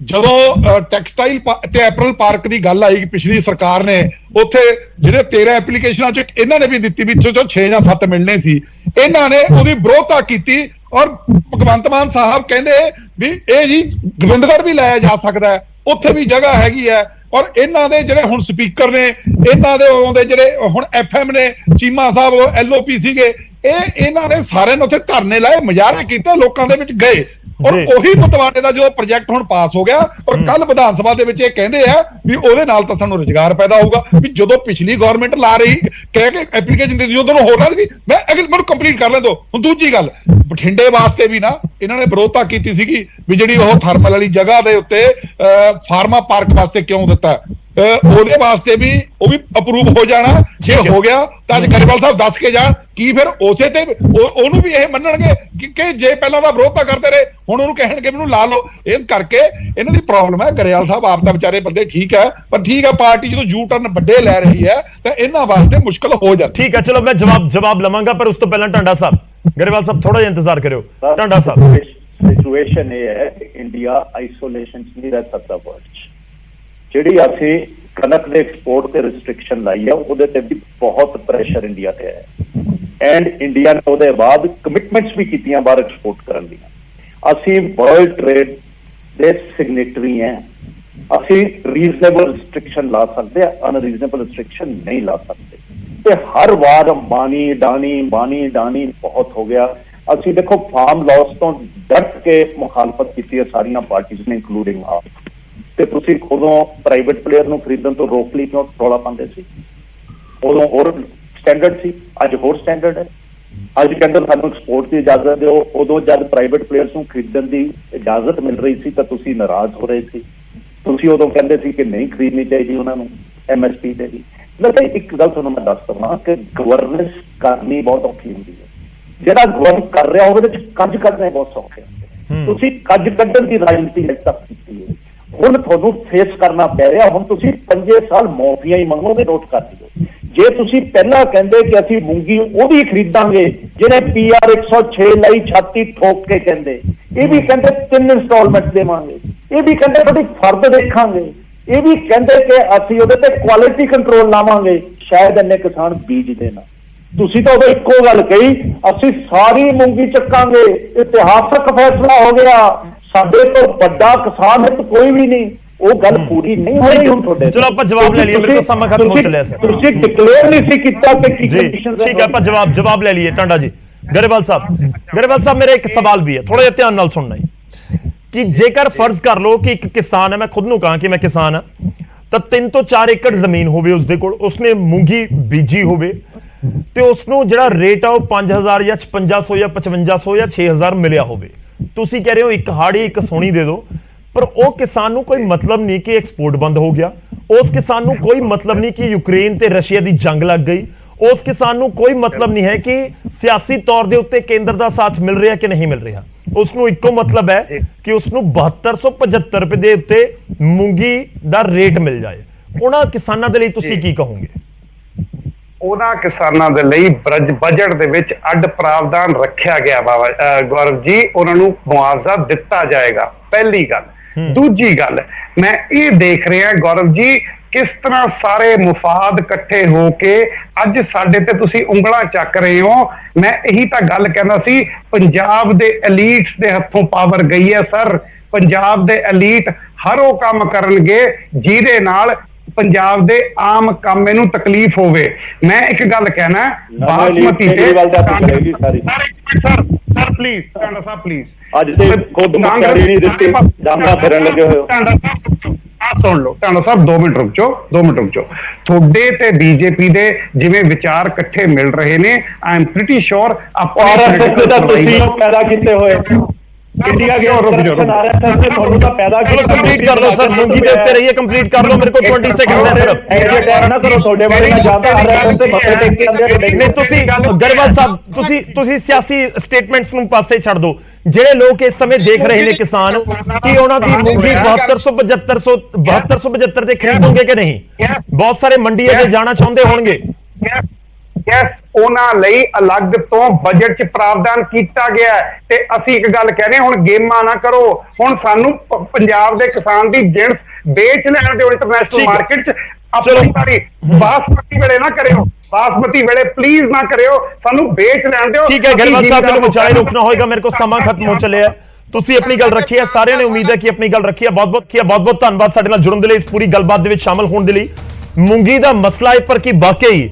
ਜਦੋਂ ਟੈਕਸਟਾਈਲ ਤੇ ਐਪਰਲ ਪਾਰਕ ਦੀ ਗੱਲ ਆਈ ਪਿਛਲੀ ਸਰਕਾਰ ਨੇ, ਉੱਥੇ ਜਿਹੜੇ 13 ਐਪਲੀਕੇਸ਼ਨਾਂ ਚ ਇਹਨਾਂ ਨੇ ਵੀ ਦਿੱਤੀ ਵੀ 6 ਜਾਂ 7 ਮਿਲਣੇ ਸੀ, ਇਹਨਾਂ ਨੇ ਉਹਦੀ ਵਿਰੋਧਤਾ ਕੀਤੀ। ਔਰ ਭਗਵੰਤ ਮਾਨ ਸਾਹਿਬ ਕਹਿੰਦੇ ਵੀ ਇਹ ਜੀ ਗੋਬਿੰਦਗੜ੍ਹ ਵੀ ਲਾਇਆ ਜਾ ਸਕਦਾ ਹੈ, ਉੱਥੇ ਵੀ ਜਗ੍ਹਾ ਹੈਗੀ ਹੈ। ਔਰ ਇਹਨਾਂ ਦੇ ਜਿਹੜੇ ਹੁਣ ਸਪੀਕਰ ਨੇ, ਇਹਨਾਂ ਦੇ ਆਉਂਦੇ ਜਿਹੜੇ ਹੁਣ FM ਨੇ, ਚੀਮਾ ਸਾਹਿਬ LOP ਸੀਗੇ, ਇਹਨਾਂ ਨੇ ਸਾਰਿਆਂ ਨੇ ਉੱਥੇ ਧਰਨੇ ਲਾਏ, ਮੁਜ਼ਾਹਰੇ ਕੀਤੇ, ਲੋਕਾਂ ਦੇ ਵਿੱਚ ਗਏ। ਔਰ ਉਹੀ ਮਤਵਾੜੇ ਦਾ ਜਦੋਂ ਪ੍ਰੋਜੈਕਟ ਹੁਣ ਪਾਸ ਹੋ ਗਿਆ, ਔਰ ਕੱਲ ਵਿਧਾਨ ਸਭਾ ਦੇ ਵਿੱਚ ਇਹ ਕਹਿੰਦੇ ਆ ਵੀ ਉਹਦੇ ਨਾਲ ਤਾਂ ਸਾਨੂੰ ਰੁਜ਼ਗਾਰ ਪੈਦਾ ਹੋਊਗਾ। ਵੀ ਜਦੋਂ ਪਿਛਲੀ ਗਵਰਨਮੈਂਟ ਲਾ ਰਹੀ ਕਹਿ ਕੇ ਐਪਲੀਕੇਸ਼ਨ ਦਿੱਤੀ, ਉਦੋਂ ਹੋਰ ਲਾ ਰਹੀ ਸੀ। ਮੈਂ ਮੈਨੂੰ ਕੰਪਲੀਟ ਕਰ ਲੈਣ ਦਿਓ। ਹੁਣ ਦੂਜੀ ਗੱਲ, ਬਠਿੰਡੇ ਵਾਸਤੇ ਵੀ ਨਾ ਇਹਨਾਂ ਨੇ ਵਿਰੋਧਤਾ ਕੀਤੀ ਸੀਗੀ ਵੀ ਜਿਹੜੀ ਉਹ ਥਰਮਲ ਵਾਲੀ ਜਗ੍ਹਾ ਦੇ ਉੱਤੇ ਫਾਰਮਾ ਪਾਰਕ ਵਾਸਤੇ ਕਿਉਂ ਦਿੱਤਾ, ਉਹਦੇ ਵਾਸਤੇ ਵੀ ਉਹ ਵੀ ਅਪਰੂਵ ਹੋ ਜਾਣਾ। ਜੇ ਹੋ ਗਿਆ ਤਾਂ ਅੱਜ ਗਰੇਵਾਲ ਸਾਹਿਬ ਦੱਸ ਕੇ ਜਾਣ ਕੀ ਫਿਰ ਉਸੇ ਤੇ ਉਹਨੂੰ ਵੀ ਇਹ ਮੰਨਣਗੇ ਕਿ ਜੇ ਪਹਿਲਾਂ ਦਾ ਵਿਰੋਧਤਾ ਕਰਦੇ ਰਹੇ ਹੁਣ ਉਹਨੂੰ ਕਹਿਣਗੇ ਮੈਨੂੰ ਲਾ ਲਓ। ਇਸ ਕਰਕੇ ਇਹਨਾਂ ਦੀ ਪ੍ਰੋਬਲਮ ਹੈ। ਗਰੇਵਾਲ ਸਾਹਿਬ ਆਪ ਤਾਂ ਵਿਚਾਰੇ ਬੰਦੇ ਠੀਕ ਹੈ, ਪਰ ਠੀਕ ਹੈ ਪਾਰਟੀ ਜਦੋਂ ਯੂ ਟਰਨ ਵੱਡੇ ਲੈ ਰਹੀ ਹੈ ਤਾਂ ਇਹਨਾਂ ਵਾਸਤੇ ਮੁਸ਼ਕਲ ਹੋ ਜਾਂਦੀ। ਠੀਕ ਹੈ, ਚਲੋ ਮੈਂ ਜਵਾਬ ਲਵਾਂਗਾ, ਪਰ ਉਸ ਤੋਂ ਪਹਿਲਾਂ ਟਾਂਡਾ ਸਾਹਿਬ, ਗਰੇਵਾਲ ਸਾਹਿਬ ਥੋੜਾ ਜਿਹਾ ਇੰਤਜ਼ਾਰ ਕਰਿਓ। ਟਾਂਡਾ ਸਾਹਿਬ, ਸਿਚੁਏਸ਼ਨ ਇਹ ਹੈ ਕਿ ਇੰਡੀਆ ਆਈਸੋਲੇਸ਼ਨ ਚ ਨਹੀਂ ਰਹਿ ਸਕਦਾ ਵਰਲਡ ਚ। ਜਿਹੜੀ ਅਸੀਂ ਕਣਕ ਦੇ ਐਕਸਪੋਰਟ ਤੇ ਰਿਸਟ੍ਰਿਕਸ਼ਨ ਲਾਈ ਹੈ, ਉਹਦੇ ਤੇ ਵੀ ਬਹੁਤ ਪ੍ਰੈਸ਼ਰ ਇੰਡੀਆ ਤੇ ਹੈ। ਐਂਡ ਇੰਡੀਆ ਨੇ ਉਹਦੇ ਬਾਅਦ ਕਮਿਟਮੈਂਟਸ ਵੀ ਕੀਤੀਆਂ ਬਾਹਰ ਐਕਸਪੋਰਟ ਕਰਨ ਦੀਆਂ। ਅਸੀਂ ਵਰਲਡ ਟ੍ਰੇਡ ਦੇ ਸਿਗਨੇਟਰੀ ਹਾਂ। ਅਸੀਂ ਰੀਜ਼ਨੇਬਲ ਰਿਸਟ੍ਰਿਕਸ਼ਨ ਲਾ ਸਕਦੇ ਹਾਂ, ਅਨਰੀਜ਼ਨੇਬਲ ਰਿਸਟ੍ਰਿਕਸ਼ਨ ਨਹੀਂ ਲਾ ਸਕਦੇ। ਤੇ ਹਰ ਵਾਰ ਬਾਣੀ ਡਾਣੀ ਬਹੁਤ ਹੋ ਗਿਆ। ਅਸੀਂ ਦੇਖੋ ਫਾਰਮ ਲਾਸ ਤੋਂ ਡਟ ਕੇ ਮੁਖਾਲਫਤ ਕੀਤੀ ਹੈ ਸਾਰੀਆਂ ਪਾਰਟੀਆਂ ਨੇ, ਇੰਕਲੂਡਿੰਗ ਆਪ। ਤੇ ਤੁਸੀਂ ਉਦੋਂ ਪ੍ਰਾਈਵੇਟ ਪਲੇਅਰ ਨੂੰ ਖਰੀਦਣ ਤੋਂ ਰੋਕ ਲਈ ਕਿਉਂ ਰੌਲਾ ਪਾਉਂਦੇ ਸੀ? ਉਦੋਂ ਹੋਰ ਸਟੈਂਡਰਡ ਸੀ, ਅੱਜ ਹੋਰ ਸਟੈਂਡਰਡ ਹੈ। ਅੱਜ ਕਹਿੰਦੇ ਸਾਨੂੰ ਐਕਸਪੋਰਟ ਦੀ ਇਜਾਜ਼ਤ ਦਿਓ, ਉਦੋਂ ਜਦ ਪ੍ਰਾਈਵੇਟ ਪਲੇਅਰਸ ਨੂੰ ਖਰੀਦਣ ਦੀ ਇਜਾਜ਼ਤ ਮਿਲ ਰਹੀ ਸੀ ਤਾਂ ਤੁਸੀਂ ਨਾਰਾਜ਼ ਹੋ ਰਹੇ ਸੀ। ਤੁਸੀਂ ਉਦੋਂ ਕਹਿੰਦੇ ਸੀ ਕਿ ਨਹੀਂ ਖਰੀਦਣੀ ਚਾਹੀਦੀ ਉਹਨਾਂ ਨੂੰ MSP ਤੇ ਵੀ। ਮਤਲਬ ਇੱਕ ਗੱਲ ਤੁਹਾਨੂੰ ਮੈਂ ਦੱਸ ਦਵਾਂ ਕਿ ਗਵਰਨੈਂਸ ਕਰਨੀ ਬਹੁਤ ਔਖੀ ਹੁੰਦੀ ਹੈ। ਜਿਹੜਾ ਗਵਰਨ ਕਰ ਰਿਹਾ ਉਹਦੇ ਵਿੱਚ ਕੱਜ ਕੱਢਣੇ ਬਹੁਤ ਸੌਖੇ ਹੁੰਦੇ। ਤੁਸੀਂ ਕੱਜ ਕੱਢਣ ਦੀ ਰਾਜਨੀਤੀ ਅੱਜ ਤੱਕ ਕੀਤੀ ਹੈ, ਹੁਣ ਤੁਹਾਨੂੰ ਫੇਸ ਕਰਨਾ ਪੈ ਰਿਹਾ। ਹੁਣ ਤੁਸੀਂ 5 ਸਾਲ ਮੌਫੀਆਂ ਹੀ ਮੰਗੋਗੇ, ਨੋਟ ਕਰ ਦਿਓ। ਜੇ ਤੁਸੀਂ ਪਹਿਲਾਂ ਕਹਿੰਦੇ ਕਿ ਅਸੀਂ ਮੂੰਗੀ ਉਹਦੀ ਖਰੀਦਾਂਗੇ ਜਿਹੜੇ PR 106 ਲਈ ਛਾਤੀ ਠੋਕ ਕੇ ਕਹਿੰਦੇ, ਇਹ ਵੀ ਕਹਿੰਦੇ 3 ਇੰਸਟਾਲਮੈਂਟ ਦੇਵਾਂਗੇ, ਇਹ ਵੀ ਕਹਿੰਦੇ ਤੁਹਾਡੀ ਫਰਦ ਦੇਖਾਂਗੇ, ਇਹ ਵੀ ਕਹਿੰਦੇ ਕਿ ਅਸੀਂ ਉਹਦੇ ਤੇ ਕੁਆਲਿਟੀ ਕੰਟਰੋਲ ਲਾਵਾਂਗੇ, ਸ਼ਾਇਦ ਇੰਨੇ ਕਿਸਾਨ ਬੀਜ ਦੇਣਾ। ਤੁਸੀਂ ਤਾਂ ਉਦੋਂ ਇੱਕੋ ਗੱਲ ਕਹੀ, ਅਸੀਂ ਸਾਰੀ ਮੂੰਗੀ ਚੱਕਾਂਗੇ, ਇਤਿਹਾਸਕ ਫੈਸਲਾ ਹੋ ਗਿਆ, ਸਾਡੇ ਤੋਂ ਵੱਡਾ ਕਿਸਾਨ ਹਿੱਤ ਕੋਈ ਵੀ ਨਹੀਂ। ਉਹ ਗੱਲ ਪੂਰੀ ਨਹੀਂ ਹੋਈ ਹੁਣ ਤੁਹਾਡੇ। ਚਲੋ ਆਪਾਂ ਜਵਾਬ ਲੈ ਲਈਏ, ਮੇਰੇ ਕੋਲ ਸਮਾਂ ਖਤਮ ਹੋ ਚੱਲਿਆ ਸਰ। ਤੁਸੀਂ ਡਿਕਲੇਅਰ ਨਹੀਂ ਸੀ ਕੀਤਾ ਕਿ ਕੀ ਜੀ ਕੰਡੀਸ਼ਨਸ। ਠੀਕ ਹੈ, ਆਪਾਂ ਜਵਾਬ ਲੈ ਲਈਏ। ਟਾਂਡਾ ਜੀ, ਗਰੇਵਾਲ ਸਾਹਿਬ ਮੇਰਾ ਇੱਕ ਸਵਾਲ ਵੀ ਹੈ, ਥੋੜਾ ਜਿਹਾ ਧਿਆਨ ਨਾਲ ਸੁਣਨਾ ਹੈ ਕਿ ਜੇਕਰ ਫਰਜ਼ ਕਰ ਲਓ ਕਿ ਇੱਕ ਕਿਸਾਨ ਹੈ, ਮੈਂ ਖੁਦ ਨੂੰ ਕਹਾਂ ਕਿ ਮੈਂ ਕਿਸਾਨ ਹਾਂ, ਤਾਂ 3 ਤੋਂ 4 ਏਕੜ ਜ਼ਮੀਨ ਹੋਵੇ ਉਸਦੇ ਕੋਲ, ਉਸਨੇ ਮੂੰਗੀ ਬੀਜੀ ਹੋਵੇ ਤੇ ਉਸਨੂੰ ਜਿਹੜਾ ਰੇਟ ਆ ਉਹ 5000 ਜਾਂ 5600 ਜਾਂ 5500 ਜਾਂ 6000 ਮਿਲਿਆ ਹੋਵੇ। ਤੁਸੀਂ ਕਹਿ ਰਹੇ ਹੋ ਇੱਕ ਹਾੜੀ ਇੱਕ ਸੋਣੀ ਦੇ ਦਿਓ, ਪਰ ਉਹ ਕਿਸਾਨ ਨੂੰ ਕੋਈ ਮਤਲਬ ਨਹੀਂ ਕਿ ਐਕਸਪੋਰਟ ਬੰਦ ਹੋ ਗਿਆ, ਉਸ ਕਿਸਾਨ ਨੂੰ ਕੋਈ ਮਤਲਬ ਨਹੀਂ ਕਿ ਯੂਕਰੇਨ ਤੇ ਰਸ਼ੀਆ ਦੀ ਜੰਗ ਲੱਗ ਗਈ, ਉਸ ਕਿਸਾਨ ਨੂੰ ਕੋਈ ਮਤਲਬ ਨਹੀਂ ਹੈ ਕਿ ਸਿਆਸੀ ਤੌਰ ਦੇ ਉੱਤੇ ਕੇਂਦਰ ਦਾ ਸਾਥ ਮਿਲ ਰਿਹਾ ਕਿ ਨਹੀਂ ਮਿਲ ਰਿਹਾ। ਉਸ ਨੂੰ ਇੱਕੋ ਮਤਲਬ ਹੈ ਕਿ ਉਸ ਨੂੰ 7275 ਰੁਪਏ ਦੇ ਉੱਤੇ ਮੂੰਗੀ ਦਾ ਰੇਟ ਮਿਲ ਜਾਏ। ਉਹਨਾਂ ਕਿਸਾਨਾਂ ਦੇ ਲਈ ਤੁਸੀਂ ਕੀ ਕਹੋਗੇ? ਉਹਨਾਂ ਕਿਸਾਨਾਂ ਦੇ ਲਈ ਬਜਟ ਦੇ ਵਿੱਚ ਅੱਡ ਪ੍ਰਾਵਧਾਨ ਰੱਖਿਆ ਗਿਆ ਗੌਰਵ ਜੀ, ਉਹਨਾਂ ਨੂੰ ਮੁਆਵਜ਼ਾ ਦਿੱਤਾ ਜਾਏਗਾ, ਪਹਿਲੀ ਗੱਲ। ਦੂਜੀ ਗੱਲ, ਮੈਂ ਇਹ ਦੇਖ ਰਿਹਾ ਗੌਰਵ ਜੀ ਕਿਸ ਤਰ੍ਹਾਂ ਸਾਰੇ ਮੁਫਾਦ ਇਕੱਠੇ ਹੋ ਕੇ ਅੱਜ ਸਾਡੇ ਤੇ ਤੁਸੀਂ ਉਂਗਲਾਂ ਚੱਕ ਰਹੇ ਹੋ। ਮੈਂ ਇਹੀ ਤਾਂ ਗੱਲ ਕਹਿੰਦਾ ਸੀ, ਪੰਜਾਬ ਦੇ ਐਲੀਟਸ ਦੇ ਹੱਥੋਂ ਪਾਵਰ ਗਈ ਹੈ ਸਰ। ਪੰਜਾਬ ਦੇ ਐਲੀਟ ਹਰ ਉਹ ਕੰਮ ਕਰਨਗੇ ਜਿਹਦੇ ਨਾਲ ਪੰਜਾਬ ਦੇ ਆਮ ਕਾਮੇ ਨੂੰ ਤਕਲੀਫ ਹੋਵੇ। ਮੈਂ ਇੱਕ ਗੱਲ ਕਹਿਣਾ, ਬਾਸਮਤੀ ਤੇ sir please Tanda Sahib please, ਅੱਜ ਤੇ ਖੁਦ ਮੁਖਤਿਆਰੀ ਨਹੀਂ ਦਿੱਤੀ, ਡਾਂਗਾ ਫਿਰਨ ਲੱਗੇ ਹੋਏ ਹੋ। ਸੁਣ ਲਓ ਟਾਣਾ ਸਾਹਿਬ 2 ਮਿੰਟ ਰੁਕ ਜਾਓ ਤੁਹਾਡੇ ਤੇ ਬੀਜੇਪੀ ਦੇ ਜਿਵੇਂ ਵਿਚਾਰ ਇਕੱਠੇ ਮਿਲ ਰਹੇ ਨੇ I am pretty sure RSS ਦਾ ਤੁਸੀਂ ਉਹ ਪੈਦਾ ਕੀਤੇ ਹੋਏ ਇੰਡੀਆ ਕੇ ਰੁਕ ਆਰਐਸਐਸ ਨੇ ਤੁਹਾਨੂੰ ਤਾਂ ਪੈਦਾ ਚਲੋ ਕੰਪਲੀਟ ਕਰ ਲਓ ਸਰ, ਮੂੰਗੀ ਦੇ ਉੱਤੇ ਰਹੀਏ, ਕੰਪਲੀਟ ਕਰ ਲਓ, ਮੇਰੇ ਕੋਲ 20 ਸੈਕਿੰਡ ਹੈ ਸਿਰਫ। ਇਹ ਟਾਈਮ ਨਾ ਕਰੋ, ਤੁਹਾਡੇ ਬਾਰੇ ਮੈਂ ਜਾਣਦਾ ਆਰਐਸਐਸ ਦੇ ਮੱਥੇ ਟੇਕ ਕੇ ਆਉਂਦੇ ਨਹੀਂ ਤੁਸੀਂ ਗਰੇਵਾਲ ਸਾਹਿਬ ਤੁਸੀਂ ਸਿਆਸੀ ਸਟੇਟਮੈਂਟਸ ਨੂੰ ਪਾਸੇ ਛੱਡ ਦਿਓ। ਜਿਹੜੇ ਲੋਕ ਇਸ ਸਮੇਂ ਦੇਖ ਰਹੇ ਨੇ ਕਿਸਾਨ, ਕਿ ਉਹਨਾਂ ਦੀ ਮੂੰਗੀ 7275 ਤੇ ਖਰੀਦੋਗੇ ਕਿ ਨਹੀਂ? ਬਹੁਤ ਸਾਰੇ ਮੰਡੀ ਅਜੇ ਜਾਣਾ ਚਾਹੁੰਦੇ ਹੋਣਗੇ। ਯੈਸ, ਉਹਨਾਂ ਲਈ ਅਲੱਗ ਤੋਂ ਬਜਟ 'ਚ ਪ੍ਰਾਵਧਾਨ ਕੀਤਾ ਗਿਆ ਹੈ। ਤੇ ਅਸੀਂ ਇੱਕ ਗੱਲ ਕਹਿੰਦੇ, ਹੁਣ ਗੇਮਾਂ ਨਾ ਕਰੋ, ਹੁਣ ਸਾਨੂੰ ਪੰਜਾਬ ਦੇ ਕਿਸਾਨ ਦੀ ਜਿਣਸ ਵੇਚ ਲੈਣ ਦਿਓ ਇੰਟਰਨੈਸ਼ਨਲ ਮਾਰਕੀਟ 'ਚ। ਆਪਣੀ ਵਾਰੀ ਬਾਸਮਤੀ ਵੇਲੇ ਨਾ ਕਰਿਓ, ਬਾਸਮਤੀ ਵੇਲੇ ਪਲੀਜ਼ ਨਾ ਕਰਿਓ, ਸਾਨੂੰ ਵੇਚ ਲੈਣ ਦਿਓ। ਠੀਕ ਹੈ ਗਰੇਵਾਲ ਸਾਹਿਬ, ਮੈਨੂੰ ਵਿਚਾਲੇ ਰੋਕਣਾ ਹੋਏਗਾ, ਮੇਰੇ ਕੋਲ ਸਮਾਂ ਖਤਮ ਹੋ ਚੱਲਿਆ। ਤੁਸੀਂ ਆਪਣੀ ਗੱਲ ਰੱਖੀ ਹੈ, ਸਾਰਿਆਂ ਨੇ ਉਮੀਦ ਹੈ ਕਿ ਆਪਣੀ ਗੱਲ ਰੱਖੀ ਹੈ। ਬਹੁਤ ਧੰਨਵਾਦ ਸਾਡੇ ਨਾਲ ਜੁੜਨ ਦੇ ਲਈ, ਇਸ ਪੂਰੀ ਗੱਲਬਾਤ ਦੇ ਵਿੱਚ ਸ਼ਾਮਲ ਹੋਣ ਦੇ ਲਈ। ਮੂੰਗੀ ਦਾ ਮਸਲਾ ਹੈ, ਪਰ ਕੀ ਵਾਕਈ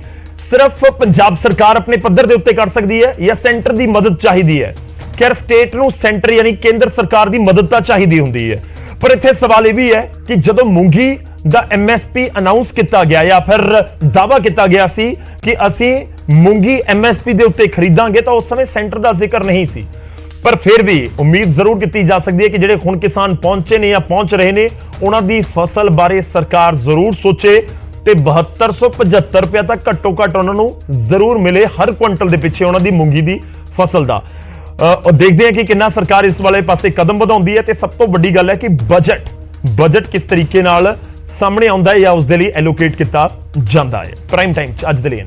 ਸਿਰਫ ਪੰਜਾਬ ਸਰਕਾਰ ਆਪਣੇ ਪੱਧਰ ਦੇ ਉੱਤੇ ਕਰ ਸਕਦੀ ਹੈ ਜਾਂ ਸੈਂਟਰ ਦੀ ਮਦਦ ਚਾਹੀਦੀ ਹੈ? ਖੈਰ ਸਟੇਟ ਨੂੰ ਸੈਂਟਰ ਯਾਨੀ ਕੇਂਦਰ ਸਰਕਾਰ ਦੀ ਮਦਦ ਤਾਂ ਚਾਹੀਦੀ ਹੁੰਦੀ ਹੈ, ਪਰ ਇੱਥੇ ਸਵਾਲ ਇਹ ਵੀ ਹੈ ਕਿ ਜਦੋਂ ਮੂੰਗੀ ਦਾ MSP ਅਨਾਉਂਸ ਕੀਤਾ ਗਿਆ ਜਾਂ ਫਿਰ ਦਾਅਵਾ ਕੀਤਾ ਗਿਆ ਸੀ ਕਿ ਅਸੀਂ ਮੂੰਗੀ MSP ਦੇ ਉੱਤੇ ਖਰੀਦਾਂਗੇ, ਤਾਂ ਉਸ ਸਮੇਂ ਸੈਂਟਰ ਦਾ ਜ਼ਿਕਰ ਨਹੀਂ ਸੀ। ਪਰ ਫਿਰ ਵੀ ਉਮੀਦ ਜ਼ਰੂਰ ਕੀਤੀ ਜਾ ਸਕਦੀ ਹੈ ਕਿ ਜਿਹੜੇ ਹੁਣ ਕਿਸਾਨ ਪਹੁੰਚੇ ਨੇ ਜਾਂ ਪਹੁੰਚ ਰਹੇ ਨੇ, ਉਹਨਾਂ ਦੀ ਫਸਲ ਬਾਰੇ ਸਰਕਾਰ ਜ਼ਰੂਰ ਸੋਚੇ ਤੇ 7275 ਰੁਪਏ ਤੱਕ ਘੱਟੋ ਘੱਟ ਉਹਨਾਂ ਨੂੰ ਜ਼ਰੂਰ ਮਿਲੇ ਹਰ ਕੁਇੰਟਲ ਦੇ ਪਿੱਛੇ ਉਹਨਾਂ ਦੀ ਮੂੰਗੀ ਦੀ ਫਸਲ ਦਾ। ਦੇਖਦੇ ਹਾਂ ਕਿ ਕਿੰਨਾ ਸਰਕਾਰ ਇਸ ਵਾਲੇ ਪਾਸੇ ਕਦਮ ਵਧਾਉਂਦੀ ਹੈ। ਤੇ ਸਭ ਤੋਂ ਵੱਡੀ ਗੱਲ ਹੈ ਕਿ ਬਜਟ ਕਿਸ ਤਰੀਕੇ ਨਾਲ ਸਾਹਮਣੇ ਆਉਂਦਾ ਹੈ ਜਾਂ ਉਸ ਦੇ ਲਈ ਐਲੋਕੇਟ ਕੀਤਾ ਜਾਂਦਾ ਹੈ। ਪ੍ਰਾਈਮ ਟਾਈਮ 'ਚ ਅੱਜ ਦੇ ਲਈ